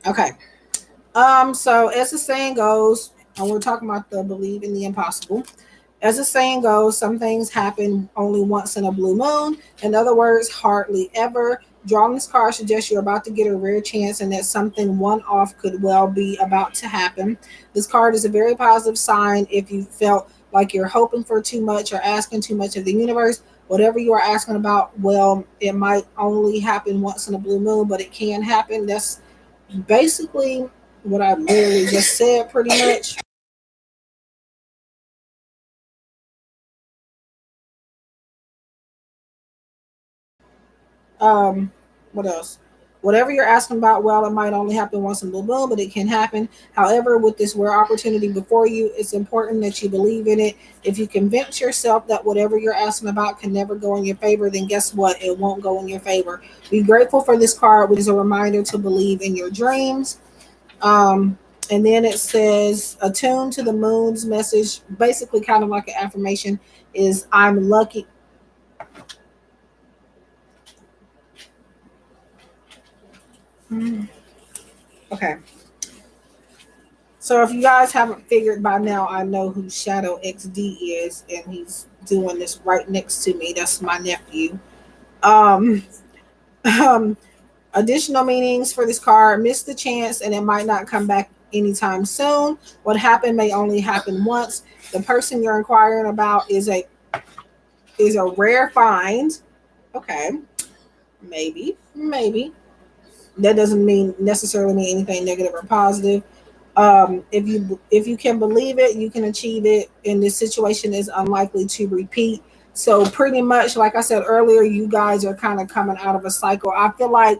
Okay. So as the saying goes, and we're talking about the believe in the impossible. As the saying goes, some things happen only once in a blue moon. In other words, hardly ever. Drawing this card suggests you're about to get a rare chance and that something one off could well be about to happen. This card is a very positive sign if you felt like you're hoping for too much or asking too much of the universe. Whatever you are asking about, well, it might only happen once in a blue moon, but it can happen. That's basically what I literally just said, pretty much. Um, what else? Whatever you're asking about, well, it might only happen once in a blue moon, but it can happen. However, with this rare opportunity before you, it's important that you believe in it. If you convince yourself that whatever you're asking about can never go in your favor, then guess what? It won't go in your favor. Be grateful for this card, which is a reminder to believe in your dreams. Um, and then it says, attuned to the moon's message, basically kind of like an affirmation, is I'm lucky. Okay. So if you guys haven't figured by now, I know who Shadow XD is, and he's doing this right next to me. That's my nephew. Um, um, Additional meanings for this card: miss the chance, and it might not come back anytime soon. What happened may only happen once. The person you're inquiring about is a rare find. Okay, maybe that doesn't mean necessarily mean anything negative or positive. If you can believe it, you can achieve it, and this situation is unlikely to repeat. So pretty much, like I said earlier, you guys are kind of coming out of a cycle. I feel like,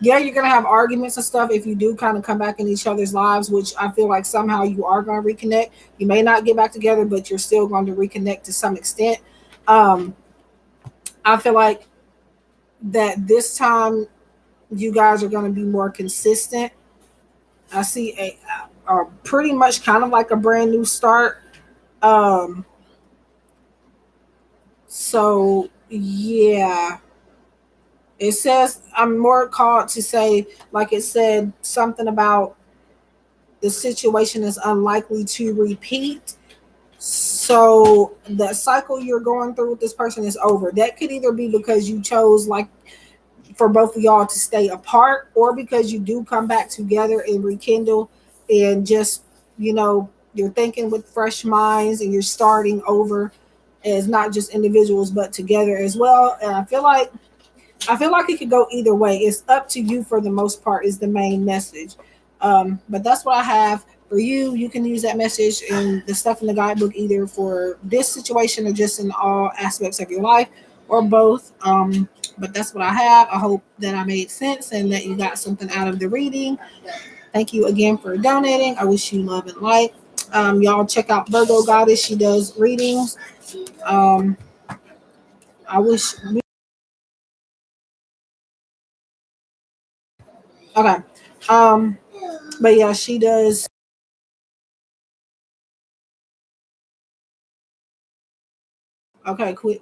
yeah, you're gonna have arguments and stuff if you do kind of come back in each other's lives, which I feel like somehow you are going to reconnect. You may not get back together, but you're still going to reconnect to some extent. Um, I feel like that this time you guys are going to be more consistent. I see a pretty much kind of like a brand new start. Um, so yeah, it says I'm more called to say, like it said, something about the situation is unlikely to repeat. So the cycle you're going through with this person is over. That could either be because you chose, like, for both of y'all to stay apart, or because you do come back together and rekindle and just, you know, you're thinking with fresh minds and you're starting over as not just individuals but together as well. And I feel like it could go either way. It's up to you for the most part is the main message. But that's what I have for you. You can use that message and the stuff in the guidebook either for this situation or just in all aspects of your life or both. But that's what I have. I hope that I made sense and that you got something out of the reading. Thank you again for donating. I wish you love and light. Y'all check out Virgo Goddess. She does readings. Um, I wish. Okay. Um, but yeah, she does. Okay, quit.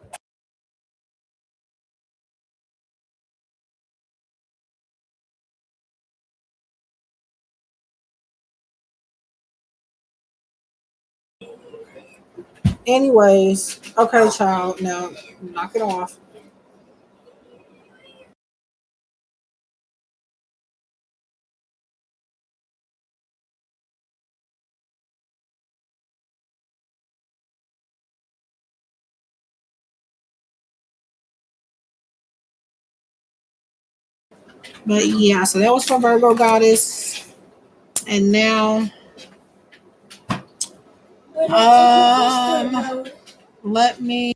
Anyways, okay, child. Now knock it off. But yeah, so that was for Virgo Goddess. And now, let me.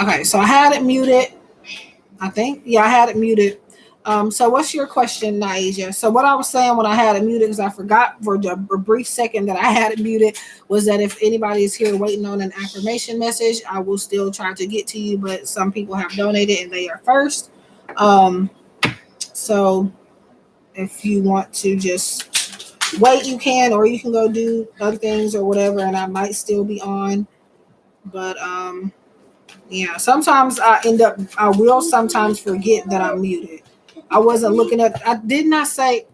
Okay, so I had it muted. I think. Yeah, I had it muted. So what's your question, Naija? So what I was saying when I had it muted, because I forgot for a brief second that I had it muted, was that if anybody is here waiting on an affirmation message, I will still try to get to you, but some people have donated and they are first. Um, so if you want to just wait, you can, or you can go do other things or whatever, and I might still be on. But yeah, sometimes I will sometimes forget that I'm muted. I wasn't looking at, I did not say,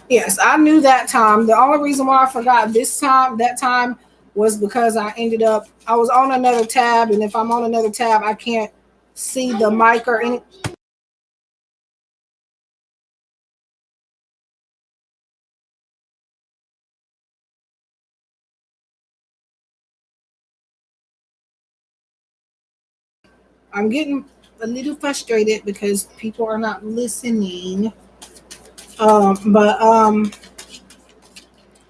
Yes, I knew that time. The only reason why I forgot that time, was because I was on another tab, and if I'm on another tab, I can't see the mic or any. I'm getting a little frustrated because people are not listening.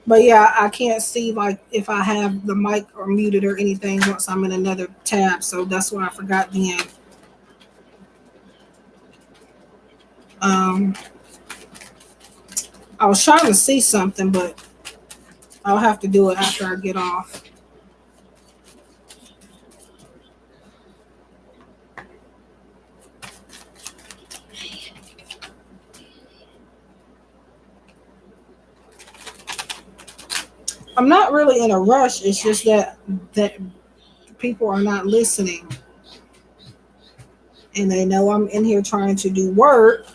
But yeah, I can't see like if I have the mic or muted or anything once I'm in another tab. So that's why I forgot then. Um, I was trying to see something, but I'll have to do it after I get off. I'm not really in a rush. It's just that people are not listening, and they know I'm in here trying to do work.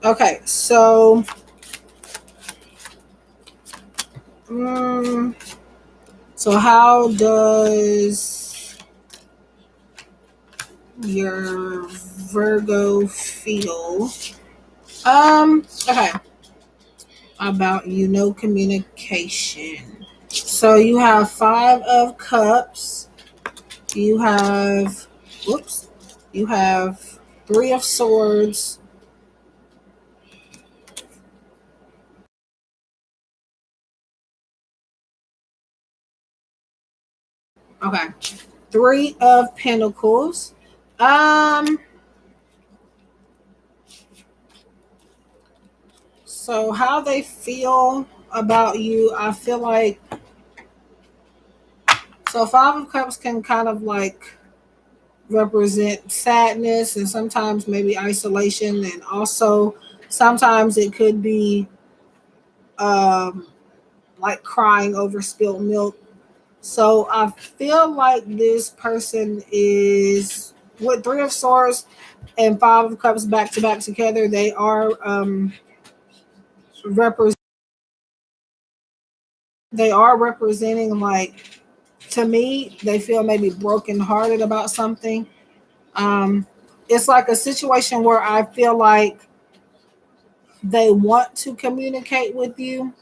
Okay, so um, how does your Virgo feel? Okay, about communication. So you have 5 of Cups. You have, whoops, you have 3 of Swords. Okay, 3 of Pentacles. Um, so how they feel about you, I feel like, so 5 of Cups can kind of like represent sadness and sometimes maybe isolation, and also sometimes it could be um like crying over spilled milk. So I feel like this person is, with 3 of Swords and 5 of Cups back to back together, they are represent representing, like, to me they feel maybe brokenhearted about something. um it's like a situation where I feel like they want to communicate with you,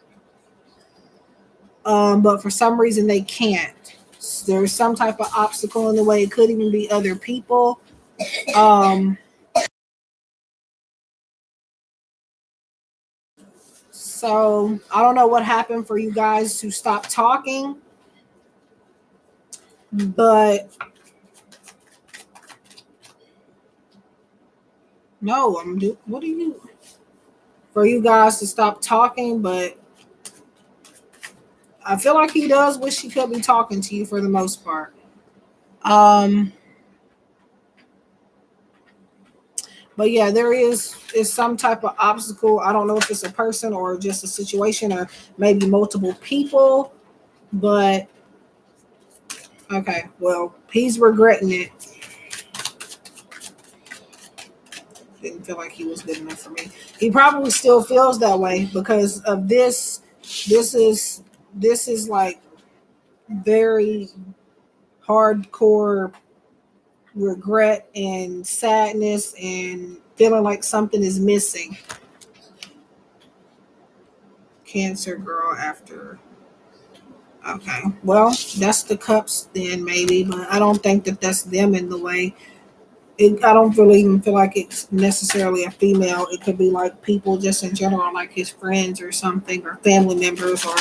but for some reason they can't. There's some type of obstacle in the way. It could even be other people. um So I don't know what happened for you guys to stop talking, but no, what do you, for you guys to stop talking, but I feel like he does wish he could be talking to you for the most part. Um, But yeah, there is some type of obstacle. I don't know if it's a person or just a situation or maybe multiple people. But okay, well, he's regretting it. Didn't feel like he was good enough for me. He probably still feels that way because of this. This is this is like very hardcore regret and sadness and feeling like something is missing. Cancer girl after. Okay, well, that's the cups then maybe, but I don't think that that's them in the way. I don't really even feel like it's necessarily a female. It could be like people just in general, like his friends or something, or family members, or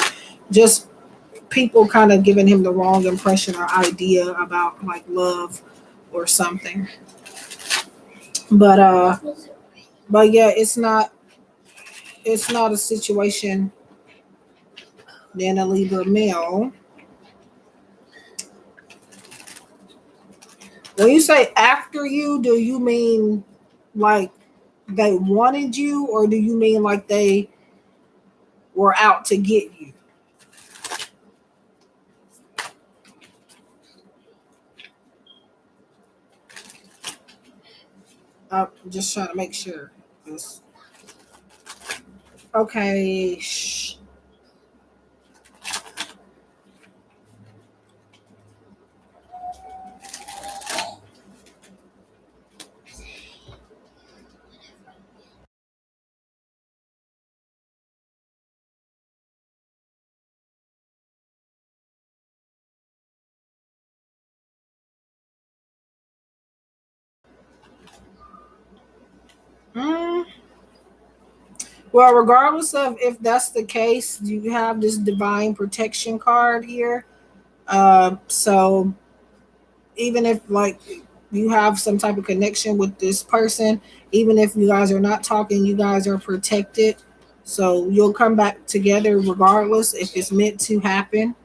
just people kind of giving him the wrong impression or idea about like love or something. But but yeah, it's not a situation. Then a Libra male. When you say after you, do you mean like they wanted you, or do you mean like they were out to get you? I'm just trying to make sure. Okay. Mm, well, regardless of if that's the case, you have this divine protection card here. So even if like you have some type of connection with this person, even if you guys are not talking, you guys are protected. So you'll come back together regardless if it's meant to happen.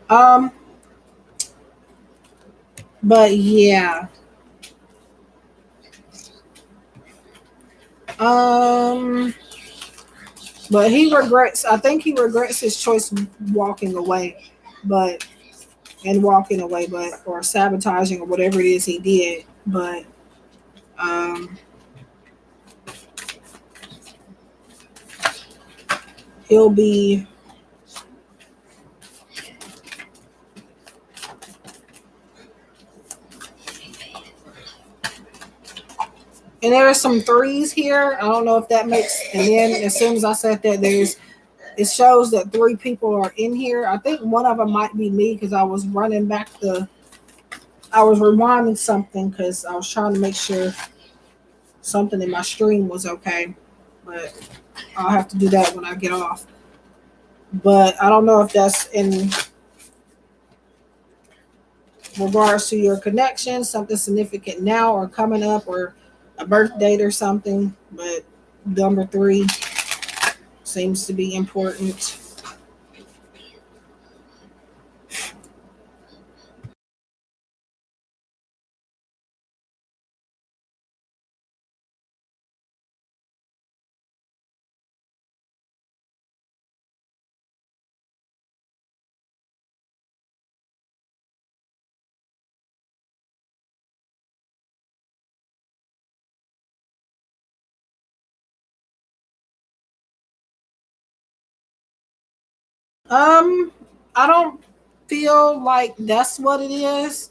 Um, but yeah. Um, but he regrets. I think he regrets his choice walking away, but and walking away, but or sabotaging or whatever it is he did. But um, he'll be. And there are some threes here. I don't know if that makes. And then as soon as I said that, there's it shows that three people are in here. I think one of them might be me because I was running back the. I was rewinding something because I was trying to make sure something in my stream was okay. But I'll have to do that when I get off. But I don't know if that's in regards to your connection, something significant now or coming up, or a birth date or something. But number three seems to be important. Um, I don't feel like that's what it is.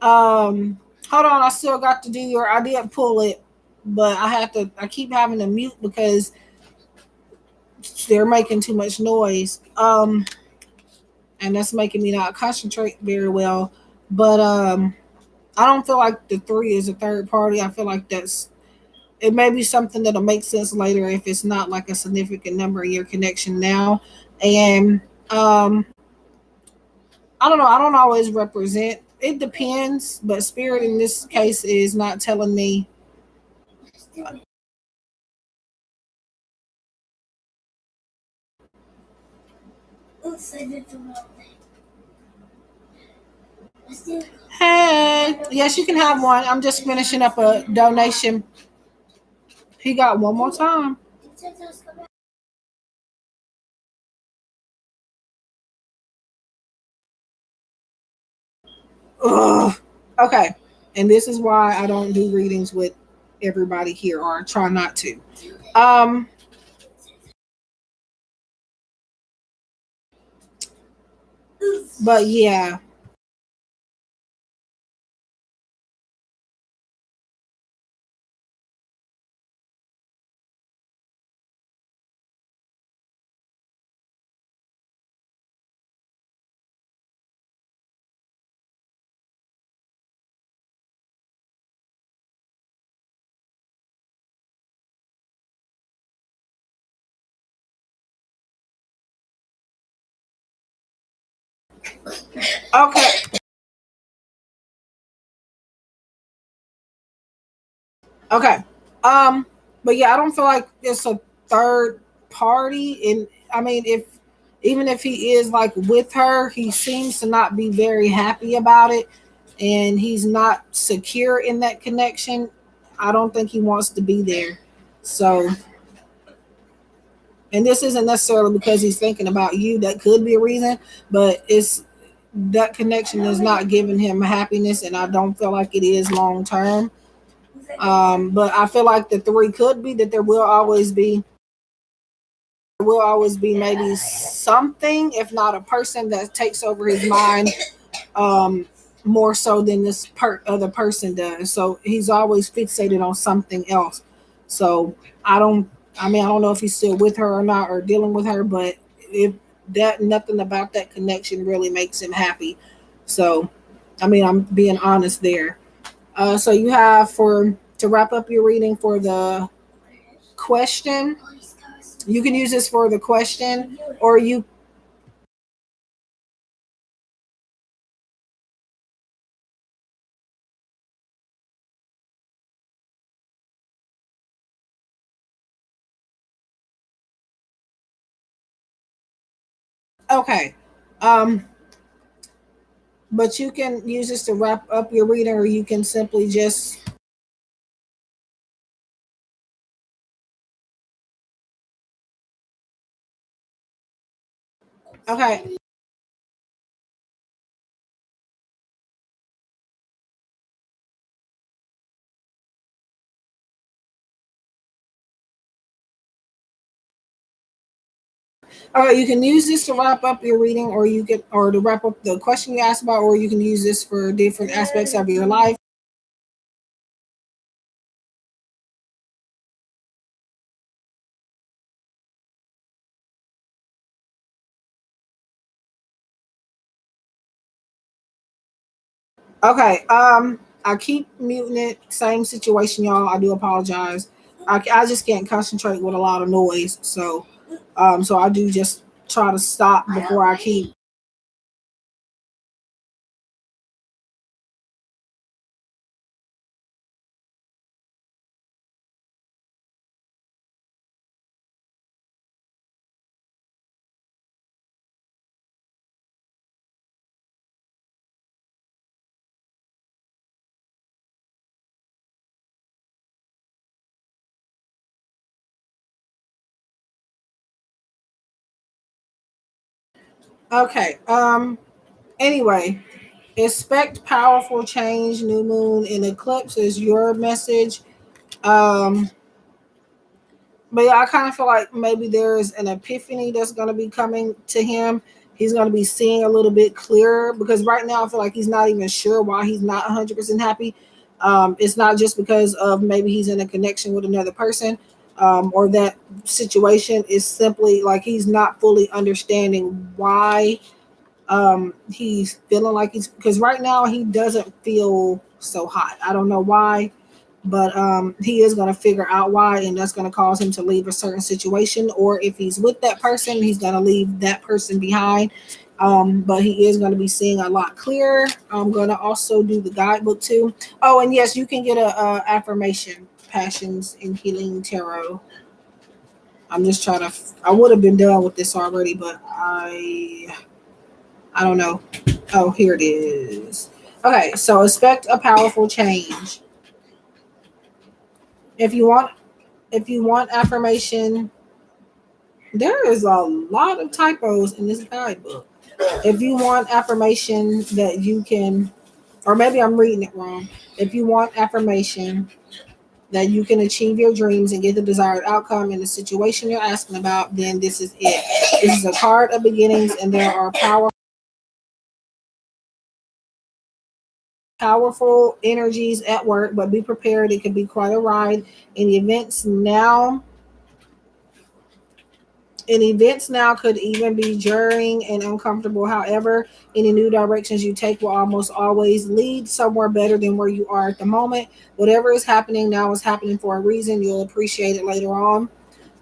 Hold on, I still got to do your. I did pull it, but I have to. I keep having to mute because they're making too much noise. And that's making me not concentrate very well. But I don't feel like the three is a third party. I feel like that's it may be something that'll make sense later if it's not like a significant number in your connection now. And I don't know. I don't always represent. It depends, but spirit in this case is not telling me Hey, yes, you can have one. I'm just finishing up a donation. He got one more time. Ugh. Okay. And this is why I don't do readings with everybody here, or I try not to. Um, but yeah. Okay. Okay. But yeah, I don't feel like it's a third party. And I mean, if even if he is like with her, he seems to not be very happy about it, and he's not secure in that connection. I don't think he wants to be there. So, and this isn't necessarily because he's thinking about you. That could be a reason, but it's that connection is not giving him happiness, and I don't feel like it is long term. But I feel like the three could be that there will always be maybe something, if not a person that takes over his mind, um, more so than this other person does. So he's always fixated on something else. So I don't. I mean, I don't know if he's still with her or not, or dealing with her, but if that nothing about that connection really makes him happy. So, I mean, I'm being honest there. So you have for to wrap up your reading for the question. You can use this for the question, or you. Okay. Um, but you can use this to wrap up your reading, or you can simply just. Okay. All right, you can use this to wrap up your reading, or you can, or to wrap up the question you asked about, or you can use this for different aspects of your life. Okay. I keep muting it. Same situation, y'all. I do apologize. I just can't concentrate with a lot of noise. So I do just try to stop before I keep. Okay. Anyway, expect powerful change. New moon and eclipse is your message. Um, But yeah, I kind of feel like maybe there's an epiphany that's going to be coming to him. He's going to be seeing a little bit clearer, because right now I feel like he's not even sure why he's not 100% happy. It's not just because of maybe he's in a connection with another person, or that situation is simply like he's not fully understanding why he's feeling like he's, because right now he doesn't feel so hot. I don't know why, but he is going to figure out why, and that's going to cause him to leave a certain situation, or if he's with that person, he's going to leave that person behind. But he is going to be seeing a lot clearer. I'm going to also do the guidebook too. Oh, and yes, you can get a affirmation Passions and Healing Tarot. I'm just trying to. I would have been done with this already, but I don't know. Oh, here it is. Okay, so expect a powerful change. If you want, if you want affirmation, there is a lot of typos in this guidebook. If you want affirmation that you can, or maybe I'm reading it wrong. If you want affirmation that you can achieve your dreams and get the desired outcome in the situation you're asking about, then this is it. This is a card of beginnings, and there are powerful energies at work, but be prepared. It could be quite a ride. In events now, events now could even be jarring and uncomfortable. However, any new directions you take will almost always lead somewhere better than where you are at the moment. Whatever is happening now is happening for a reason. You'll appreciate it later on.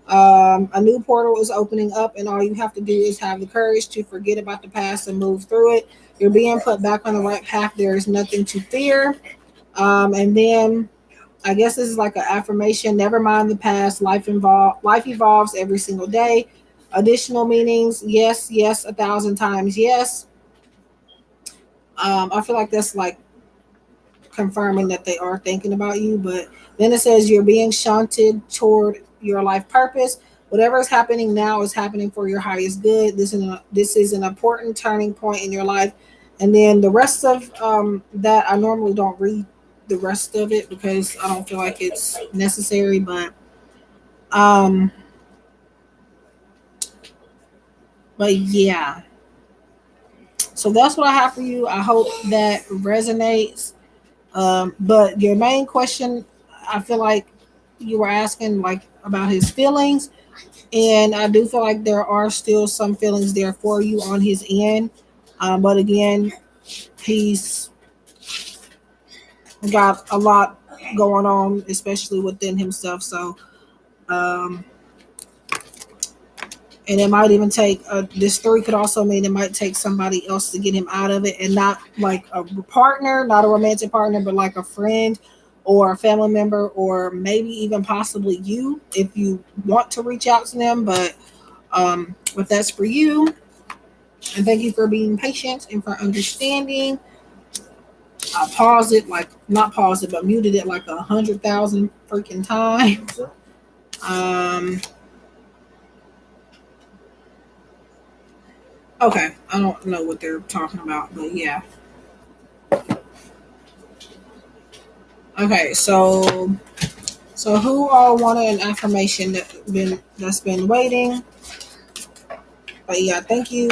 A new portal is opening up, and all you have to do is have the courage to forget about the past and move through it. You're being put back on the right path. There is nothing to fear. And then I guess this is like an affirmation. Never mind the past. Life evolves every single day. Additional meanings. Yes, yes, 1,000 times yes. I feel like that's like confirming that they are thinking about you. But then it says you're being shunted toward your life purpose. Whatever is happening now is happening for your highest good. This is an important turning point in your life. And then the rest of that, I normally don't read the rest of it because I don't feel like it's necessary. Um, but yeah. So that's what I have for you. I hope that resonates. But your main question, I feel like you were asking like about his feelings, and I do feel like there are still some feelings there for you on his end. But again, he's got a lot going on, especially within himself. So, um, and it might even take this three could also mean it might take somebody else to get him out of it, and not like a partner, not a romantic partner, but like a friend or a family member, or maybe even possibly you if you want to reach out to them. But that's for you. And thank you for being patient and for understanding. I paused it, like not paused it, but muted it like 100,000 freaking times. Um, okay, I don't know what they're talking about, but yeah. Okay, so who all wanted an affirmation that's been waiting? But yeah, thank you,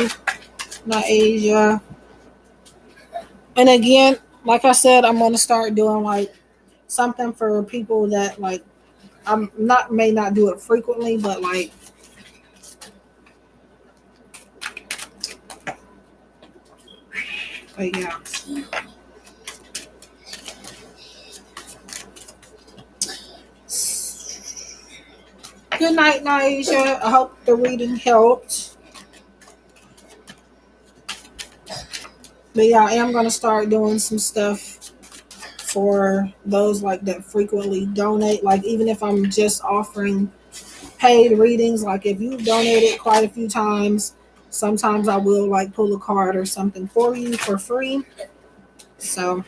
Naasia. And again, like I said, I'm gonna start doing like something for people that like I'm not may not do it frequently, but yeah. Good night, Naisha. I hope the reading helped. But yeah, I am gonna start doing some stuff for those like that frequently donate. Like even if I'm just offering paid readings, like if you've donated quite a few times, sometimes I will like pull a card or something for you for free. So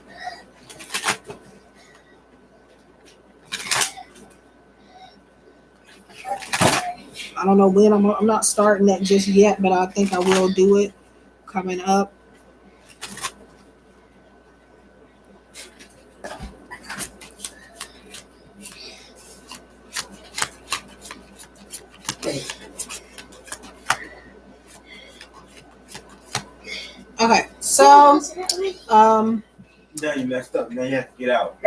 I don't know when I'm not starting that just yet, but I think I will do it coming up. Okay, so now you messed up. Now you have to get out.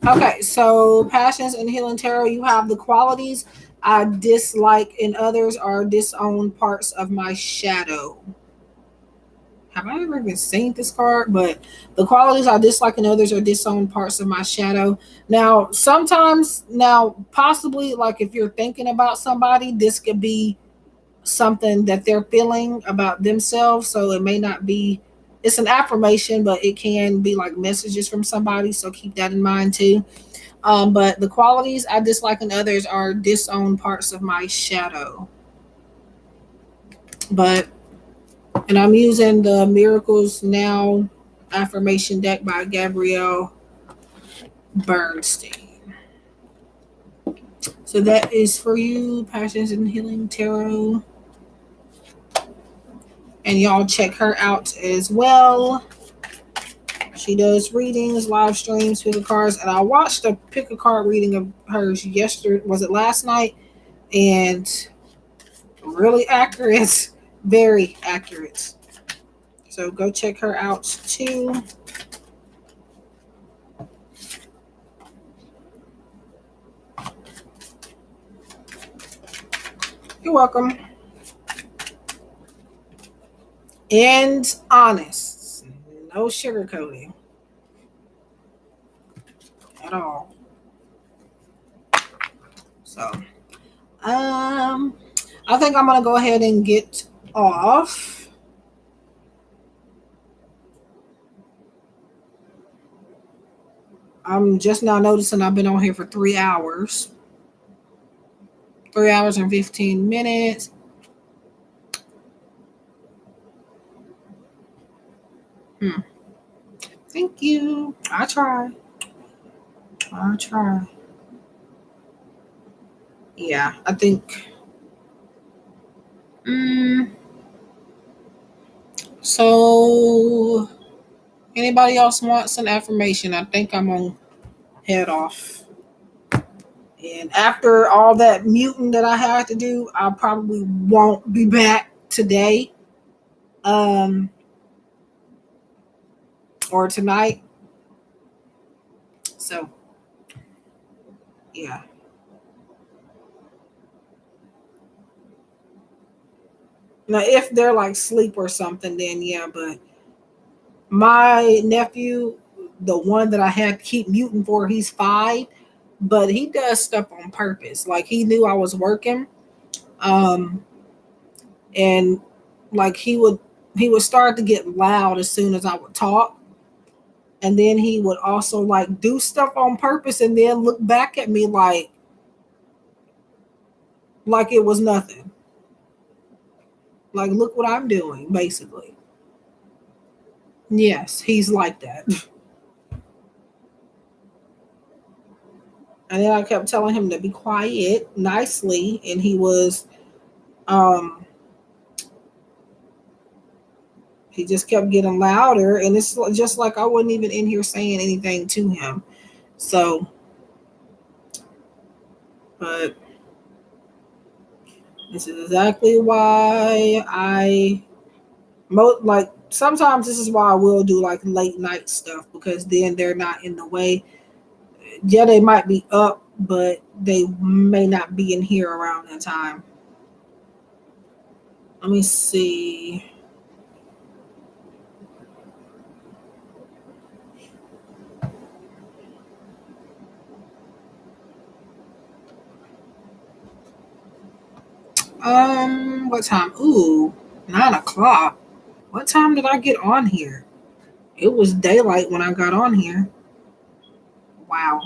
Okay, so passions and healing tarot, you have the qualities I dislike in others are disowned parts of my shadow. Have I ever even seen this card? But the qualities I dislike in others are disowned parts of my shadow. Now, sometimes, now, possibly, like if you're thinking about somebody, this could be something that they're feeling about themselves. So it may not be, it's an affirmation, but it can be like messages from somebody. So keep that in mind too. But the qualities I dislike in others are disowned parts of my shadow. But, and I'm using the Miracles Now affirmation deck by Gabrielle Bernstein. So that is for you, Passions and Healing Tarot. And y'all check her out as well. She does readings, live streams, pick a cards, and I watched a pick a card reading of hers yesterday. Was it last night? And really accurate, very accurate. So go check her out too. You're welcome. And honest, no sugarcoating at all. So, I think I'm gonna go ahead and get off. I'm just now noticing I've been on here for 3 hours. 3 hours and 15 minutes. Hmm. Thank you. I try. I try. Yeah, I think. Mm, so, anybody else wants an affirmation? I think I'm on head off. And after all that muting that I had to do, I probably won't be back today, um, or tonight. So, yeah. Now, if they're like sleep or something, then yeah. But my nephew, the one that I had to keep muting for, he's 5, but he does stuff on purpose. Like he knew I was working, um, and like he would start to get loud as soon as I would talk, and then he would also like do stuff on purpose, and then look back at me like it was nothing. Like look what I'm doing, basically. Yes, he's like that. And then I kept telling him to be quiet nicely, and um he just kept getting louder, and it's just like I wasn't even in here saying anything to him. So, but this is exactly why like sometimes this is why I will do like late night stuff, because then they're not in the way. Yeah, they might be up, but they may not be in here around that time. Let me see. What time? Ooh, 9 o'clock. What time did I get on here? It was daylight when I got on here. Wow.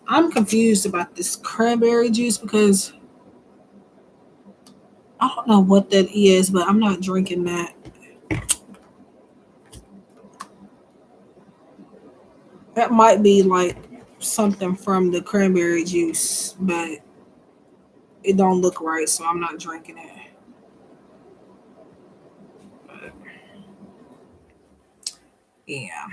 I'm confused about this cranberry juice because I don't know what that is, but I'm not drinking that. That might be like something from the cranberry juice, but it don't look right, so I'm not drinking it. But yeah.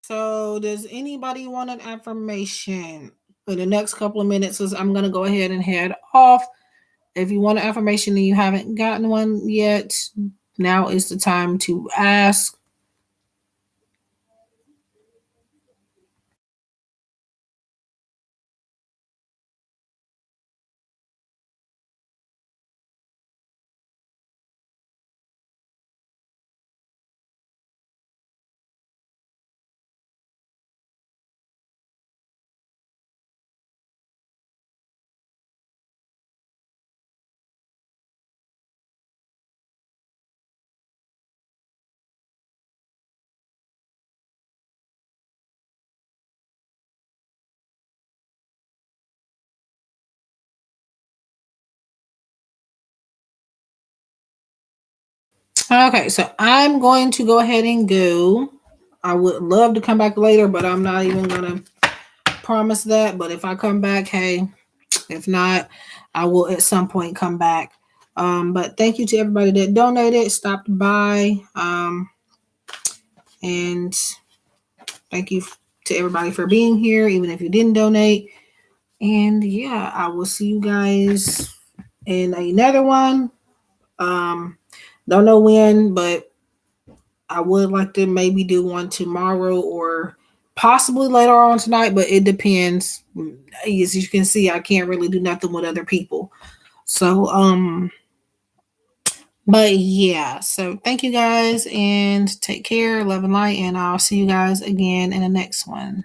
So, does anybody want an affirmation? In the next couple of minutes, I'm going to go ahead and head off. If you want an affirmation and you haven't gotten one yet, now is the time to ask. Okay, so I'm going to go ahead and go. I would love to come back later, but I'm not even going to promise that. But if I come back, hey, if not, I will at some point come back. But thank you to everybody that donated, stopped by, and thank you to everybody for being here, even if you didn't donate. And yeah, I will see you guys in another one. Um, don't know when, but I would like to maybe do one tomorrow or possibly later on tonight, but it depends. As you can see, I can't really do nothing with other people. So, but yeah, so thank you guys and take care, love and light, and I'll see you guys again in the next one.